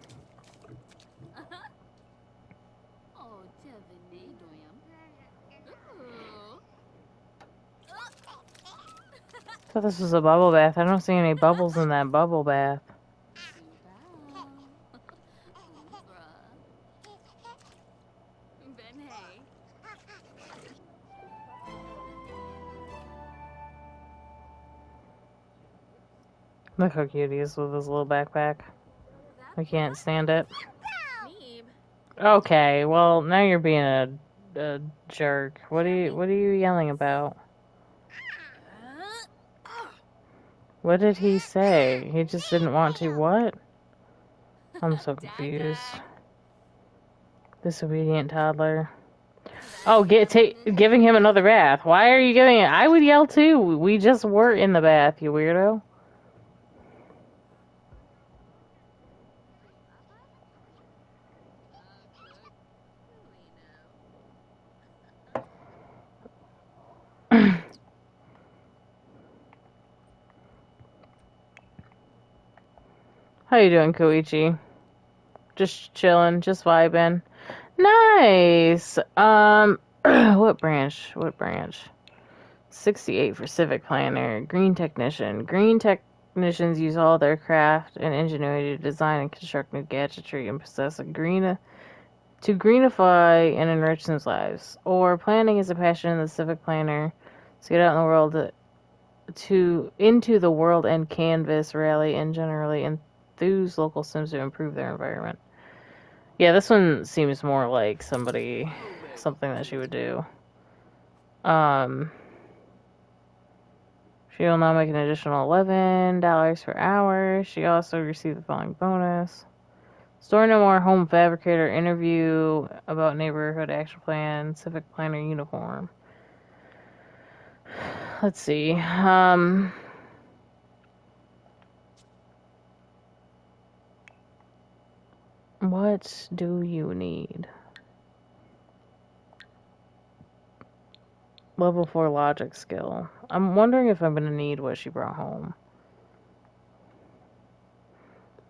Uh-huh. Oh, Tiffany Doyam. Ooh. I thought this was a bubble bath. I don't see any bubbles in that bubble bath. Look how cute he is with his little backpack. I can't stand it. Okay, well now you're being a jerk. What are you yelling about? What did he say? He just didn't want to what? I'm so confused. Disobedient toddler. Oh, giving him another bath. Why are you giving it? I would yell too. We just were in the bath, you weirdo. How you doing, Koichi? Just chilling, just vibing. Nice. What branch? 68 for civic planner. Green technician. Green technicians use all their craft and ingenuity to design and construct new gadgetry and possess a to greenify and enrich their lives. Or planning is a passion in the civic planner to get out in the world into the world and canvas, rally, and generally enthuse local sims to improve their environment. Yeah, this one seems more like something that she would do. She will now make an additional $11 per hour. She also received the following bonus. Store No More Home Fabricator interview about neighborhood action plan, civic planner uniform. Let's see. What do you need? Level 4 logic skill. I'm wondering if I'm going to need what she brought home.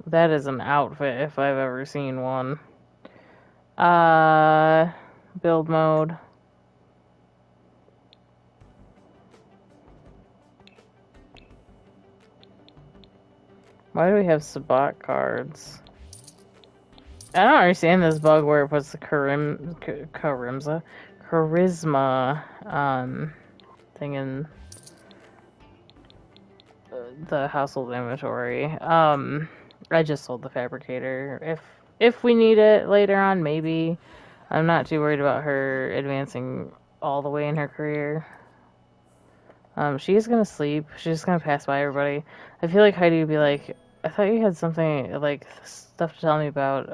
That is an outfit if I've ever seen one. Build mode. Why do we have Sabat cards? I don't understand this bug where it puts the charisma thing in the household inventory. I just sold the fabricator. If we need it later on, maybe. I'm not too worried about her advancing all the way in her career. She's gonna sleep. She's just gonna pass by everybody. I feel like Heidi would be like, I thought you had something, like, stuff to tell me about,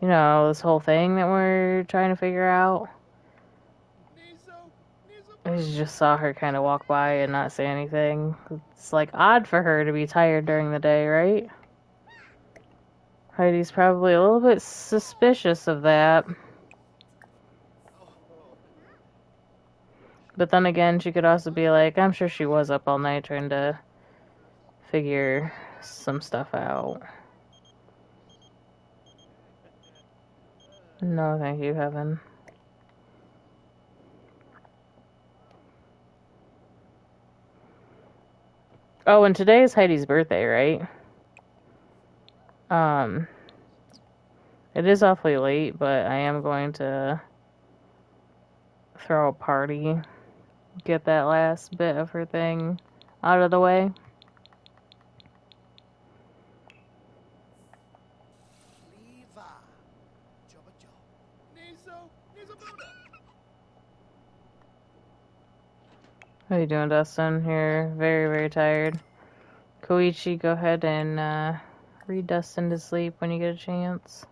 this whole thing that we're trying to figure out. I just saw her kind of walk by and not say anything. It's, like, odd for her to be tired during the day, right? Heidi's probably a little bit suspicious of that. But then again, she could also be like, I'm sure she was up all night trying to figure some stuff out. No, thank you, Heaven. Oh, and today is Heidi's birthday, right? It is awfully late, but I am going to throw a party, get that last bit of her thing out of the way. How you doing, Dustin? You're very, very tired. Koichi, go ahead and read Dustin to sleep when you get a chance.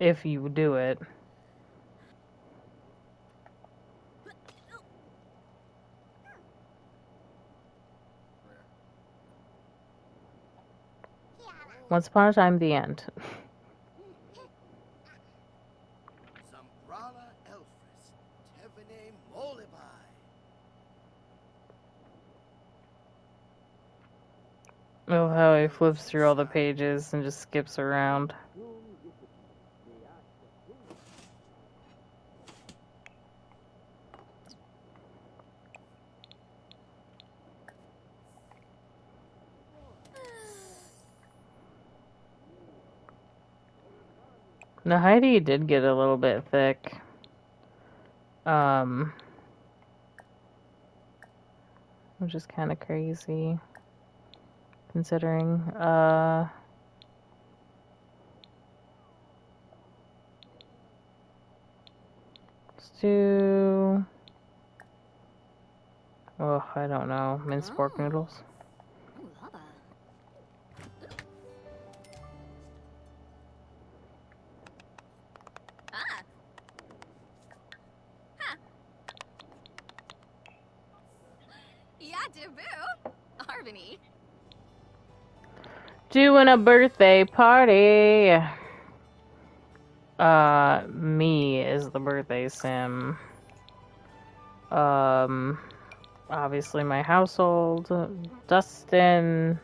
If you do it. Once Upon a Time, the end. Zambrala Elfris, Tevene Molibai. Oh, how he flips through all the pages and just skips around. Now, Heidi did get a little bit thick. Which is kind of crazy, considering, let's do, oh, I don't know, minced pork noodles. Ooh, hubba. Ah. Ha. Yeah, debut. Harmony. Doing a birthday party. Me is the birthday sim. Obviously my household. Dustin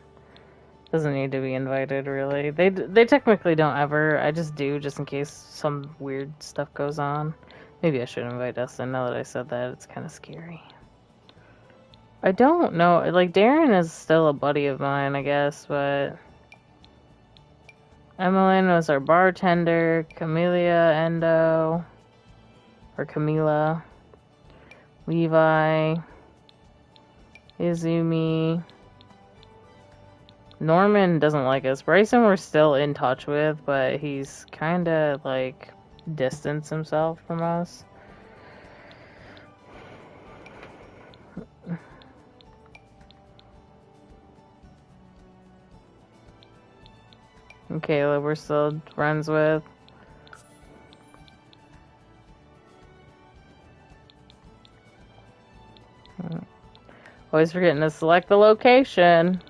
doesn't need to be invited, really. They technically don't ever. I just do, just in case some weird stuff goes on. Maybe I should invite Dustin. Now that I said that, it's kind of scary. I don't know. Like, Darren is still a buddy of mine, I guess, but Emmeline was our bartender. Camellia Endo. Or Camila. Levi. Izumi. Norman doesn't like us. Bryson we're still in touch with, but he's kind of, like, distanced himself from us. And Caleb we're still friends with. Always forgetting to select the location.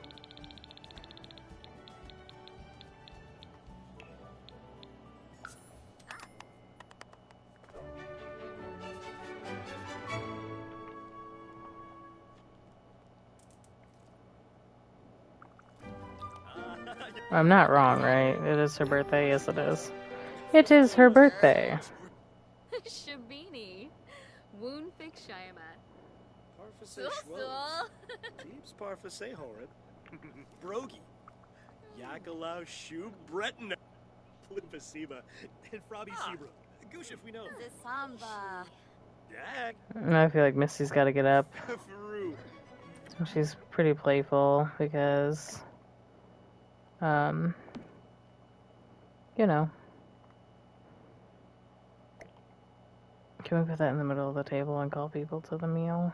I'm not wrong, right? It is her birthday. Yes, it is. It is her birthday. Shabini. Woon fix Shiamat. Parfase Schwos. Deeps Parfase Horrid. Brogi. Yakalau Shu Breton. Plupasiba. And Frobby Sebra. Goosh if we know. Samba. Dak. I feel like Misty's got to get up. Faru. She's pretty playful because, you know, Can we put that in the middle of the table and call people to the meal?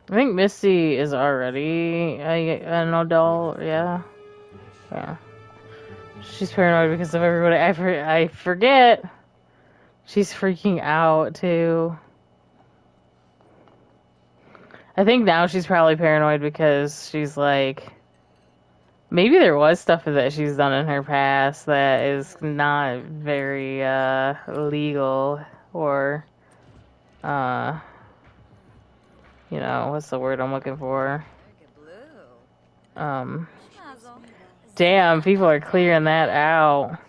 I think Misty is already an adult, yeah. Yeah. She's paranoid because of everybody. I forget. She's freaking out, too. I think now she's probably paranoid because she's like... Maybe there was stuff that she's done in her past that is not very, legal or, you know, what's the word I'm looking for? Damn, people are clearing that out.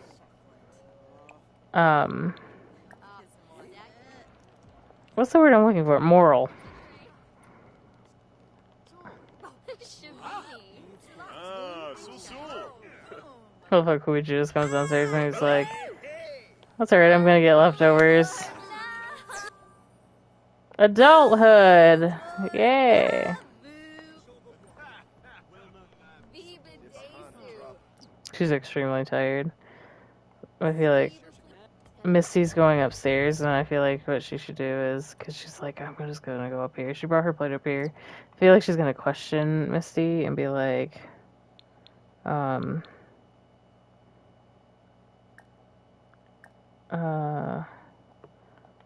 What's the word I'm looking for? Moral. Oh, fuck, Koichi just comes downstairs and he's like, that's alright, I'm gonna get leftovers. Adulthood! Yay! She's extremely tired. I feel like Misty's going upstairs, and I feel like what she should do is, because she's like, I'm just gonna go up here. She brought her plate up here. I feel like she's gonna question Misty and be like,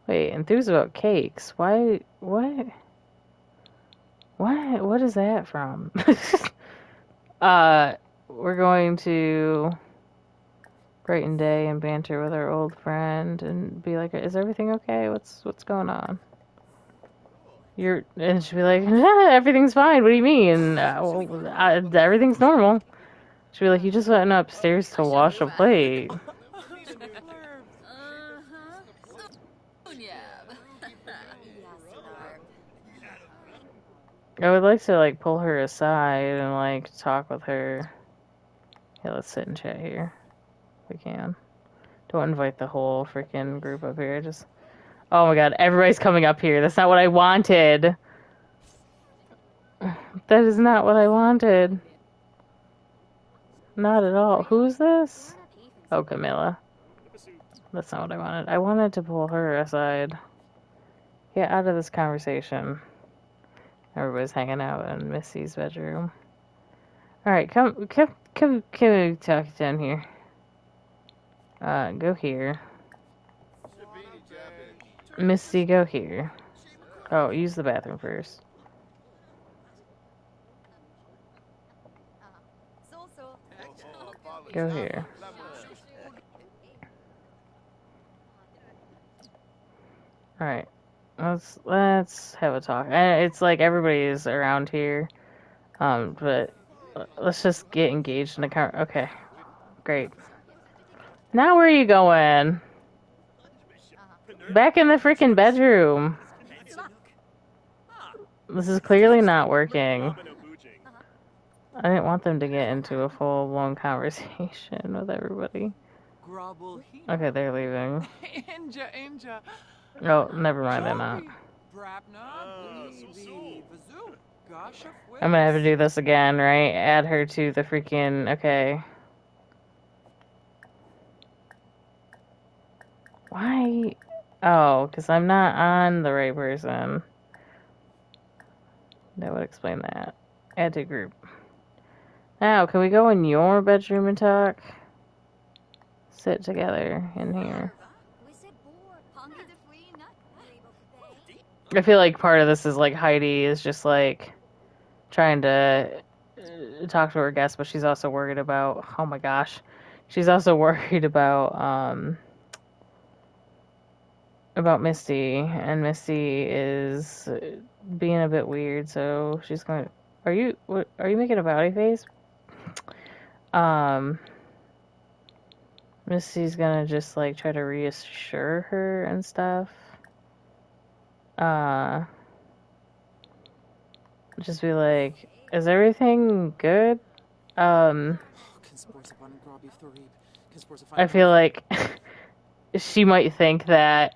wait, enthused about cakes. Why, what? What is that from? We're going to brighten day and banter with our old friend and be like, is everything okay? What's going on? And she'll be like, everything's fine. What do you mean? Everything's normal. She'll be like, you just went upstairs to wash a plate. I would like to, like, pull her aside and, like, talk with her. Yeah, let's sit and chat here. If we can. Don't invite the whole freaking group up here. Just... Oh my god, everybody's coming up here. That's not what I wanted. That is not what I wanted. Not at all. Who's this? Oh, Camilla. That's not what I wanted. I wanted to pull her aside. Get out of this conversation. Everybody's hanging out in Misty's bedroom. Alright, come talk down here. Go here. Misty, go here. Oh, use the bathroom first. Go here. Alright. Let's have a talk. It's like everybody's around here. But let's just get engaged in the car. Okay. Great. Now where are you going? Back in the freaking bedroom. This is clearly not working. I didn't want them to get into a full-blown conversation with everybody. Okay, they're leaving. Oh, never mind, they're not. I'm gonna have to do this again, right? Add her to the freaking... Okay. Why? Oh, because I'm not on the right person. That would explain that. Add to group. Now, can we go in your bedroom and talk? Sit together in here. I feel like part of this is like Heidi is just like trying to talk to her guests, but she's also worried about, oh my gosh, she's also worried about Misty, and Misty is being a bit weird, so she's going, are you making a pouty face? Misty's gonna just like try to reassure her and stuff. Just be like, is everything good? I feel like she might think that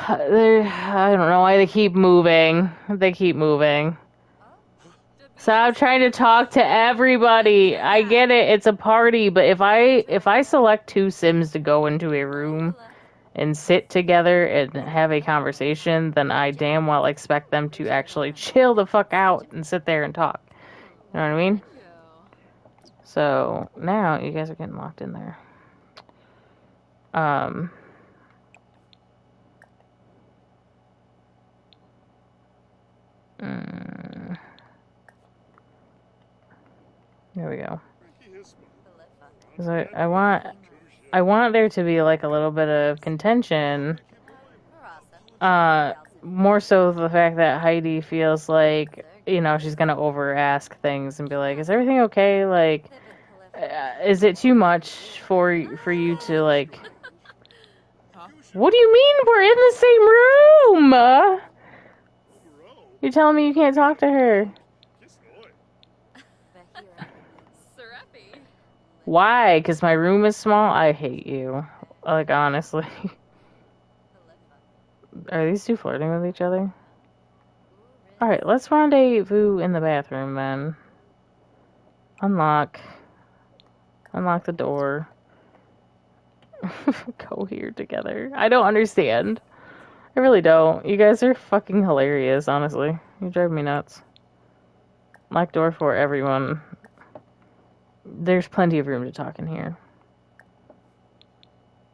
I don't know why they keep moving. They keep moving. Stop trying to talk to everybody. I get it, it's a party, but if I select two Sims to go into a room and sit together and have a conversation, then I damn well expect them to actually chill the fuck out and sit there and talk. You know what I mean? So now you guys are getting locked in there. There we go. 'Cause I want there to be like a little bit of contention. More so the fact that Heidi feels like, you know, she's gonna over ask things and be like, "Is everything okay? Like, is it too much for you to like?" What do you mean we're in the same room? You're telling me you can't talk to her? Why? Because my room is small? I hate you. Like, honestly. Are these two flirting with each other? Alright, let's rendezvous in the bathroom then. Unlock the door. Go here together. I don't understand. I really don't. You guys are fucking hilarious, honestly. You drive me nuts. Lock door for everyone. There's plenty of room to talk in here.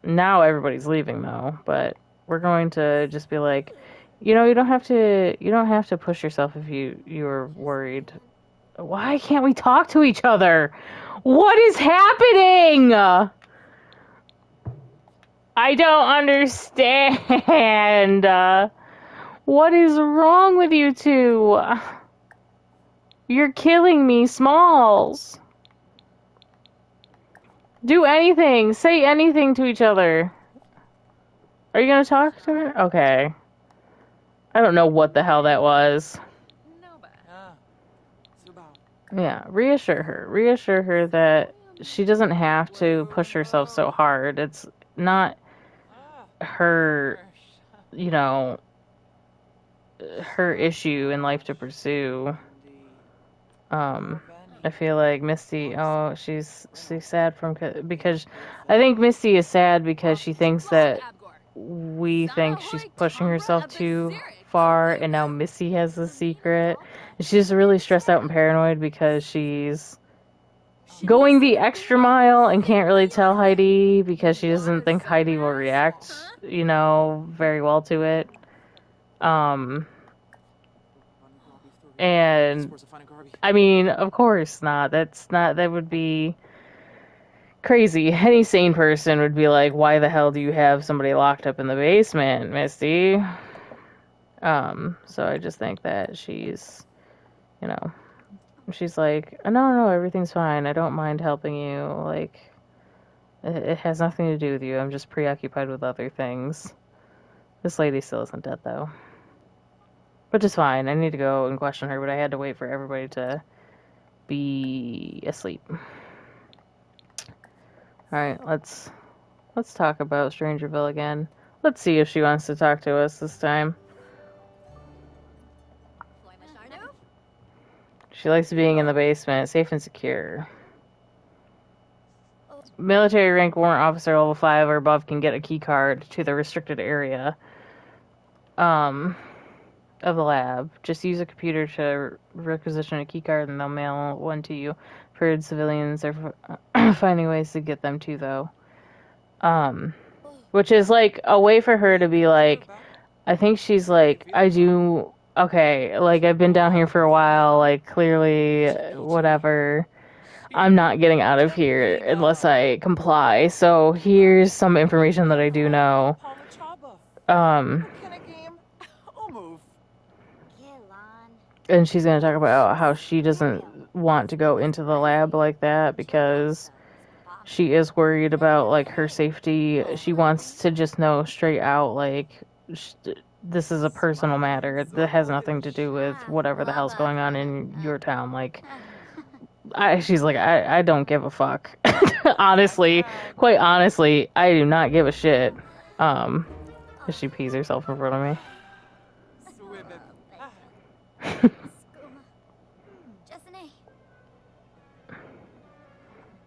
Now everybody's leaving though, but we're going to just be like, you know, you don't have to push yourself if you're worried. Why can't we talk to each other? What is happening? I don't understand. What is wrong with you two? You're killing me, Smalls. Do anything. Say anything to each other. Are you gonna talk to her? Okay. I don't know what the hell that was. Yeah, reassure her. Reassure her that she doesn't have to push herself so hard. It's not her, you know, her issue in life to pursue. I feel like Misty, she's sad because I think Misty is sad because she thinks that we think she's pushing herself too far, and now Missy has the secret. And she's just really stressed out and paranoid because she's going the extra mile and can't really tell Heidi because she doesn't think Heidi will react, you know, very well to it. And I mean, of course not. That would be crazy. Any sane person would be like, why the hell do you have somebody locked up in the basement, Misty? So I just think that she's, you know, she's like, no, everything's fine. I don't mind helping you. Like, it has nothing to do with you. I'm just preoccupied with other things. This lady still isn't dead, though. Which is fine. I need to go and question her, but I had to wait for everybody to be asleep. Alright, let's talk about Strangerville again. Let's see if she wants to talk to us this time. She likes being in the basement, safe and secure. Military rank warrant officer level 5 or above can get a key card to the restricted area of the lab. Just use a computer to requisition a key card and they'll mail one to you. For civilians, they're finding ways to get them too, though. Which is like a way for her to be like, I think she's like, okay, like I've been down here for a while, like clearly, whatever. I'm not getting out of here unless I comply. So here's some information that I do know. And she's going to talk about how she doesn't want to go into the lab like that because she is worried about, like, her safety. She wants to just know straight out, like, this is a personal matter. That has nothing to do with whatever the hell's going on in your town. Like, she's like, I don't give a fuck. Honestly, quite honestly, I do not give a shit. She pees herself in front of me. Swimming. Skooma. Jessene.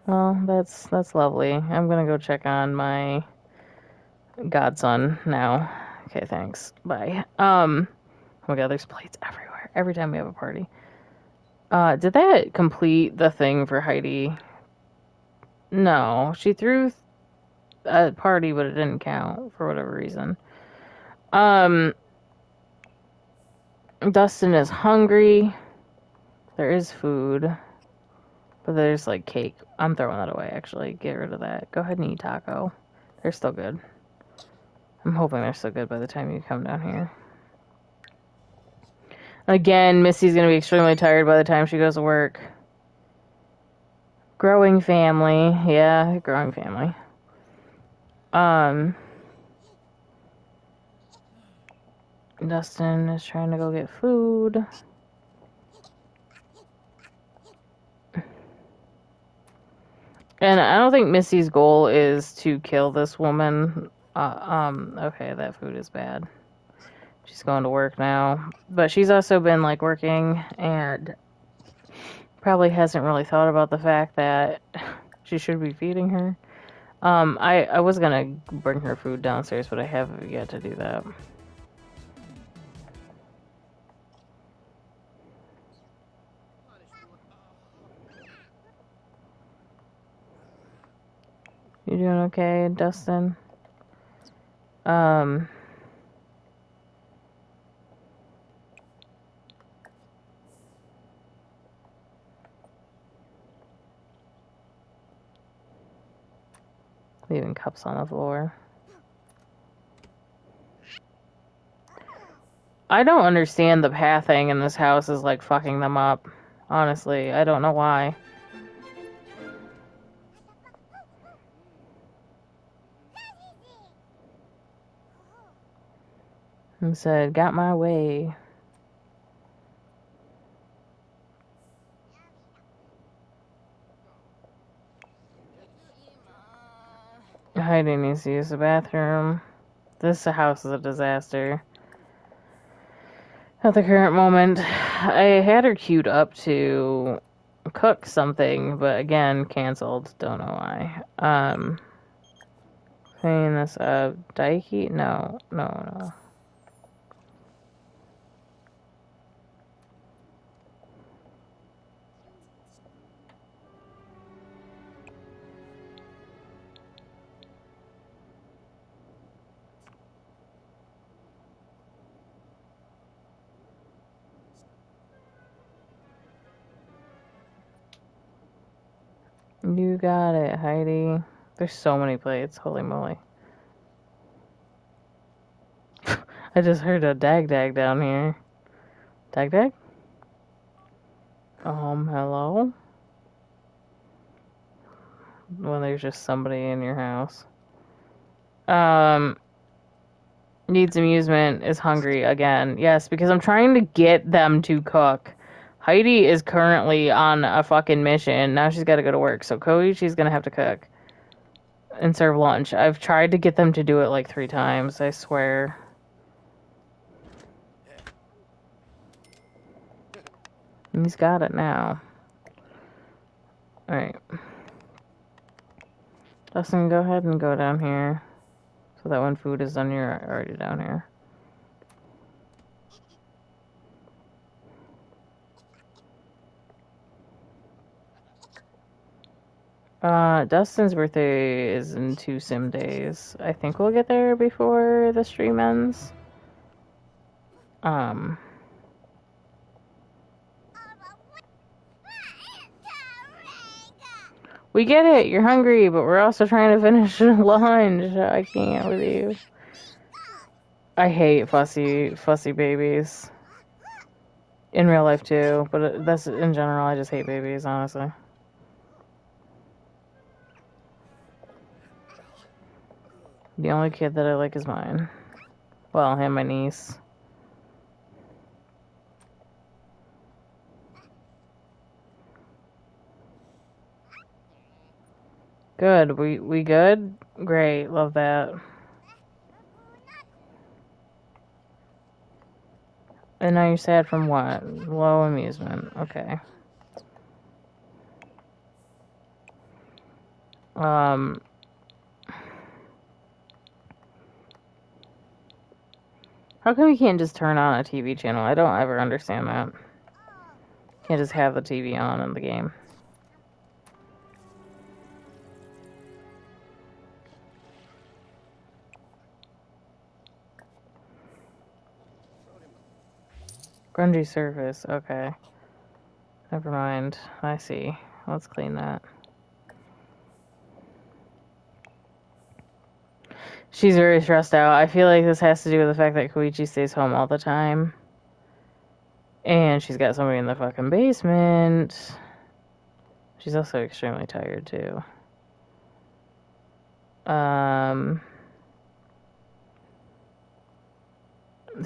Well, that's lovely. I'm gonna go check on my godson now. Okay, thanks. Bye. Oh my god, there's plates everywhere. Every time we have a party. Did that complete the thing for Heidi? No, she threw a party, but it didn't count for whatever reason. Dustin is hungry. There is food, but there's like cake. I'm throwing that away, actually. Get rid of that. Go ahead and eat taco. They're still good. I'm hoping they're still good by the time you come down here. Again, Missy's gonna be extremely tired by the time she goes to work. Growing family. Yeah, growing family. Dustin is trying to go get food. And I don't think Missy's goal is to kill this woman. Okay, that food is bad. She's going to work now. But she's also been, like, working and probably hasn't really thought about the fact that she should be feeding her. I was gonna bring her food downstairs, but I haven't yet to do that. You doing okay, Dustin? Leaving cups on the floor. I don't understand the pathing in this house is like fucking them up. Honestly, I don't know why. And said, got my way. Heidi needs to use the bathroom. This house is a disaster. At the current moment, I had her queued up to cook something, but again, canceled. Don't know why. Clean this up. Daiki? No. You got it, Heidi. There's so many plates. Holy moly. I just heard a dag down here. Dag? Hello? When there's just somebody in your house. Needs amusement, is hungry again. Yes, because I'm trying to get them to cook. Heidi is currently on a fucking mission. Now she's got to go to work. So Cody, she's going to have to cook and serve lunch. I've tried to get them to do it like 3 times, I swear. And he's got it now. Alright. Dustin, go ahead and go down here. So that when food is done, you're already down here. Dustin's birthday is in 2 sim days. I think we'll get there before the stream ends. We get it, you're hungry, but we're also trying to finish lunch. I can't with you. I hate fussy babies. In real life too, but that's in general, I just hate babies, honestly. The only kid that I like is mine. Well, and my niece. Good. We good? Great. Love that. And now you're sad from what? Low amusement. Okay. How come you can't just turn on a TV channel? I don't ever understand that. Can't just have the TV on in the game. Grungy surface, okay. Never mind. I see. Let's clean that. She's very stressed out. I feel like this has to do with the fact that Koichi stays home all the time. And she's got somebody in the fucking basement. She's also extremely tired, too.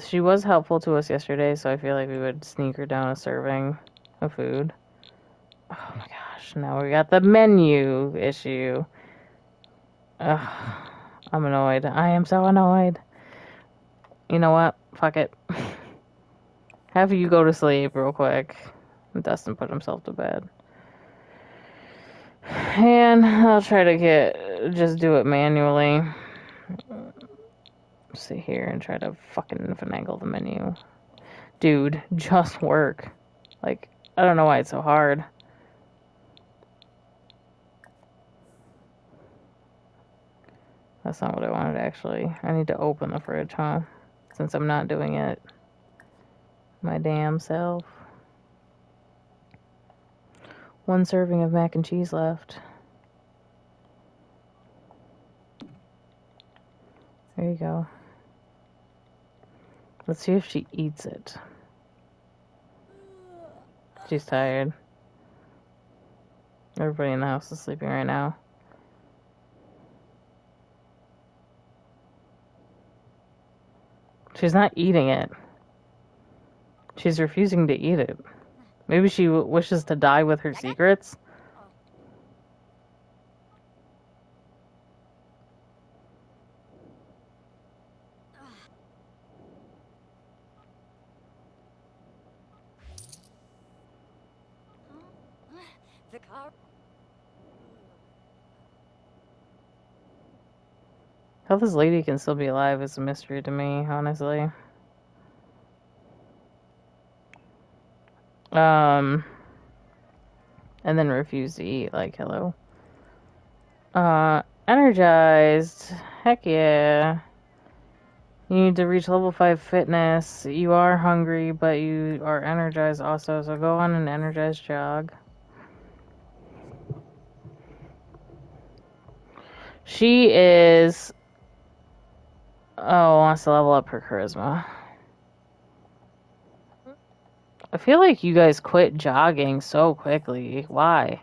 She was helpful to us yesterday, so I feel like we would sneak her down a serving of food. Oh my gosh, now we got the menu issue. Ugh, I'm annoyed. I am so annoyed. You know what? Fuck it. Have you go to sleep real quick. Dustin put himself to bed. And I'll try to just do it manually. Sit here and try to fucking finagle the menu. Dude, just work. Like, I don't know why it's so hard. That's not what I wanted, actually. I need to open the fridge, huh? Since I'm not doing it my damn self. 1 serving of mac and cheese left. There you go. Let's see if she eats it. She's tired. Everybody in the house is sleeping right now. She's not eating it. She's refusing to eat it. Maybe she wishes to die with her secrets? The car. How this lady can still be alive is a mystery to me, honestly. And then refuse to eat, like, hello. Energized. Heck yeah. You need to reach level 5 fitness. You are hungry, but you are energized also, so go on an energized jog. She is... Oh, wants to level up her charisma. I feel like you guys quit jogging so quickly. Why?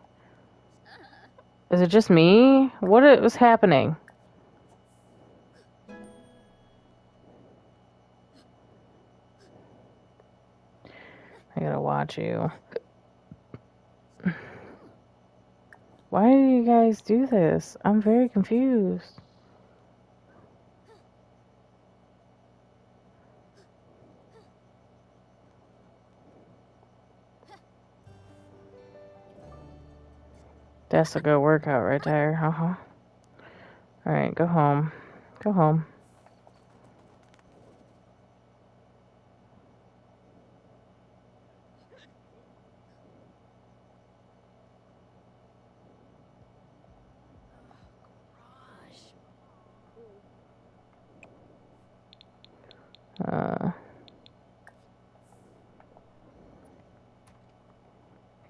Is it just me? What was happening? I gotta watch you. Why do you guys do this? I'm very confused. That's a good workout right there. Alright, go home. Go home.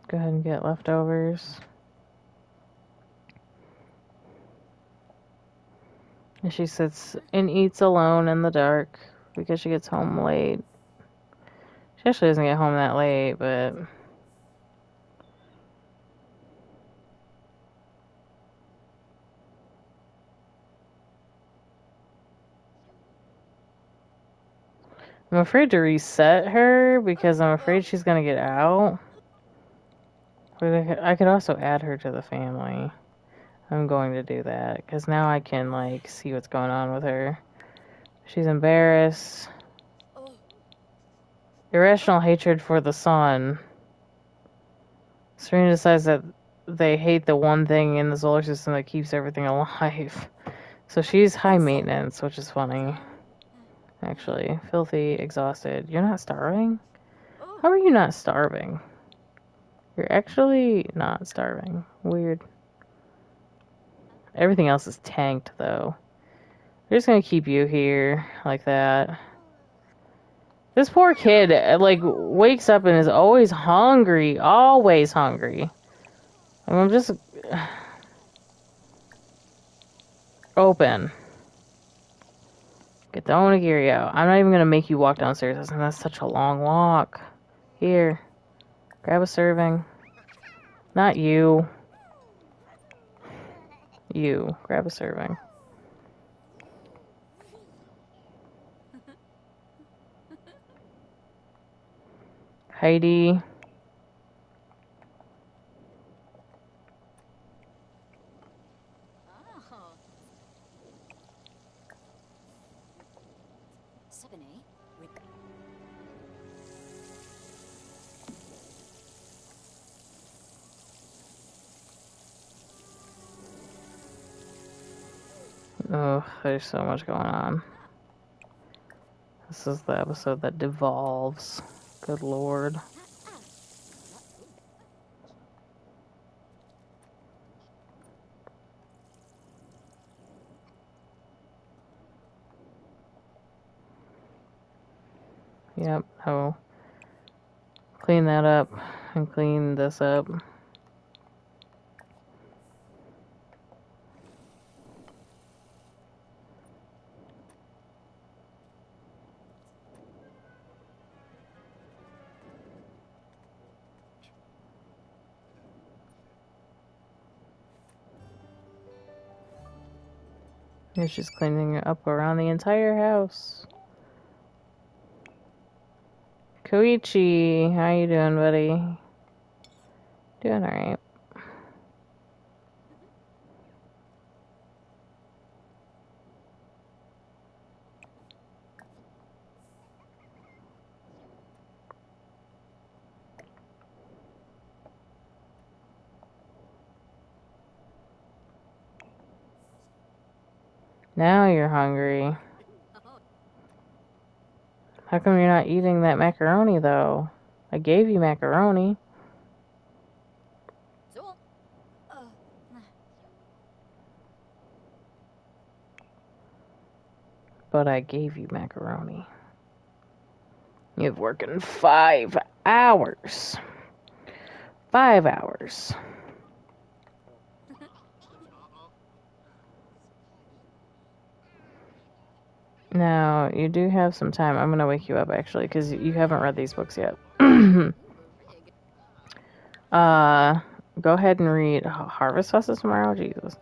Go ahead and get leftovers. And she sits and eats alone in the dark because she gets home late. She actually doesn't get home that late, but... I'm afraid to reset her because I'm afraid she's gonna get out. But I could also add her to the family. I'm going to do that because now I can, like, see what's going on with her. She's embarrassed. Irrational hatred for the sun. Serena decides that they hate the one thing in the solar system that keeps everything alive. So she's high maintenance, which is funny. Actually, filthy, exhausted. You're not starving? How are you not starving? You're actually not starving. Weird. Everything else is tanked, though. They're just gonna keep you here, like that. This poor kid, like, wakes up and is always hungry. Always hungry. And I'm just... Open. Get the onigiri out. I'm not even gonna make you walk downstairs. That's such a long walk. Here. Grab a serving. Not you. You. Grab a serving. Heidi. Oh, there's so much going on. This is the episode that devolves. Good lord. Yep, oh. Clean that up and clean this up. It's just cleaning up around the entire house. Koichi, how you doing, buddy? Doing alright. Now you're hungry. How come you're not eating that macaroni, though? I gave you macaroni. But I gave you macaroni. You've working 5 hours. 5 hours. Now, you do have some time. I'm going to wake you up, actually, because you haven't read these books yet. Go ahead and read Harvest Fest tomorrow. Jesus.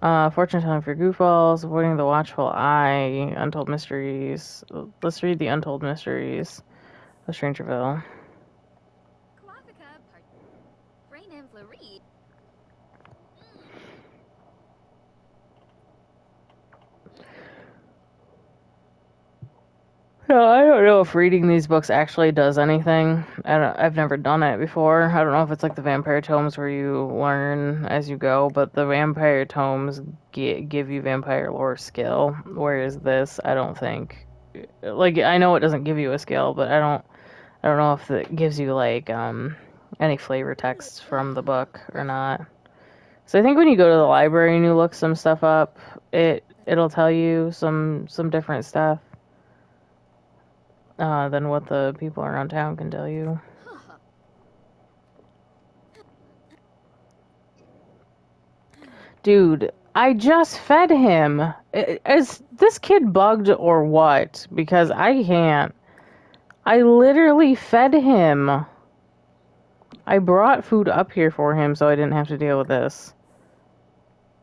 Fortune telling for goofballs, avoiding the watchful eye, untold mysteries. Let's read the untold mysteries of Strangerville. No, I don't know if reading these books actually does anything. I've never done it before. I don't know if it's like the vampire tomes where you learn as you go, but the vampire tomes give you vampire lore skill, whereas this, I don't think. Like, I know it doesn't give you a skill, but I don't know if it gives you like any flavor texts from the book or not. So I think when you go to the library and you look some stuff up, it'll tell you some different stuff. Than what the people around town can tell you. Dude, I just fed him. Is this kid bugged or what? Because I can't. I literally fed him. I brought food up here for him so I didn't have to deal with this.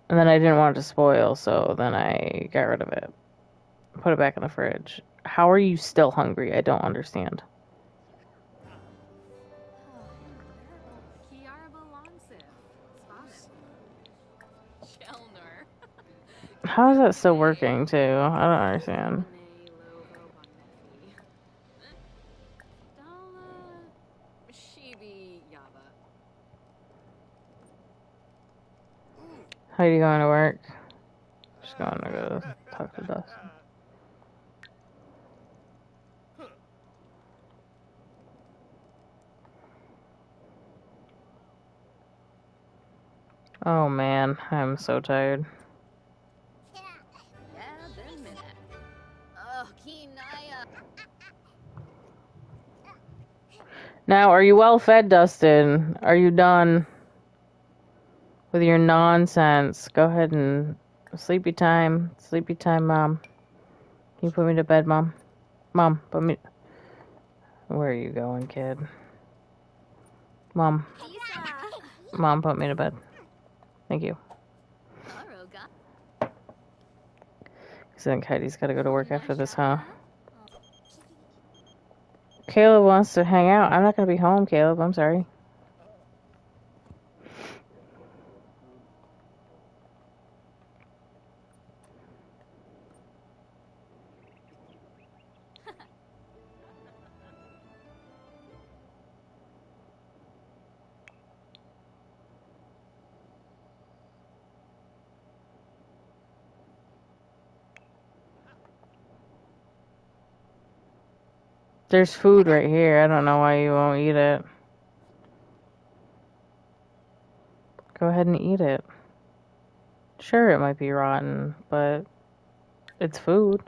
And then I didn't want it to spoil, so then I got rid of it. Put it back in the fridge. How are you still hungry? I don't understand. How is that still working, too? I don't understand. How are you going to work? Just going to go talk to Dustin. Oh man, I'm so tired. Yeah, been a minute. Oh, Kinaya. Now, are you well fed, Dustin? Are you done with your nonsense? Go ahead and sleepy time. Sleepy time, Mom. Can you put me to bed, Mom? Mom, put me... Where are you going, kid? Mom. Mom, put me to bed. Thank you. Because then Kylie's got to go to work after this, huh? Caleb wants to hang out. I'm not going to be home, Caleb. I'm sorry. There's food right here. I don't know why you won't eat it. Go ahead and eat it. Sure, it might be rotten, but it's food.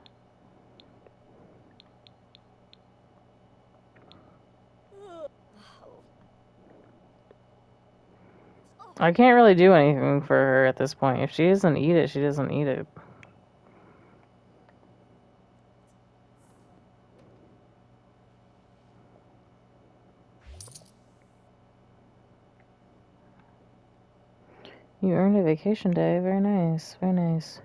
I can't really do anything for her at this point. If she doesn't eat it, she doesn't eat it. You earned a vacation day. Very nice. Very nice.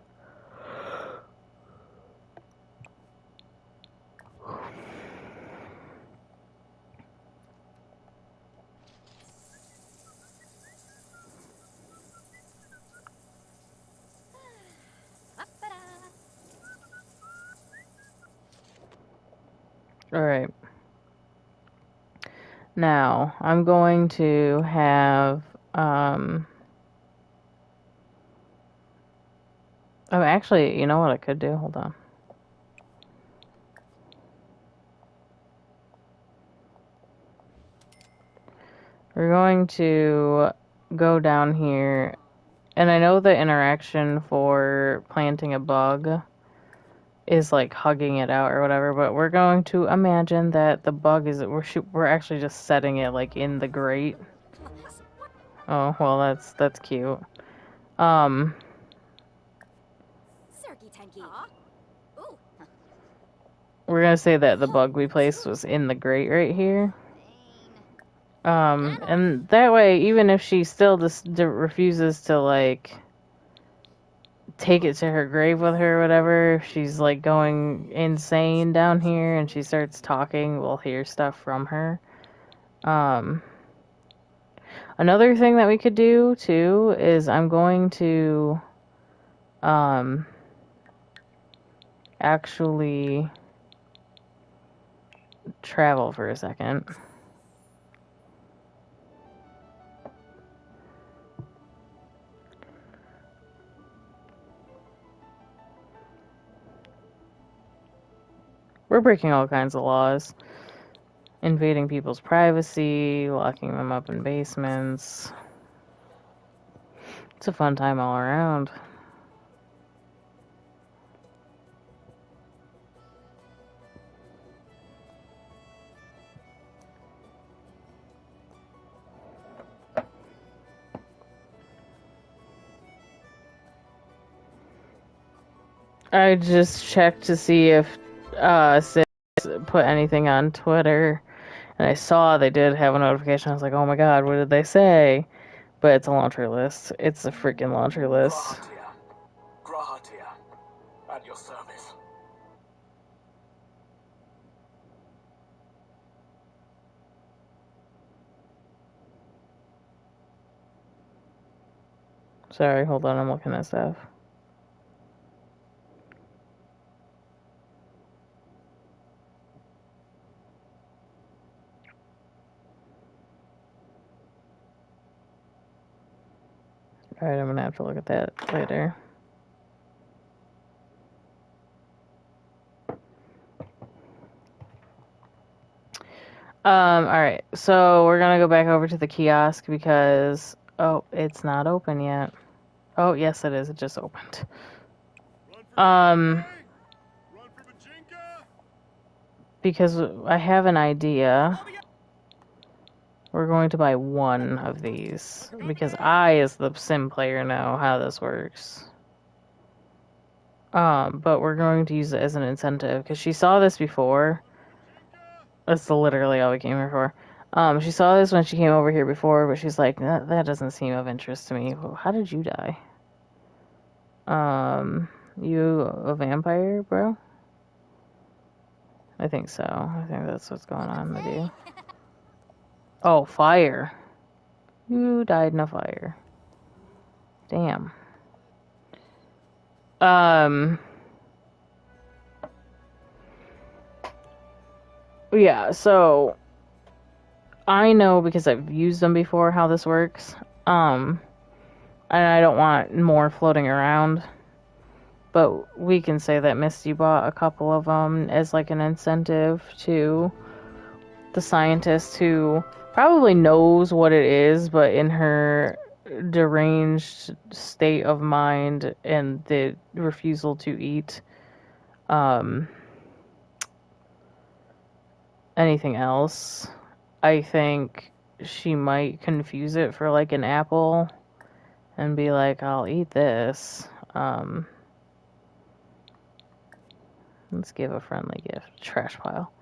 Alright. Now, I'm going to have, oh, actually, you know what I could do? Hold on. We're going to go down here, and I know the interaction for planting a bug is like hugging it out or whatever, but we're going to imagine that the bug is, we're actually just setting it like in the grate. Oh, well, that's cute. We're gonna say that the bug we placed was in the grate right here. And that way, even if she still just refuses to, like, take it to her grave with her or whatever, if she's, like, going insane down here and she starts talking, we'll hear stuff from her. Another thing that we could do, too, is I'm going to, actually travel for a second. We're breaking all kinds of laws. Invading people's privacy, locking them up in basements. It's a fun time all around. I just checked to see if Sid put anything on Twitter, and I saw they did have a notification. I was like, oh my god, what did they say? But it's a laundry list. It's a freaking laundry list. Grahatia. At your service. Sorry, hold on, I'm looking at stuff. Alright, I'm gonna have to look at that later. Alright, so we're gonna go back over to the kiosk because, oh, it's not open yet. Oh, yes it is, it just opened. Because I have an idea. We're going to buy one of these, because I, as the sim player, know how this works. But we're going to use it as an incentive, because she saw this before. That's literally all we came here for. She saw this when she came over here before, but she's like, that doesn't seem of interest to me. Well, how did you die? You a vampire, bro? I think so. I think that's what's going on with you. Oh, fire. You died in a fire. Damn. Yeah, so I know because I've used them before how this works. And I don't want more floating around. But we can say that Misty bought a couple of them as like an incentive to the scientist who probably knows what it is, but in her deranged state of mind and the refusal to eat anything else, I think she might confuse it for like an apple and be like, I'll eat this. Let's give a friendly gift. Trash pile.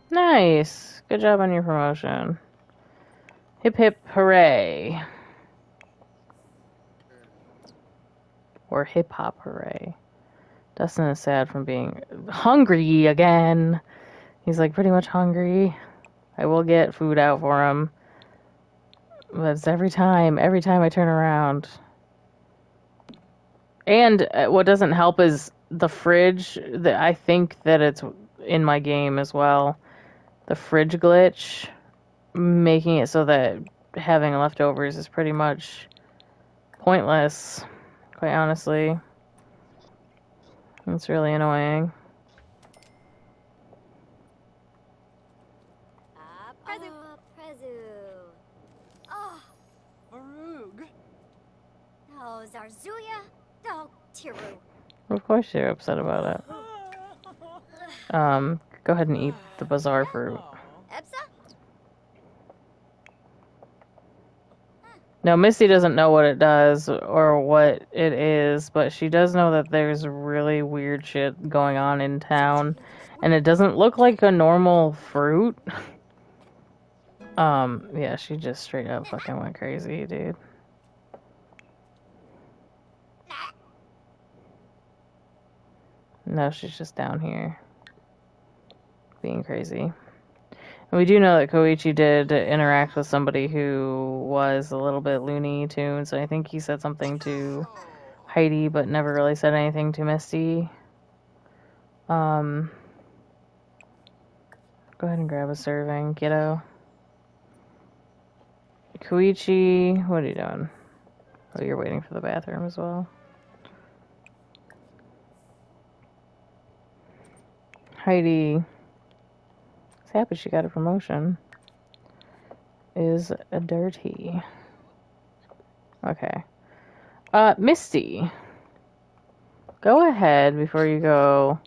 Nice. Good job on your promotion. Hip hip hooray. Or hip hop hooray. Dustin is sad from being hungry again. He's like pretty much hungry. I will get food out for him. But it's every time I turn around. And what doesn't help is the fridge. I think that it's in my game as well. The fridge glitch, making it so that having leftovers is pretty much pointless, quite honestly. It's really annoying. Oh, Arug. no, Zarzuya, no, Tiru. Of course you're upset about it. Go ahead and eat the bazaar fruit. Epsa? No, Misty doesn't know what it does or what it is, but she does know that there's really weird shit going on in town, and it doesn't look like a normal fruit. Yeah, she just straight up fucking went crazy, dude. No, she's just down here being crazy. And we do know that Koichi did interact with somebody who was a little bit Looney Tunes, so I think he said something to Heidi, but never really said anything to Misty. Go ahead and grab a serving, kiddo. Koichi, what are you doing? Oh, you're waiting for the bathroom as well. Heidi is happy she got a promotion. Is a dirty. Okay. Misty. Go ahead before you go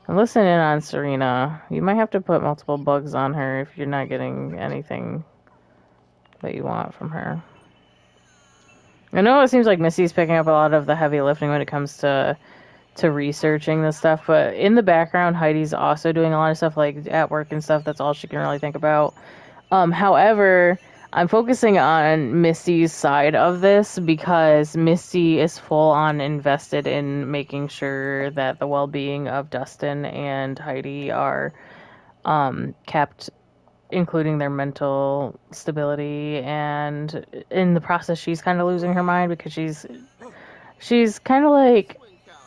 and listen in on Serena. You might have to put multiple bugs on her if you're not getting anything that you want from her. I know it seems like Misty's picking up a lot of the heavy lifting when it comes to researching this stuff, but in the background, Heidi's also doing a lot of stuff like at work and stuff. That's all she can really think about. However, I'm focusing on Misty's side of this because Misty is full on invested in making sure that the well-being of Dustin and Heidi are kept, including their mental stability, and in the process she's kind of losing her mind because she's kind of like,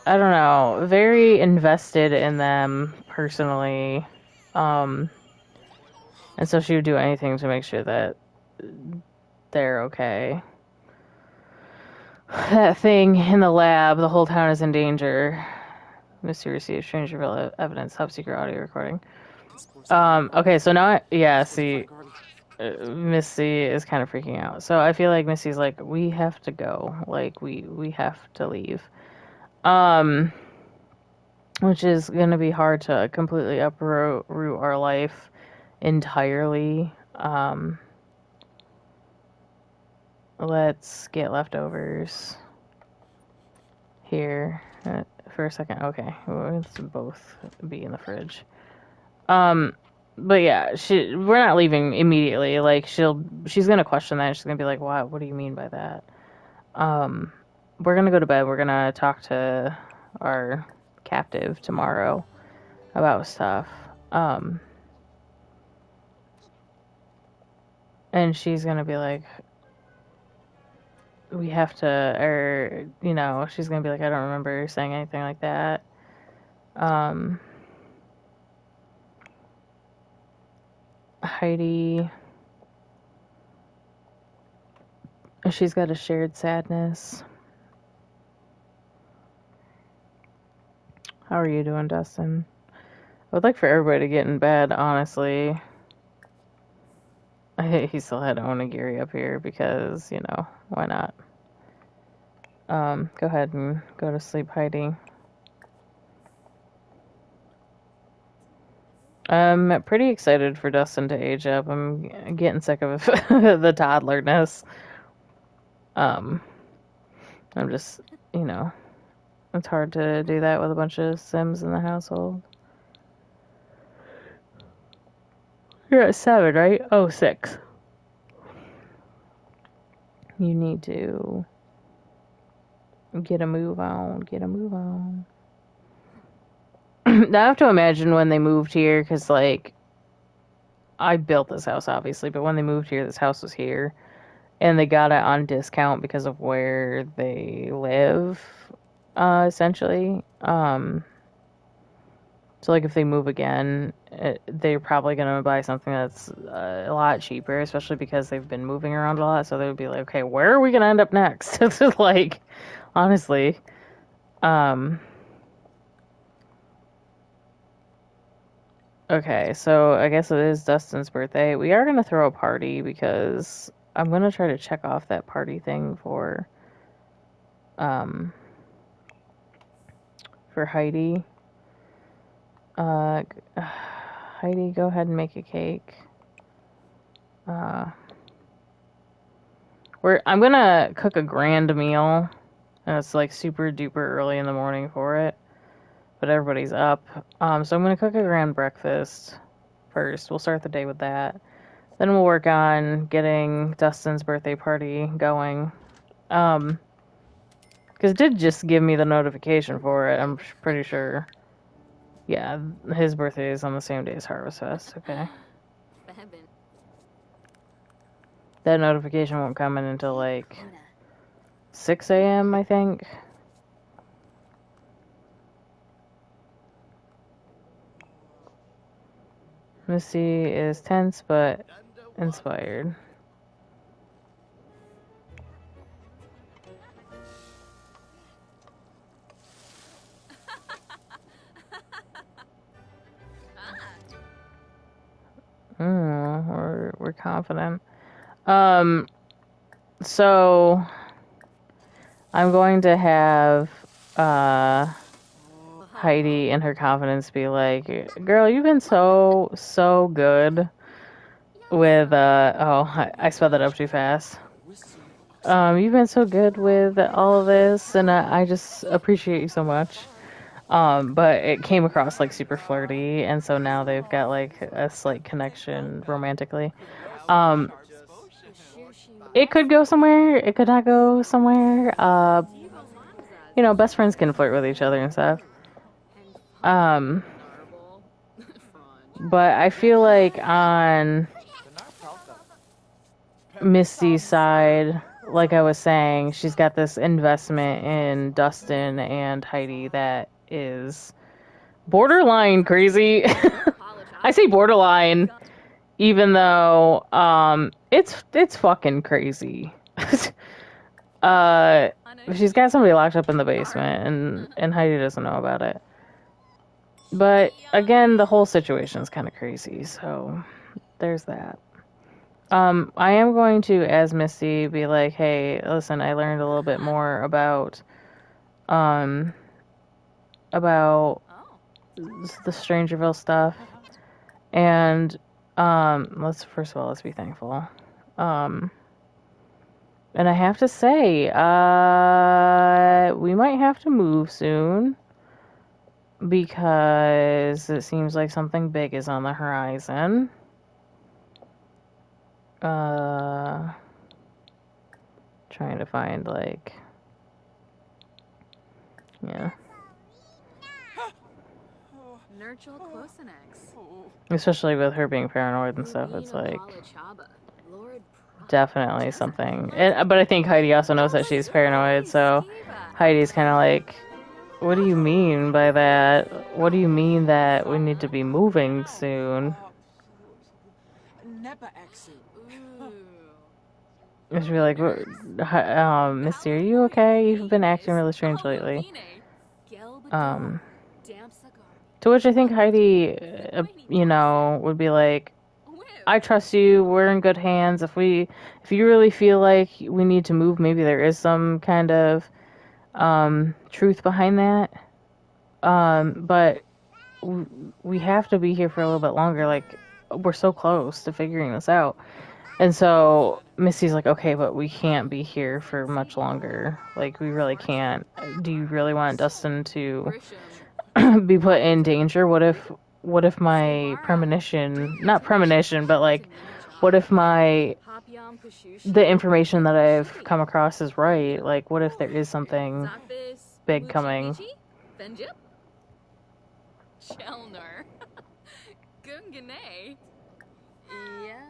I don't know, very invested in them personally. And so she would do anything to make sure that they're okay. That thing in the lab, the whole town is in danger. Mystery receives strange evidence, top secret audio recording. Okay, so now, see, Missy is kind of freaking out. So I feel like Missy's like, we have to go. Like, we have to leave. Which is gonna be hard to completely uproot our life entirely. Let's get leftovers here for a second. Okay, let's both be in the fridge. But yeah, we're not leaving immediately. Like she's gonna question that. She's gonna be like, "What? What do you mean by that?" We're gonna go to bed. We're gonna talk to our captive tomorrow about stuff. And she's gonna be like, we have to, or, you know, she's gonna be like, I don't remember saying anything like that. Heidi, she's got a shared sadness. How are you doing, Dustin? I would like for everybody to get in bed, honestly. He still had onigiri up here because, you know, why not? Go ahead and go to sleep, Heidi. I'm pretty excited for Dustin to age up. I'm getting sick of the toddlerness. I'm just, you know, it's hard to do that with a bunch of Sims in the household. You're at 7, right? Oh, 6. You need to get a move on. Get a move on. Now I have to imagine when they moved here, because, like, I built this house, obviously, but when they moved here, this house was here, and they got it on discount because of where they live, essentially. So, like, if they move again, they're probably going to buy something that's a lot cheaper, especially because they've been moving around a lot, so they would be like, okay, where are we going to end up next? Like, honestly. Okay, so I guess it is Dustin's birthday. We are going to throw a party because I'm going to try to check off that party thing for Heidi. Heidi, go ahead and make a cake. I'm gonna cook a grand meal, and it's like super duper early in the morning for it, but everybody's up. So I'm gonna cook a grand breakfast first. We'll start the day with that. Then we'll work on getting Dustin's birthday party going. Because it did just give me the notification for it. I'm pretty sure. Yeah, his birthday is on the same day as Harvest Fest. Okay. That notification won't come in until like 6 a.m., I think. Missy is tense but inspired. We're confident. So I'm going to have Heidi in her confidence be like, girl, you've been so good with I spelled that up too fast. You've been so good with all of this, and I just appreciate you so much. But it came across like super flirty, and so now they've got like a slight connection romantically. It could go somewhere, it could not go somewhere. You know, best friends can flirt with each other and stuff. But I feel like on Misty's side, like I was saying, she's got this investment in Dustin and Heidi that is borderline crazy. I say borderline. even though it's fucking crazy. She's got somebody locked up in the basement, and Heidi doesn't know about it. But again, the whole situation is kind of crazy, so there's that. I am going to, as Misty, be like, hey, listen, I learned a little bit more about the Strangerville stuff, and let's be thankful. And I have to say, we might have to move soon because it seems like something big is on the horizon. Trying to find, like, yeah. Especially with her being paranoid and stuff, it's like definitely something. But I think Heidi also knows that she's paranoid, so Heidi's kind of like, what do you mean by that? What do you mean that we need to be moving soon? It's really like, Misty, are you okay? You've been acting really strange lately. To which I think Heidi, would be like, I trust you. We're in good hands. If you really feel like we need to move, maybe there is some kind of truth behind that. But we have to be here for a little bit longer. Like, we're so close to figuring this out. And so Misty's like, okay, but we can't be here for much longer. Like, we really can't. Do you really want Dustin to be put in danger? What if my not premonition, but like, what if the information that I've come across is right? Like, what if there is something big coming? Chelner. Gungane. Yeah.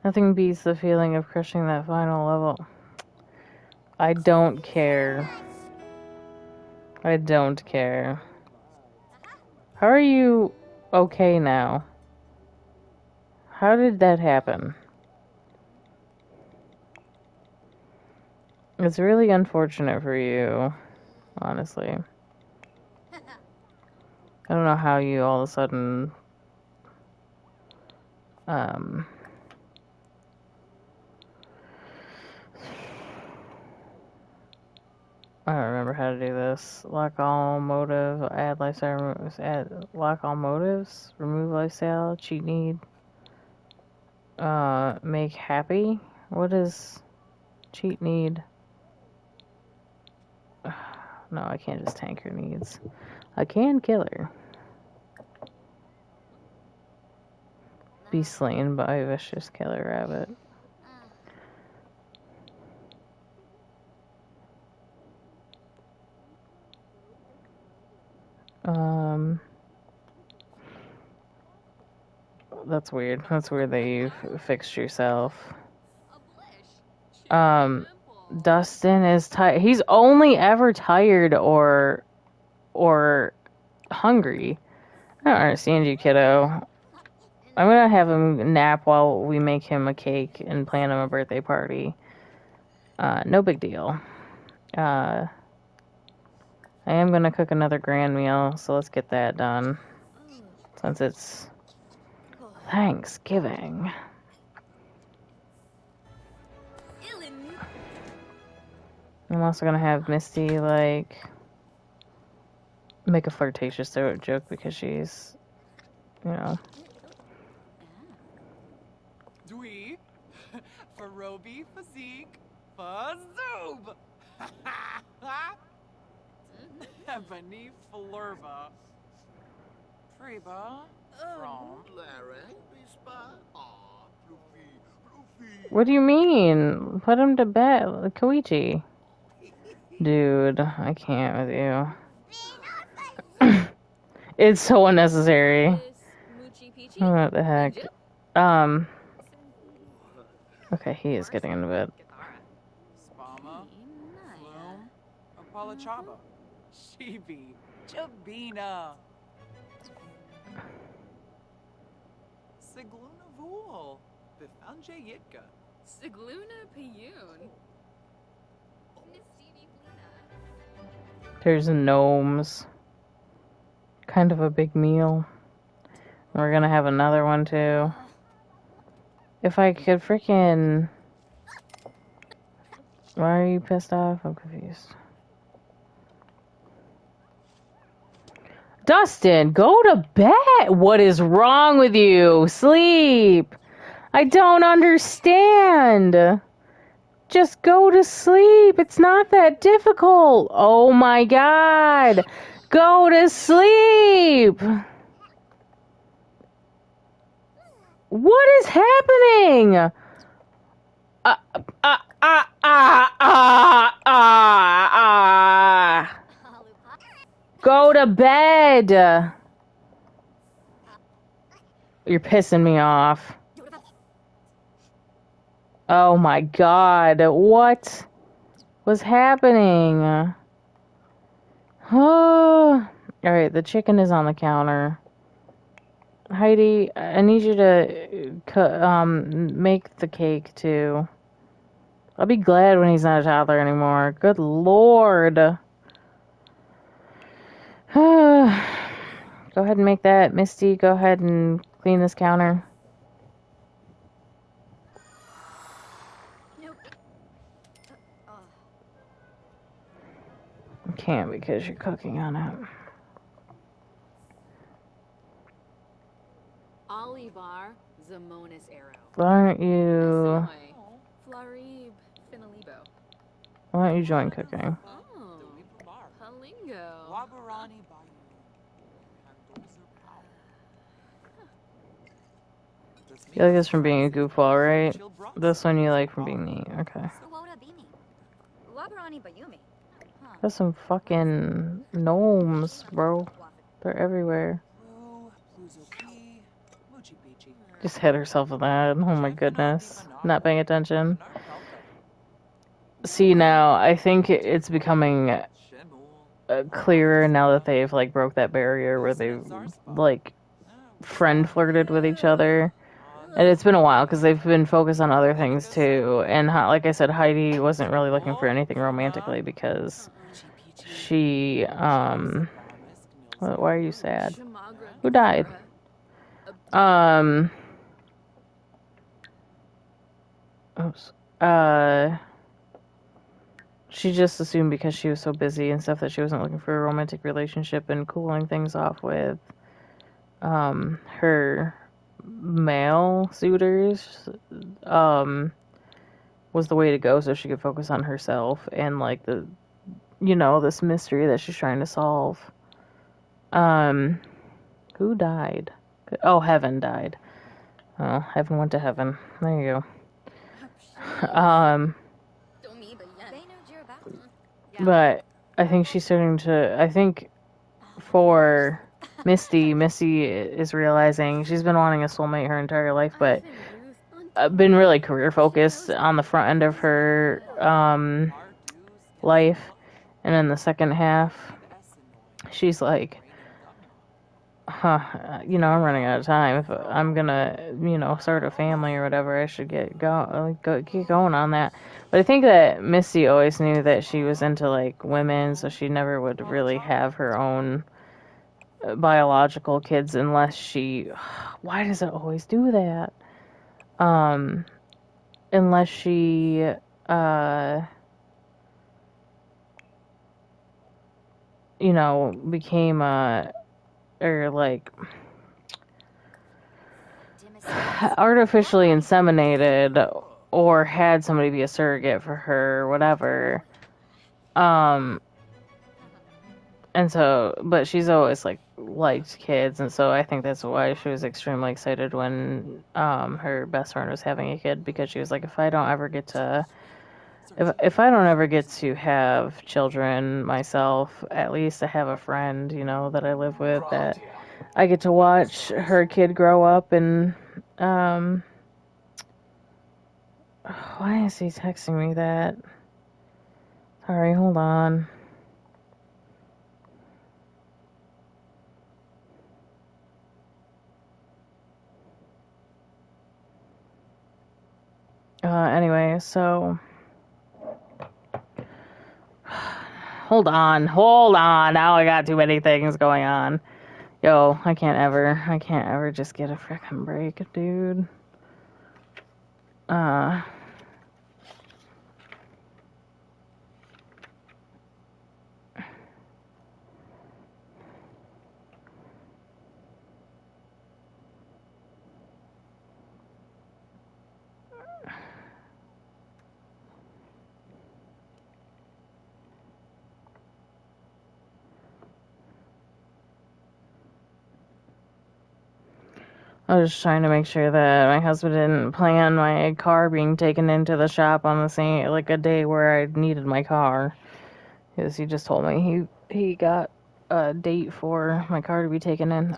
Nothing beats the feeling of crushing that final level. I don't care. I don't care. How are you okay now? How did that happen? It's really unfortunate for you, honestly. I don't know how you all of a sudden I don't remember how to do this. Lock all motive, add lifestyle, lock all motives, remove lifestyle, cheat need, make happy. What is cheat need? No, I can't just tank her needs. I can kill her. Be slain by a vicious killer rabbit. That's weird. That's weird that you fixed yourself. Dustin is tired. He's only ever tired or hungry. I don't understand you, kiddo. I'm gonna have him nap while we make him a cake and plan him a birthday party. No big deal. I am gonna cook another grand meal, so let's get that done. Since it's Thanksgiving. I'm also gonna have Misty, like, make a flirtatious joke because she's, Dwee. For Roby, for Zeke, for Zoob. Ebony Flurba. Freba. From. What do you mean? Put him to bed, Koichi. Dude, I can't with you. It's so unnecessary. What the heck? Okay, he is getting into bed. Spama, Flume, Apalachaba, Shibi, Jabina, Sigluna Vul, Bifanje Yitka. Sigluna Piyun. Nistini Blina. There's gnomes. Kind of a big meal. We're gonna have another one too. If I could freaking... Why are you pissed off? I'm confused. Dustin, go to bed! What is wrong with you? Sleep! I don't understand! Just go to sleep. It's not that difficult. Oh my god! Go to sleep! What is happening? Go to bed. You're pissing me off. Oh my god, what was happening? Oh. Alright, the chicken is on the counter. Heidi, I need you to make the cake too. I'll be glad when he's not a toddler anymore. Good lord. Go ahead and make that. Misty, go ahead and clean this counter. Nope. Can't because you're cooking on it. Olivar Zamonis Arrow. Why aren't you... Flarib Finalibo. Why don't you join cooking? Oh. Palingo. Wabarani Bayou. Handozer Power. You like this from being a goofball, right? This one you like from being neat. Okay. Suwoda Bimi. Wabarani Bayumi. Huh. There's some fucking gnomes, bro. They're everywhere. Just hit herself with that. Oh my goodness. Not paying attention. See, now, I think it's becoming clearer now that they've, like, broke that barrier where they, like, friend flirted with each other. And it's been a while because they've been focused on other things too. And like I said, Heidi wasn't really looking for anything romantically because she, why are you sad? Who died? Oops. She just assumed because she was so busy and stuff that she wasn't looking for a romantic relationship, and cooling things off with, her male suitors, was the way to go so she could focus on herself and, like, the, you know, this mystery that she's trying to solve. Who died? Oh, Heaven died. Oh, Heaven went to heaven. There you go. But I think she's starting to, I think for Misty is realizing she's been wanting a soulmate her entire life, but been really career focused on the front end of her life, and in the second half she's like, you know, I'm running out of time. If I'm gonna, you know, start a family or whatever, I should get going on that. But I think that Missy always knew that she was into, like, women, so she never would really have her own biological kids unless she... Why does it always do that? Unless she, you know, became or, like, artificially inseminated or had somebody be a surrogate for her or whatever. And so, but she's always, like, liked kids, and so I think that's why she was extremely excited when her best friend was having a kid, because she was like, if I don't ever get to have children myself, at least I have a friend, you know, that I live with, that I get to watch her kid grow up and Why is he texting me that? Sorry, hold on. Anyway, so... Hold on. Now I got too many things going on. Yo, I can't ever just get a frickin' break, dude. I was just trying to make sure that my husband didn't plan my car being taken into the shop on the same, like a day where I needed my car. Because he just told me he got a date for my car to be taken in.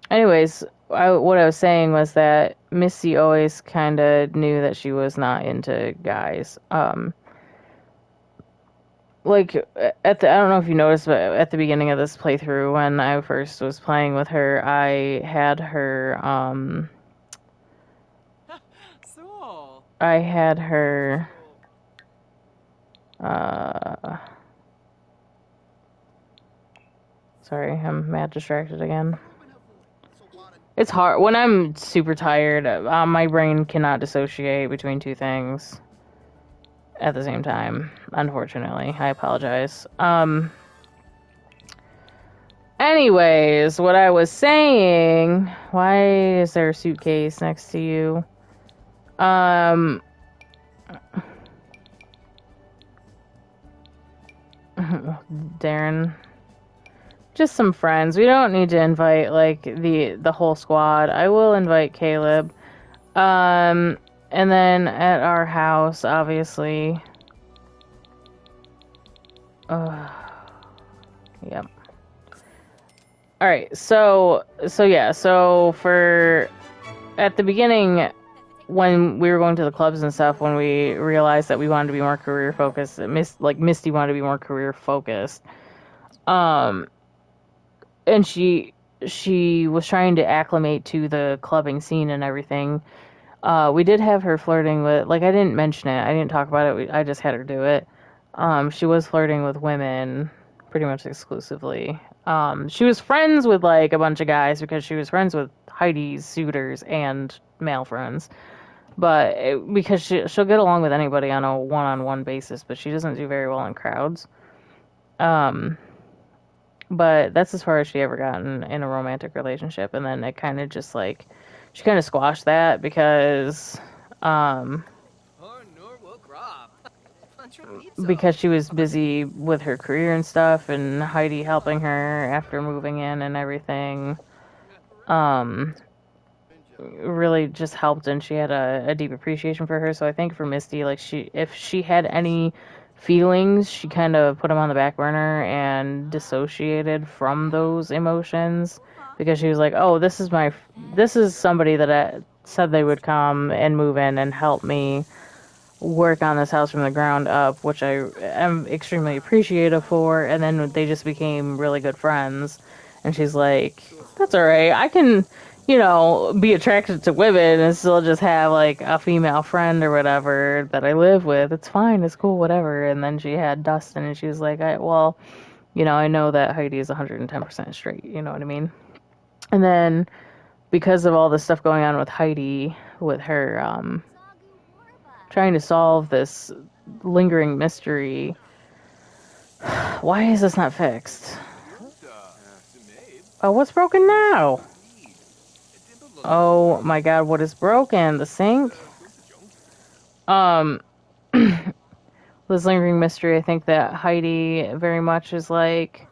Anyways, what I was saying was that Missy always kind of knew that she was not into guys. Like I don't know if you noticed, but at the beginning of this playthrough, when I first was playing with her, I had her So. I had her sorry, I'm mad distracted again. It's hard when I'm super tired. My brain cannot dissociate between two things at the same time, unfortunately. I apologize. Anyways, what I was saying, why is there a suitcase next to you? Darren, just some friends. We don't need to invite like the whole squad. I will invite Caleb. And then at our house, obviously. Yep. Alright, so yeah, so for at the beginning, when we were going to the clubs and stuff, when we realized that we wanted to be more career focused, Misty wanted to be more career focused. And she was trying to acclimate to the clubbing scene and everything. We did have her flirting with, like, I didn't mention it, I didn't talk about it, I just had her do it. She was flirting with women pretty much exclusively. She was friends with, like, a bunch of guys because she was friends with Heidi's suitors and male friends. But because she'll get along with anybody on a one-on-one basis, but she doesn't do very well in crowds. But that's as far as she ever got in a romantic relationship. And then it kind of just, like, she kind of squashed that because she was busy with her career and stuff, and Heidi helping her after moving in and everything really just helped, and she had a deep appreciation for her. So I think for Misty, like, if she had any feelings, she kind of put them on the back burner and dissociated from those emotions, because she was like, oh, this is somebody that I said they would come and move in and help me work on this house from the ground up, which I am extremely appreciative for. And then they just became really good friends, and she's like, that's all right, I can, be attracted to women and still just have, like, a female friend or whatever that I live with. It's fine, it's cool, whatever. And then she had Dustin, and she was like, I know that Heidi is 110% straight, you know what I mean? And then, because of all the stuff going on with Heidi, with her, trying to solve this lingering mystery, why is this not fixed? Oh, what's broken now? Oh my god, what is broken? The sink? This lingering mystery, I think that Heidi very much is like,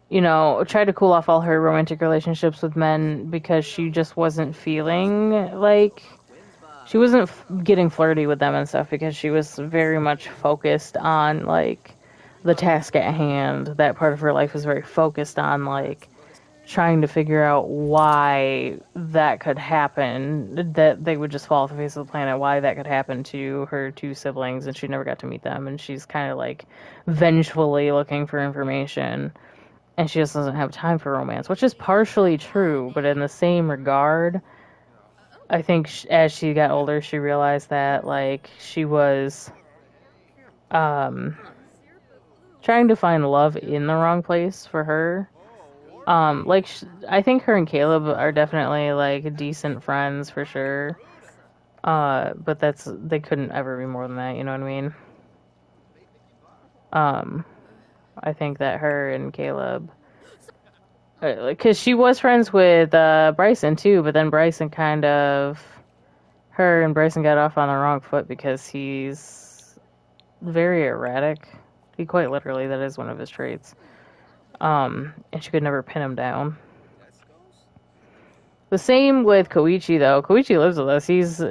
tried to cool off all her romantic relationships with men because she just wasn't feeling like, she wasn't getting flirty with them and stuff, because she was very much focused on, like, the task at hand. That part of her life was very focused on, like, trying to figure out why that could happen, that they would just fall off the face of the planet, why that could happen to her two siblings, and she never got to meet them, and she's kind of like vengefully looking for information, and she just doesn't have time for romance, which is partially true, but in the same regard, I think as she got older, she realized that, like, she was trying to find love in the wrong place for her. Like, I think her and Caleb are definitely, like, decent friends for sure. But they couldn't ever be more than that, you know what I mean? I think that her and Caleb, because she was friends with Bryson too, but then her and Bryson got off on the wrong foot because he's very erratic. He quite literally, that is one of his traits. And she could never pin him down. The same with Koichi, though. Koichi lives with us. He's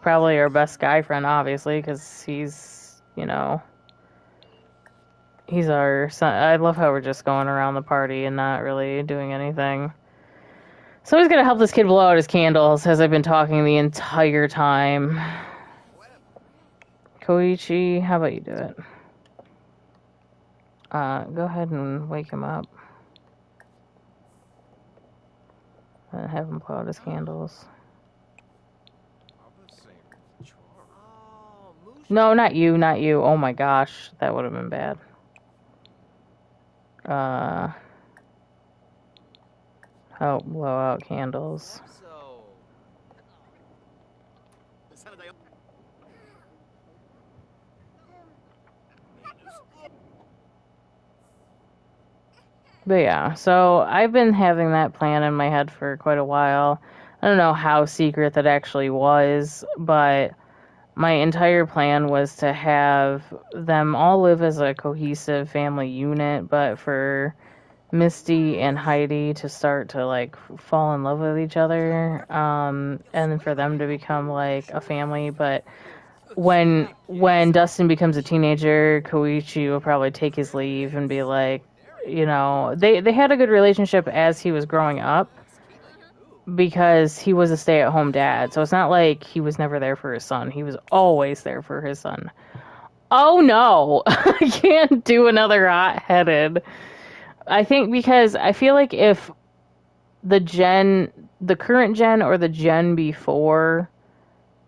probably our best guy friend, obviously, because he's, you know, he's our son. I love how we're just going around the party and not really doing anything. Somebody's gonna help this kid blow out his candles, as I've been talking the entire time. Koichi, how about you do it? Go ahead and wake him up. And have him blow out his candles. No, not you, not you. Oh my gosh, that would have been bad. Help blow out candles. But yeah, so I've been having that plan in my head for quite a while. I don't know how secret that actually was, but my entire plan was to have them all live as a cohesive family unit, but for Misty and Heidi to start to, like, fall in love with each other, and then for them to become, like, a family. But when Dustin becomes a teenager, Koichi will probably take his leave and be like, you know, they had a good relationship as he was growing up because he was a stay-at-home dad. So it's not like he was never there for his son. He was always there for his son. Oh no, I can't do another hot-headed. I think because I feel like if the current gen or the gen before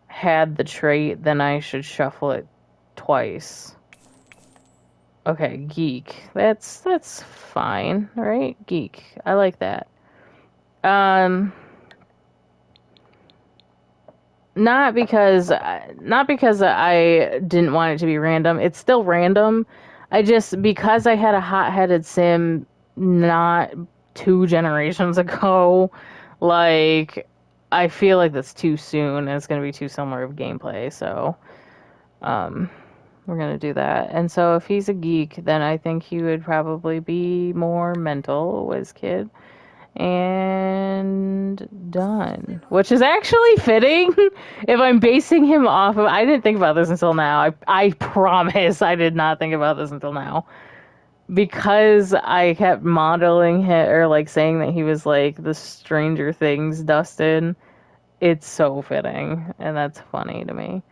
had the trait, then I should shuffle it twice. Okay, geek. That's fine, right? Geek. I like that. Not because I didn't want it to be random. It's still random. Because I had a hot-headed sim not 2 generations ago, like, I feel like that's too soon and it's going to be too similar of gameplay, so we're going to do that. And so if he's a geek, then I think he would probably be more mental, whiz kid. And done. Which is actually fitting if I'm basing him off of... I didn't think about this until now. I promise I did not think about this until now. Because I kept modeling him, or like saying that he was like the Stranger Things Dustin. It's so fitting. And that's funny to me.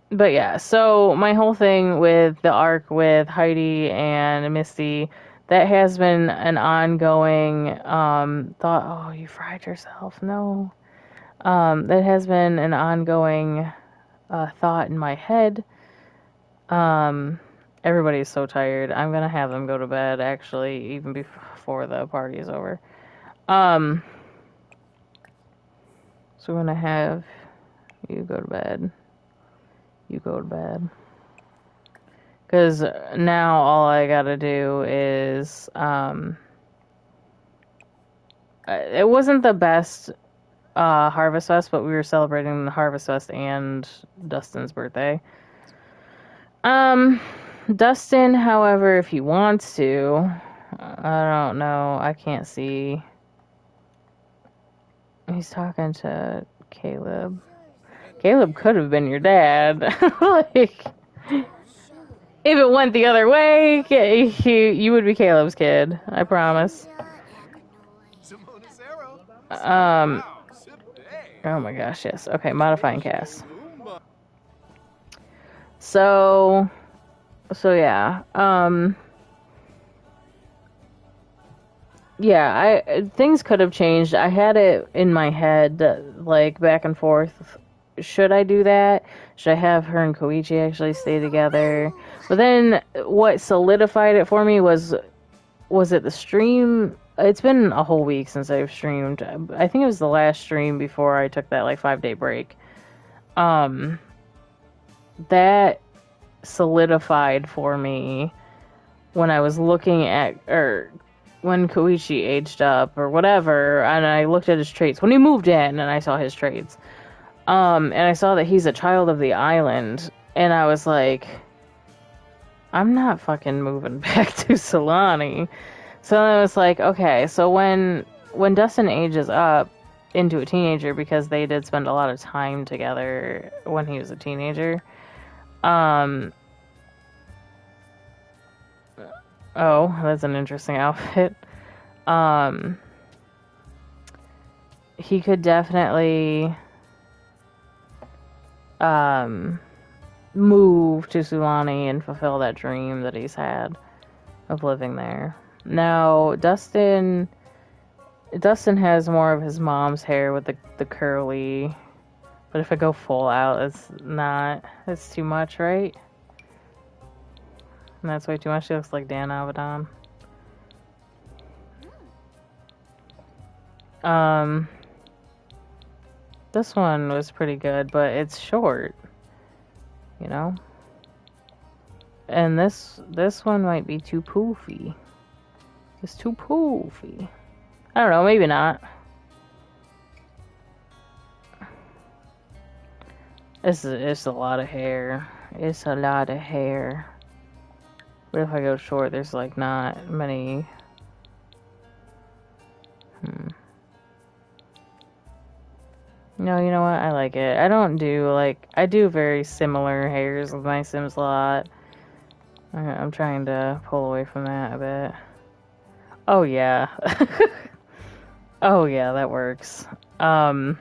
But yeah, so my whole thing with the arc with Heidi and Misty, that has been an ongoing thought. Oh, you fried yourself. No. That has been an ongoing thought in my head. Everybody's so tired. I'm going to have them go to bed, actually, even before the party is over. So we're going to have you go to bed. You go to bed. Because now all I gotta do is, it wasn't the best Harvest Fest, but we were celebrating the Harvest Fest and Dustin's birthday. Dustin, however, if he wants to, I don't know, I can't see. He's talking to Caleb. Caleb could have been your dad. Like, if it went the other way, you would be Caleb's kid. I promise. Um, oh my gosh, yes. Okay, modifying cast. So yeah. Yeah, things could have changed. I had it in my head, like back and forth. Should I do that? Should I have her and Koichi actually stay together? But then what solidified it for me was it the stream? It's been a whole week since I've streamed. I think it was the last stream before I took that like 5-day break. That solidified for me when I was looking at, or when Koichi aged up or whatever, and I looked at his traits when he moved in, and I saw his traits, and I saw that he's a child of the island, and I was like, I'm not fucking moving back to Sulani. So I was like, okay, so when Dustin ages up into a teenager, because they did spend a lot of time together when he was a teenager, oh, that's an interesting outfit. He could definitely move to Sulani and fulfill that dream that he's had of living there. Now, Dustin has more of his mom's hair with the curly, but if I go full out, it's too much, right? And that's way too much. She looks like Dan Avedon. This one was pretty good, but it's short, you know? And this one might be too poofy. It's too poofy. I don't know, maybe not. It's a lot of hair. It's a lot of hair. But if I go short, there's like not many. No, you know what? I like it. I do very similar hairs with my Sims a lot. I'm trying to pull away from that a bit. Oh yeah. Oh yeah, that works. I'm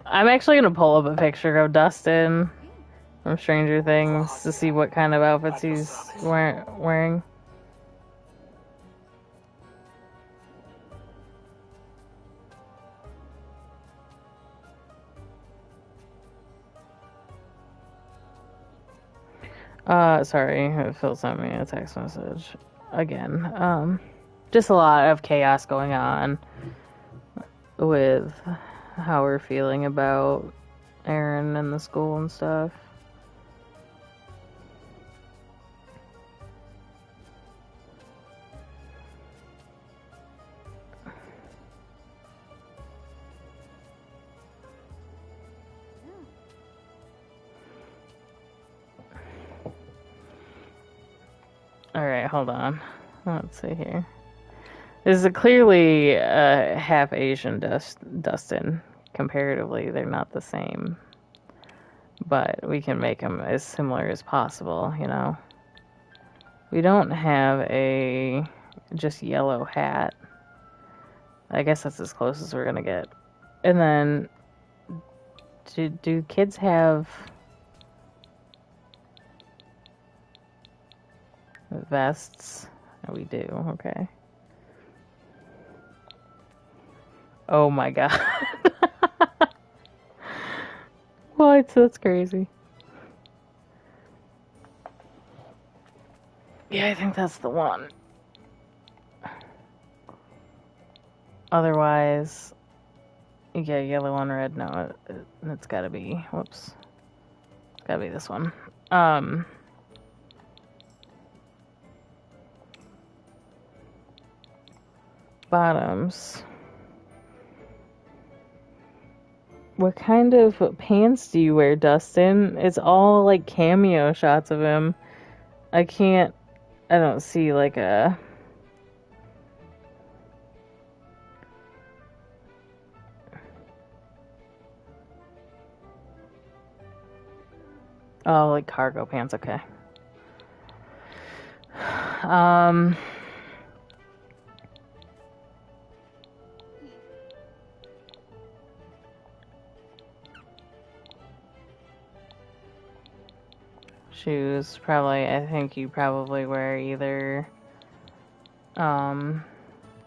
actually gonna pull up a picture of Dustin from Stranger Things to see what kind of outfits he's wearing. Sorry, Phil sent me a text message again. Just a lot of chaos going on with how we're feeling about Aaron and the school and stuff. Alright, hold on. Let's see here. This is clearly half Asian Dustin. Comparatively, they're not the same. But we can make them as similar as possible, you know? We don't have a just yellow hat. I guess that's as close as we're gonna get. And then, do kids have vests? Oh, we do, okay. Oh my god. What? That's crazy. Yeah, I think that's the one. Otherwise, you get yellow on red. No, it's gotta be, whoops. It's gotta be this one. Bottoms. What kind of pants do you wear, Dustin? It's all like cameo shots of him. I don't see like a... Oh, like cargo pants, okay. shoes. Probably, I think you probably wear either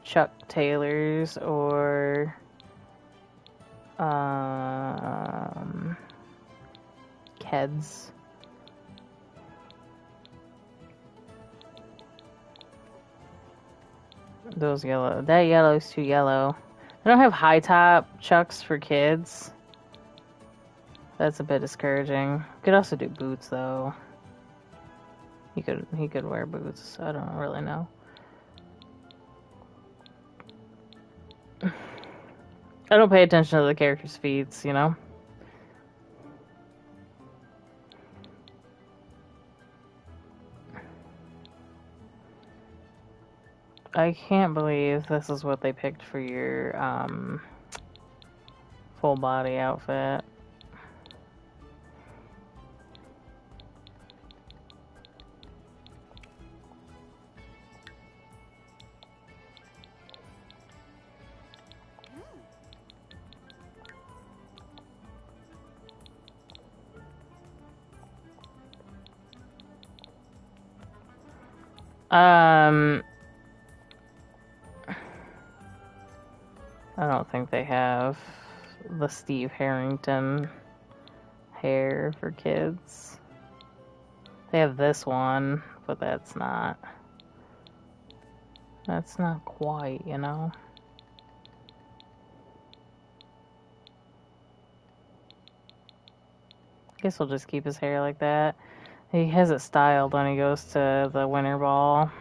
Chuck Taylors or Keds. Those yellow. That yellow's too yellow. They don't have high top Chucks for kids. That's a bit discouraging. You could also do boots though. He could wear boots. I don't really know. I don't pay attention to the characters' feet, you know? I can't believe this is what they picked for your full body outfit. I don't think they have the Steve Harrington hair for kids. They have this one, but that's not quite, you know? Guess we'll just keep his hair like that. He has it styled when he goes to the winter ball.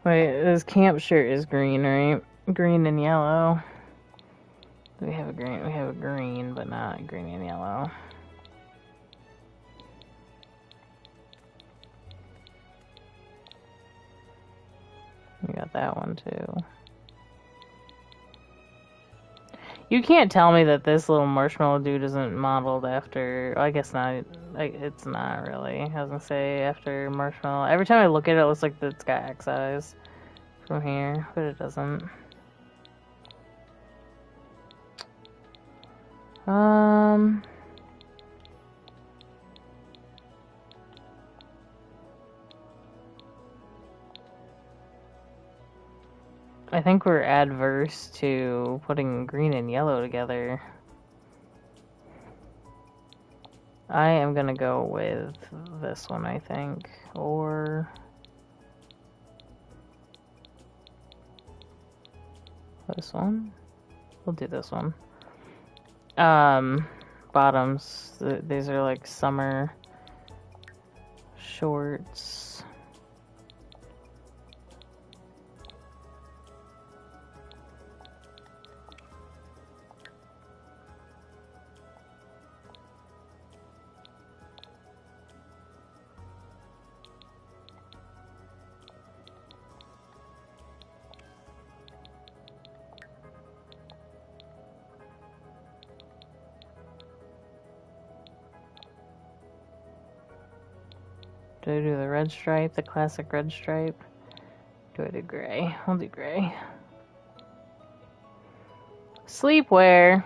Wait, his camp shirt is green, right? Green and yellow. We have a green. We have a green, but not green and yellow. We got that one too. You can't tell me that this little marshmallow dude isn't modeled after. I guess not. Like, it's not really. I was gonna say after Marshmallow. Every time I look at it, it looks like it's got X eyes from here, but it doesn't. I think we're adverse to putting green and yellow together. I am gonna go with this one, I think, or this one. We'll do this one. Bottoms. These are like summer shorts. Do I do the red stripe, the classic red stripe? Do I do gray? I'll do gray. Sleepwear.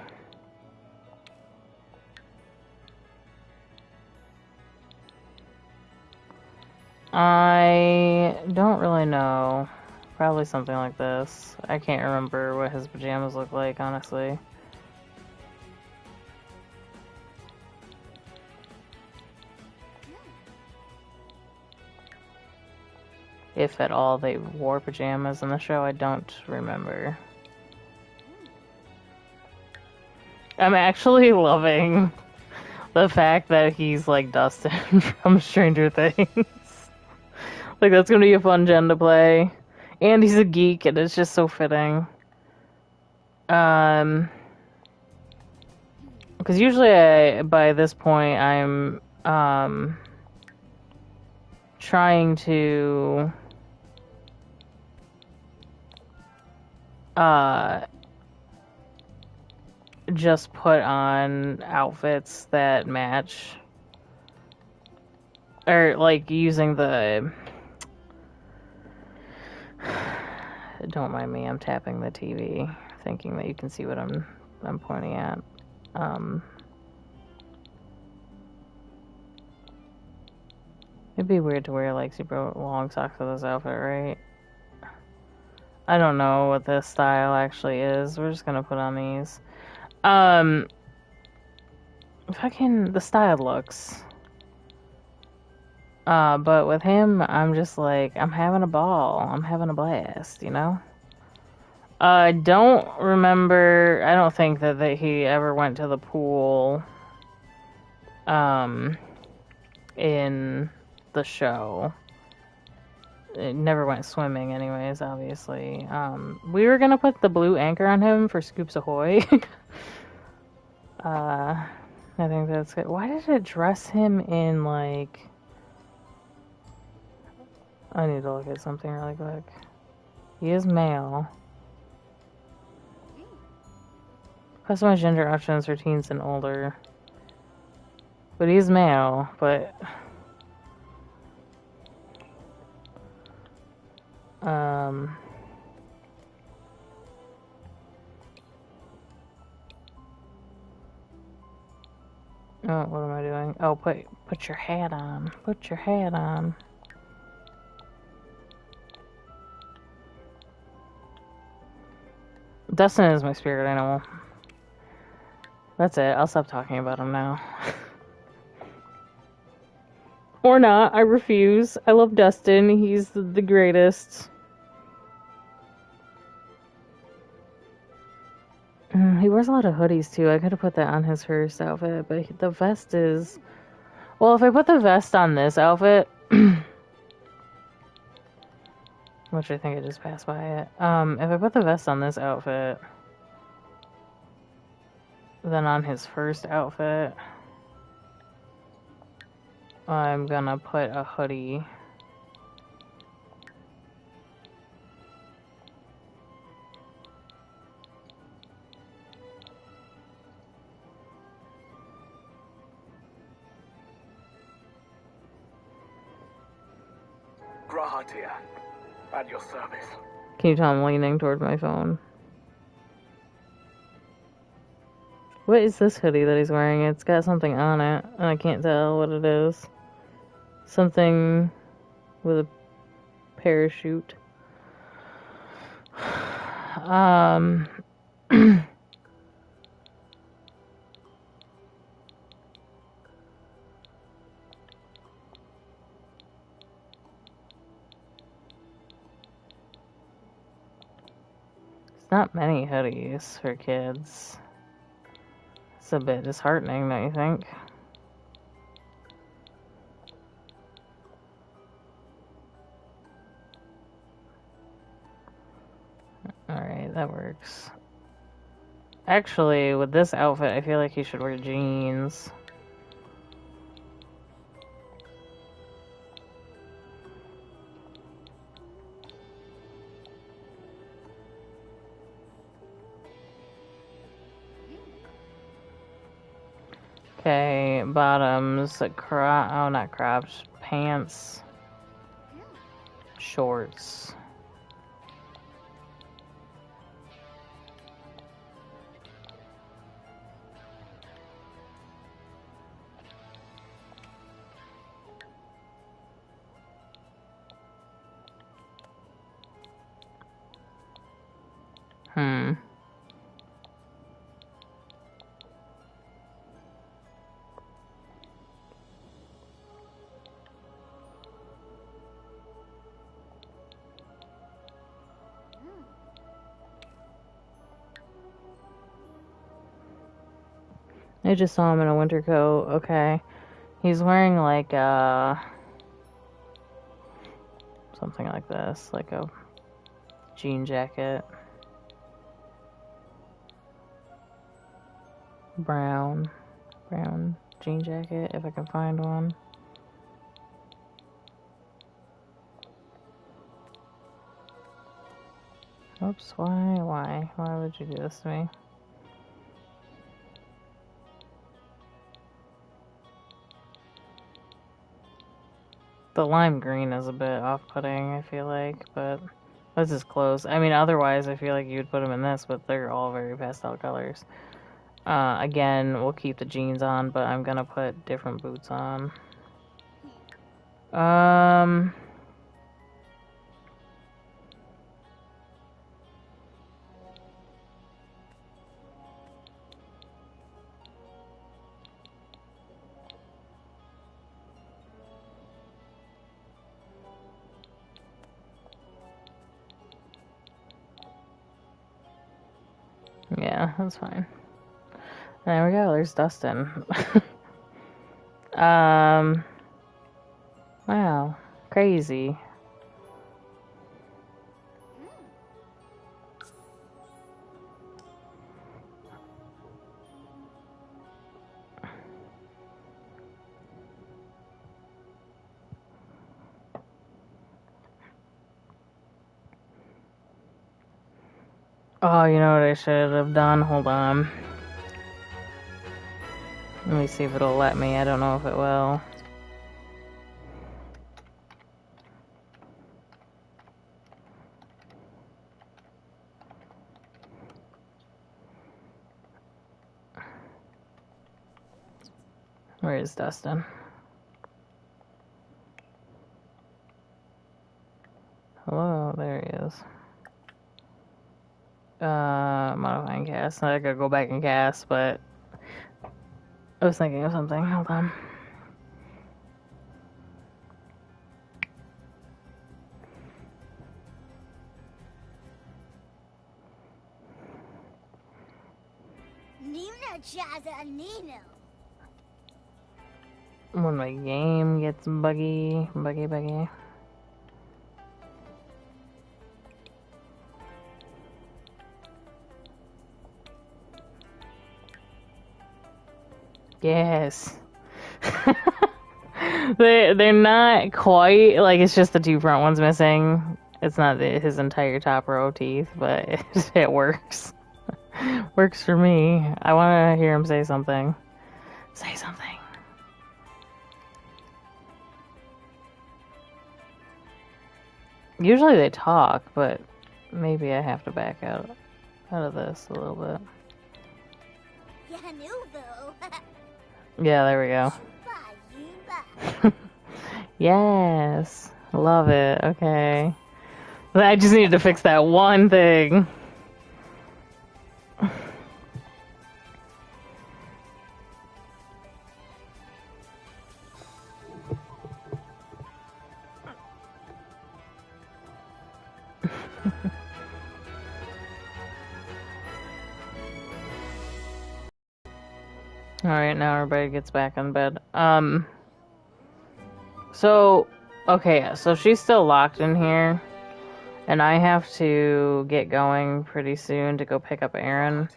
I don't really know. Probably something like this. I can't remember what his pajamas look like, honestly. If at all they wore pajamas in the show, I don't remember. I'm actually loving the fact that he's like Dustin from Stranger Things. Like, that's gonna be a fun gen to play. And he's a geek, and it's just so fitting. Because usually by this point, I'm trying to just put on outfits that match. Or, like, using the... Don't mind me, I'm tapping the TV, thinking that you can see what I'm pointing at. It'd be weird to wear, like, super long socks with this outfit, right? I don't know what this style actually is. We're just gonna put on these. Fucking the style looks. But with him, I'm just like, I'm having a ball. I'm having a blast, you know? I don't remember, I don't think that he ever went to the pool, in the show. It never went swimming anyways, obviously. We were gonna put the blue anchor on him for Scoops Ahoy. I think that's good. Why did it dress him in, like... I need to look at something really quick. He is male. Customize gender options for teens and older. But he's male, but... Oh, what am I doing? Oh, put your hat on. Put your hat on. Dustin is my spirit animal. That's it. I'll stop talking about him now. Or not. I refuse. I love Dustin. He's the greatest. He wears a lot of hoodies too. I could have put that on his first outfit, but the vest is... Well, if I put the vest on this outfit... which I think I just passed by it. If I put the vest on this outfit... then on his first outfit... I'm gonna put a hoodie... Grahatia, at your service. Can you tell I'm leaning toward my phone? What is this hoodie that he's wearing? It's got something on it, and I can't tell what it is. Something with a parachute. Not many hoodies for kids. It's a bit disheartening, don't you think? Alright, that works. Actually, with this outfit, I feel like he should wear jeans. Okay, bottoms, not crops, pants, shorts. I just saw him in a winter coat. Okay. He's wearing like something like this, like a jean jacket. Brown jean jacket, if I can find one. Oops, why would you do this to me? The lime green is a bit off-putting, I feel like, but this is close. I mean, otherwise, I feel like you would put them in this, but they're all very pastel colors. Again, we'll keep the jeans on, but I'm gonna put different boots on. Yeah, that's fine. There we go, there's Dustin. Wow, crazy. Oh, you know what I should have done? Hold on. Let me see if it'll let me. I don't know if it will. Where is Dustin? Hello, there he is. Modifying cast. I gotta go back and cast, but I was thinking of something. Hold on. When my game gets buggy. Yes. They're not quite, like, it's just the two front ones missing. It's not his entire top row of teeth, but it works. Works for me. I want to hear him say something. Say something. Usually they talk, but maybe I have to back out of this a little bit. Yeah, there we go. Yes. Love it. Okay. I just needed to fix that one thing. Alright, now everybody gets back in bed. So, okay, so she's still locked in here. And I have to get going pretty soon to go pick up Aaron.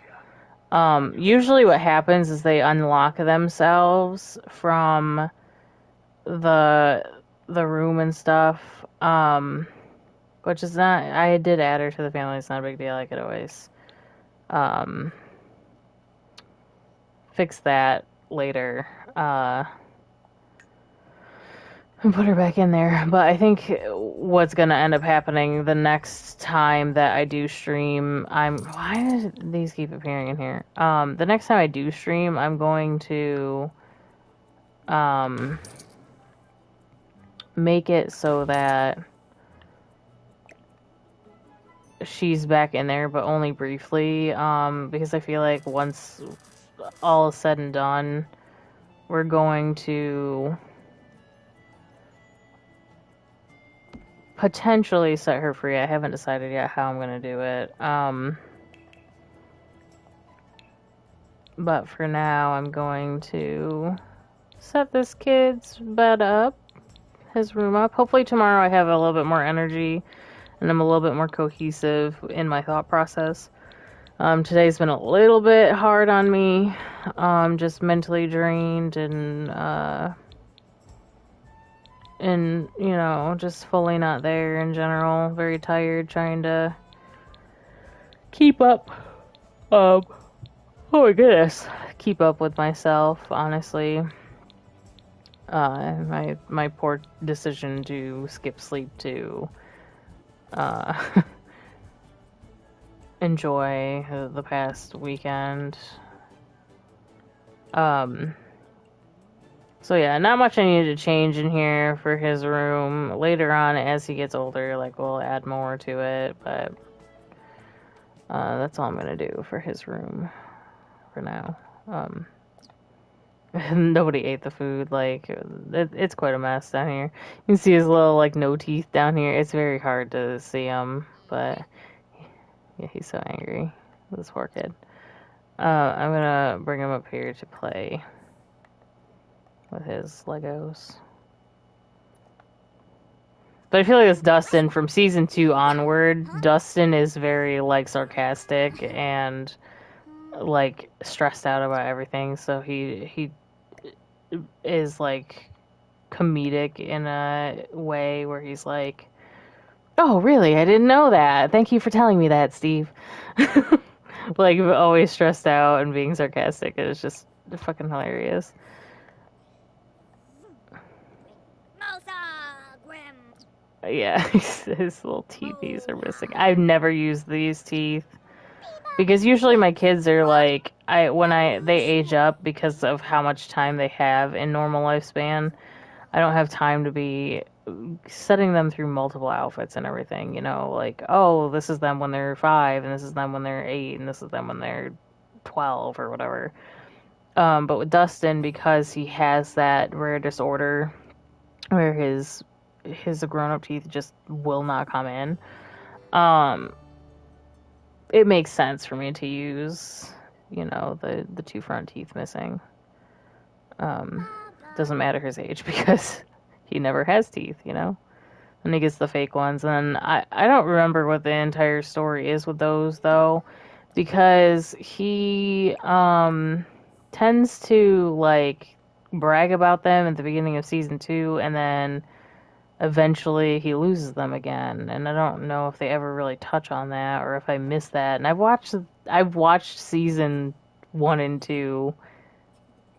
Usually what happens is they unlock themselves from the room and stuff. Which is not, I did add her to the family, it's not a big deal, I could always fix that later, and put her back in there. But I think what's gonna end up happening the next time that I do stream, why do these keep appearing in here? The next time I do stream, I'm going to make it so that she's back in there, but only briefly, because I feel like once all is said and done, we're going to potentially set her free. I haven't decided yet how I'm going to do it. But for now, I'm going to set this kid's bed up, his room up. Hopefully tomorrow I have a little bit more energy and I'm a little bit more cohesive in my thought process. Today's been a little bit hard on me, just mentally drained and you know, just fully not there in general. Very tired, trying to keep up. Oh my goodness, keep up with myself, honestly. My poor decision to skip sleep to enjoy the past weekend. So yeah, not much I needed to change in here for his room. Later on, as he gets older, like, we'll add more to it, but that's all I'm gonna do for his room for now. Nobody ate the food. Like, it's quite a mess down here. You can see his little, like, no teeth down here. It's very hard to see him, but yeah, he's so angry. This poor kid. I'm gonna bring him up here to play with his Legos. But I feel like it's Dustin from season 2 onward. Dustin is very, like, sarcastic and, like, stressed out about everything. So he is, like, comedic in a way where he's like, "Oh, really? I didn't know that. Thank you for telling me that, Steve." Like, always stressed out and being sarcastic. It's just fucking hilarious. Yeah, his little teethies are missing. I've never used these teeth because usually my kids are like, they age up because of how much time they have in normal lifespan. I don't have time to be setting them through multiple outfits and everything, you know, like, oh, this is them when they're 5 and this is them when they're 8 and this is them when they're 12 or whatever. But with Dustin, because he has that rare disorder where his grown-up teeth just will not come in, it makes sense for me to use, you know, the 2 front teeth missing. Doesn't matter his age because he never has teeth, you know, and he gets the fake ones. And I don't remember what the entire story is with those, though, because he tends to, like, brag about them at the beginning of season 2, and then eventually he loses them again. And I don't know if they ever really touch on that or if I missed that. And I've watched season 1 and 2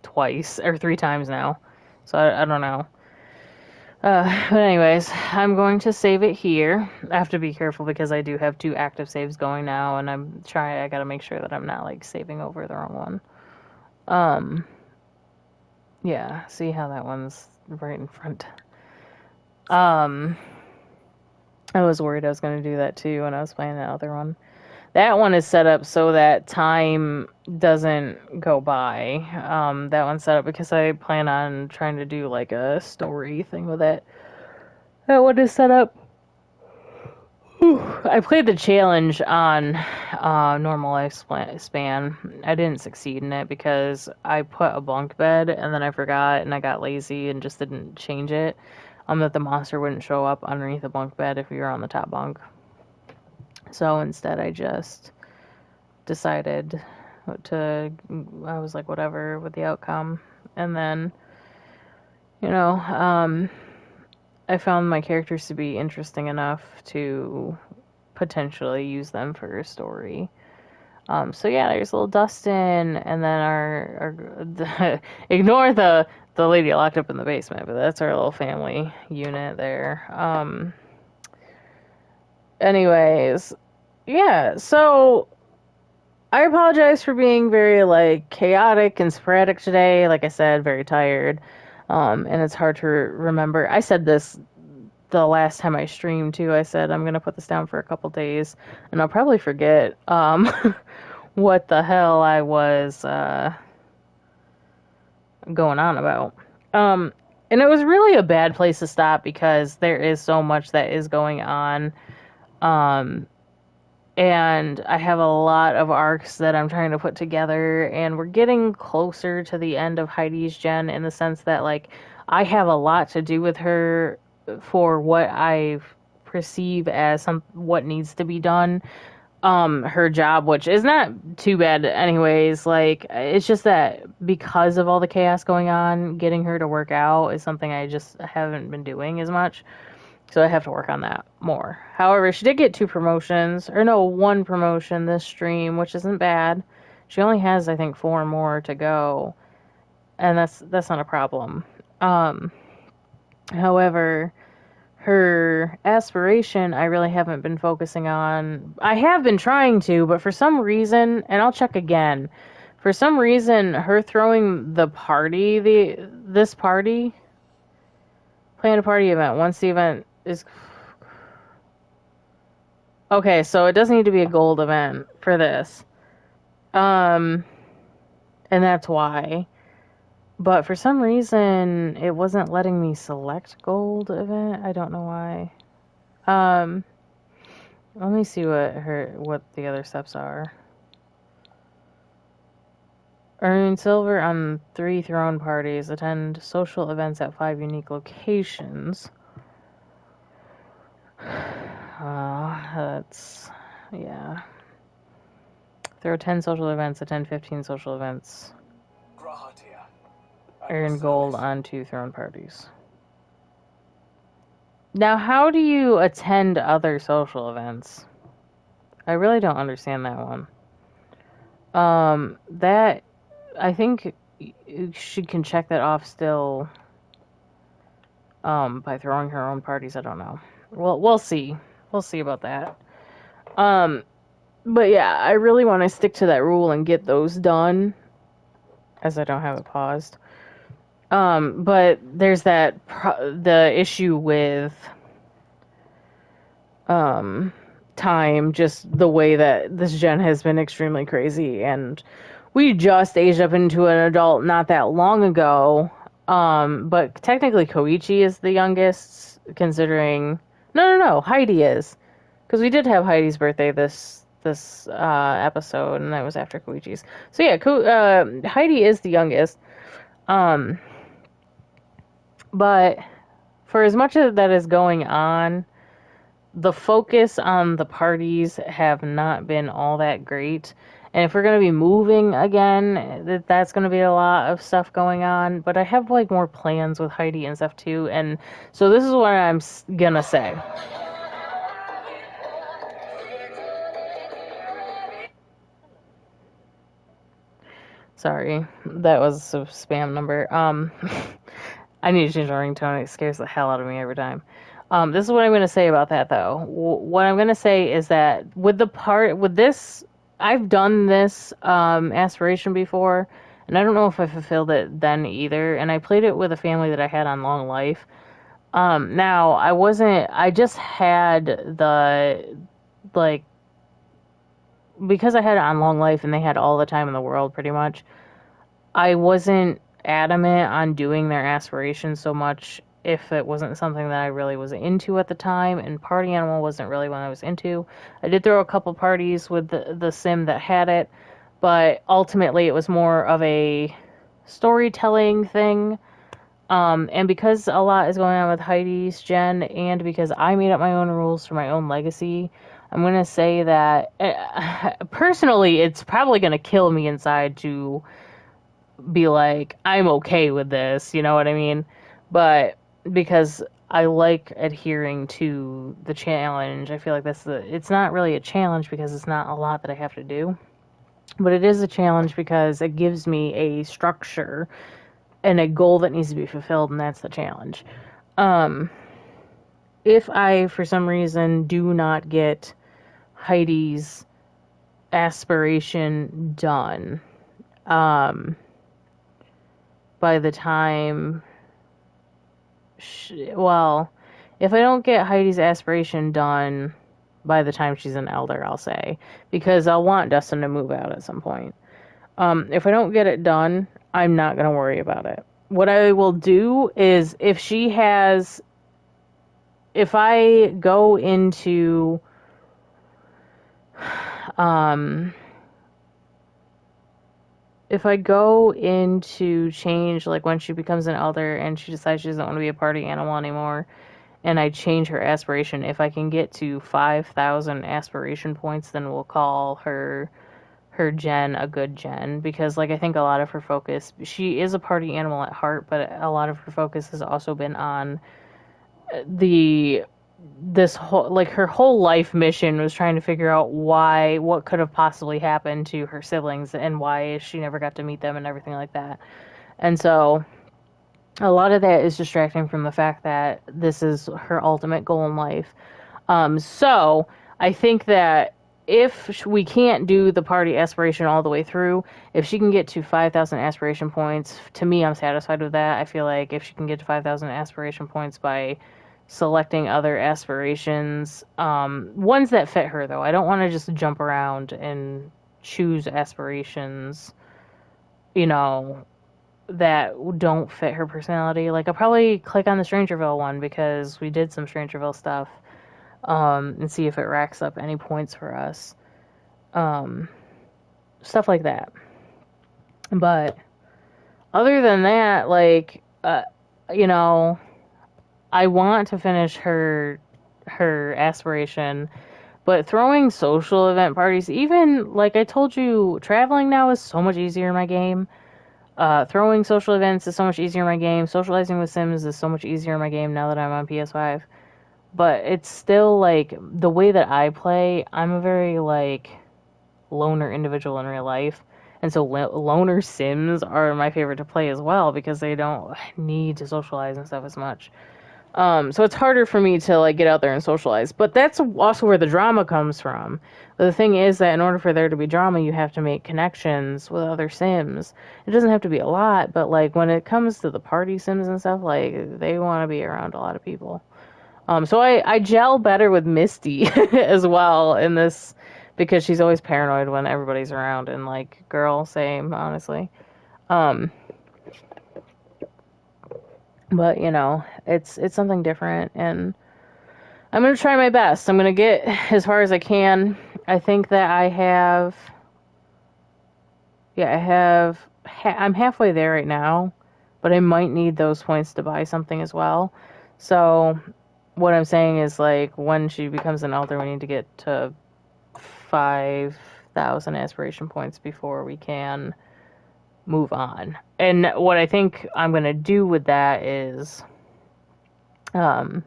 twice or 3 times now, so I don't know. But anyways, I'm going to save it here. I have to be careful because I do have 2 active saves going now, and I gotta make sure that I'm not, like, saving over the wrong one. Yeah, see how that one's right in front. I was worried I was going to do that too when I was playing the other one. That one is set up so that time doesn't go by. That one's set up because I plan on trying to do, like, a story thing with it. That one is set up. I played the challenge on normal lifespan. I didn't succeed in it because I put a bunk bed and then I forgot and I got lazy and just didn't change it. That the monster wouldn't show up underneath the bunk bed if you were on the top bunk. So instead I just decided I was like, whatever with the outcome. And then, you know, I found my characters to be interesting enough to potentially use them for a story. So yeah, there's little Dustin, and then ignore the lady locked up in the basement, but that's our little family unit there. Anyways, yeah, so I apologize for being very, like, chaotic and sporadic today. Like I said, very tired. And it's hard to remember. I said this the last time I streamed too. I said I'm gonna put this down for a couple days, and I'll probably forget what the hell I was going on about. And it was really a bad place to stop because there is so much that is going on. And I have a lot of arcs that I'm trying to put together, and we're getting closer to the end of Heidi's gen in the sense that, like, I have a lot to do with her for what I perceive as what needs to be done. Her job, which is not too bad anyways. Like, it's just that because of all the chaos going on, getting her to work out is something I just haven't been doing as much. So I have to work on that more. However, she did get 2 promotions, or no, 1 promotion this stream, which isn't bad. She only has, I think, 4 more to go, and that's not a problem. Um, However, her aspiration, I really haven't been focusing on. I have been trying to, but for some reason, and I'll check again. For some reason, her throwing the party, this party, plan a party event once the event is. Okay, so it doesn't need to be a gold event for this. And that's why. But for some reason, it wasn't letting me select gold event. I don't know why. Let me see what the other steps are. Earn silver on 3 throne parties. Attend social events at 5 unique locations. Yeah. Throw 10 social events. Attend 15 social events. Earn gold on 2 throne parties. Now, how do you attend other social events? I really don't understand that one. That, I think she can check that off still, by throwing her own parties. I don't know. Well, we'll see. We'll see about that. But yeah, I really want to stick to that rule and get those done, as I don't have it paused. But there's the issue with, time, just the way that this gen has been extremely crazy, and we just aged up into an adult not that long ago, but technically Koichi is the youngest, considering... No, Heidi is, because we did have Heidi's birthday this episode, and that was after Koichi's. So yeah, Heidi is the youngest, but for as much of that is going on, the focus on the parties have not been all that great. And if we're going to be moving again, that's going to be a lot of stuff going on. But I have like more plans with Heidi and stuff too. And so this is what I'm going to say. Sorry, that was a spam number. I need to change my ringtone. It scares the hell out of me every time. This is what I'm going to say about that, though. What I'm going to say is that with this, I've done this aspiration before, and I don't know if I fulfilled it then either. And I played it with a family that I had on Long Life. Now I just had because I had it on Long Life and they had all the time in the world pretty much. I wasn't adamant on doing their aspirations so much if it wasn't something that I really was into at the time, and Party Animal wasn't really one I was into. I did throw a couple parties with the sim that had it, but ultimately it was more of a storytelling thing. And because a lot is going on with Heidi's gen, and because I made up my own rules for my own legacy, I'm going to say that personally it's probably going to kill me inside to be like, I'm okay with this, you know what I mean? But because I like adhering to the challenge, I feel like it's not really a challenge because it's not a lot that I have to do, but it is a challenge because it gives me a structure and a goal that needs to be fulfilled, and that's the challenge. If I, for some reason, do not get Heidi's aspiration done, by the time... if I don't get Heidi's aspiration done by the time she's an elder, I'll say, because I'll want Dustin to move out at some point. If I don't get it done, I'm not going to worry about it. What I will do is if I go into... if I go into change, like when she becomes an elder and she decides she doesn't want to be a party animal anymore, and I change her aspiration, if I can get to 5,000 aspiration points, then we'll call her gen a good gen, because like I think a lot of her focus, she is a party animal at heart, but a lot of her focus has also been on her whole life mission was trying to figure out what could have possibly happened to her siblings and why she never got to meet them and everything like that. And so a lot of that is distracting from the fact that this is her ultimate goal in life. So I think that if we can't do the party aspiration all the way through, if she can get to 5,000 aspiration points, to me, I'm satisfied with that. I feel like if she can get to 5,000 aspiration points by selecting other aspirations, ones that fit her, though. I don't want to just jump around and choose aspirations, you know, that don't fit her personality. Like, I'll probably click on the Strangerville one because we did some Strangerville stuff, and see if it racks up any points for us. Stuff like that. But other than that, like, you know, I want to finish her aspiration, but throwing social event parties, even like I told you, traveling now is so much easier in my game. Throwing social events is so much easier in my game. Socializing with Sims is so much easier in my game now that I'm on PS5. But it's still like the way that I play, I'm a very like loner individual in real life. And so loner Sims are my favorite to play as well because they don't need to socialize and stuff as much. So it's harder for me to like get out there and socialize. But that's also where the drama comes from. But the thing is that in order for there to be drama, you have to make connections with other Sims. It doesn't have to be a lot, but like when it comes to the party Sims and stuff, like they want to be around a lot of people. So I gel better with Misty as well in this because she's always paranoid when everybody's around, and like, girl, same, honestly. But you know, it's something different, and I'm gonna try my best. I'm gonna get as far as I can. I think that I'm halfway there right now, but I might need those points to buy something as well. So what I'm saying is, like, when she becomes an elder, we need to get to 5,000 aspiration points before we can move on. And what I think I'm going to do with that is, I'm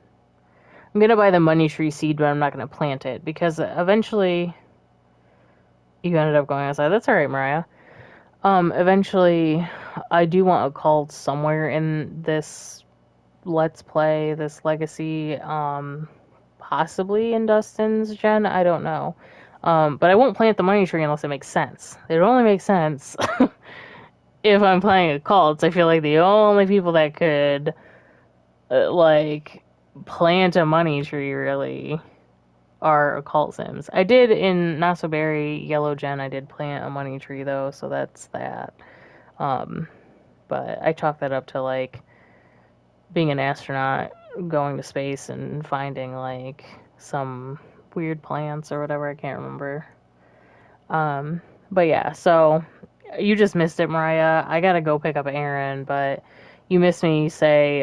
going to buy the money tree seed, but I'm not going to plant it, because eventually, you ended up going outside. That's alright, Mariah. Eventually, I do want a cult somewhere in this Let's Play, this legacy, possibly in Dustin's gen, I don't know. But I won't plant the money tree unless it makes sense. It only makes sense if I'm playing a cult. I feel like the only people that could, like, plant a money tree, really, are occult Sims. I did in Not So Berry Yellow Gen, I did plant a money tree, though, so that's that. But I chalk that up to, like, being an astronaut, going to space, and finding, like, some weird plants or whatever, I can't remember. But yeah, so, you just missed it, Mariah. I gotta go pick up Aaron, but you missed me say,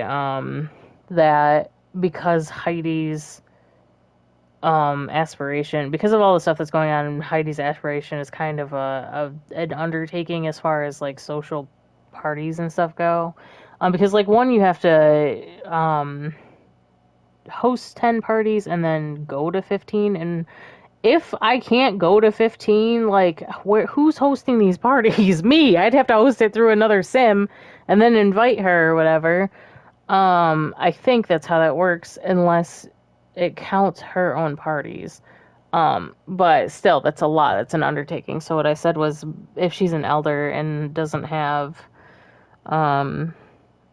that because Heidi's, aspiration, because of all the stuff that's going on, Heidi's aspiration is kind of an undertaking as far as, like, social parties and stuff go. Because, like, one, you have to host 10 parties and then go to 15. And if I can't go to 15, like, who's hosting these parties? Me. I'd have to host it through another sim and then invite her or whatever. I think that's how that works, unless it counts her own parties. But still, that's a lot. That's an undertaking. So what I said was, if she's an elder and doesn't have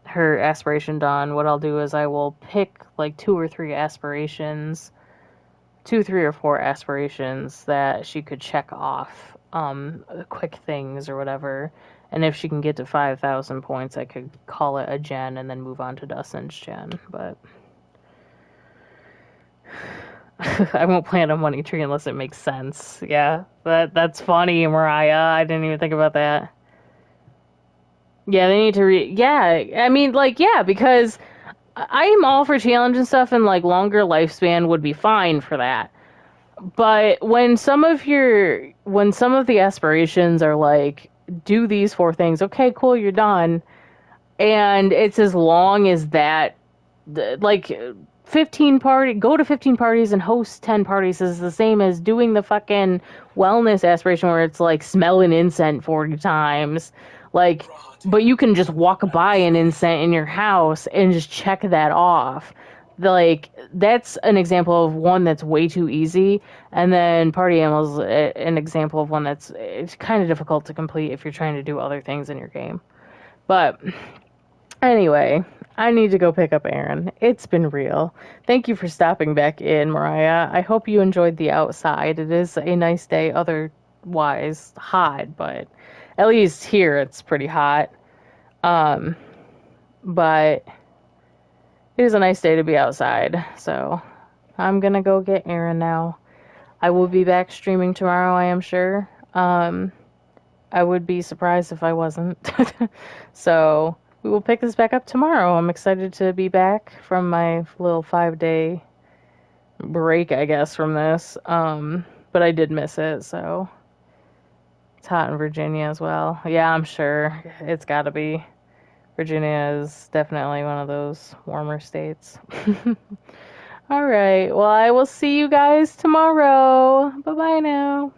her aspiration done, what I'll do is I will pick like 2 or 3 aspirations, 2, 3, or 4 aspirations that she could check off, quick things or whatever. And if she can get to 5,000 points, I could call it a gen and then move on to Dustin's gen. But I won't plant a money tree unless it makes sense. Yeah, that's funny, Mariah. I didn't even think about that. Yeah, they need to yeah, I mean, like, yeah, because I am all for challenge and stuff, and, like, longer lifespan would be fine for that. But when some of the aspirations are, like, do these 4 things, okay, cool, you're done, and it's as long as that, like, go to 15 parties and host 10 parties is the same as doing the fucking wellness aspiration where it's like smelling incense 40 times. Like, but you can just walk by an incense in your house and just check that off. Like, that's an example of one that's way too easy. And then Party Animals, an example of one that's it's kind of difficult to complete if you're trying to do other things in your game. But anyway, I need to go pick up Aaron. It's been real. Thank you for stopping back in, Mariah. I hope you enjoyed the outside. It is a nice day, otherwise hot, but at least here it's pretty hot. But it is a nice day to be outside, so I'm gonna go get Aaron now. I will be back streaming tomorrow, I am sure. I would be surprised if I wasn't. So we will pick this back up tomorrow. I'm excited to be back from my little 5-day break, I guess, from this. But I did miss it, so it's hot in Virginia as well. Yeah, I'm sure it's gotta be. Virginia is definitely one of those warmer states. All right. Well, I will see you guys tomorrow. Bye-bye now.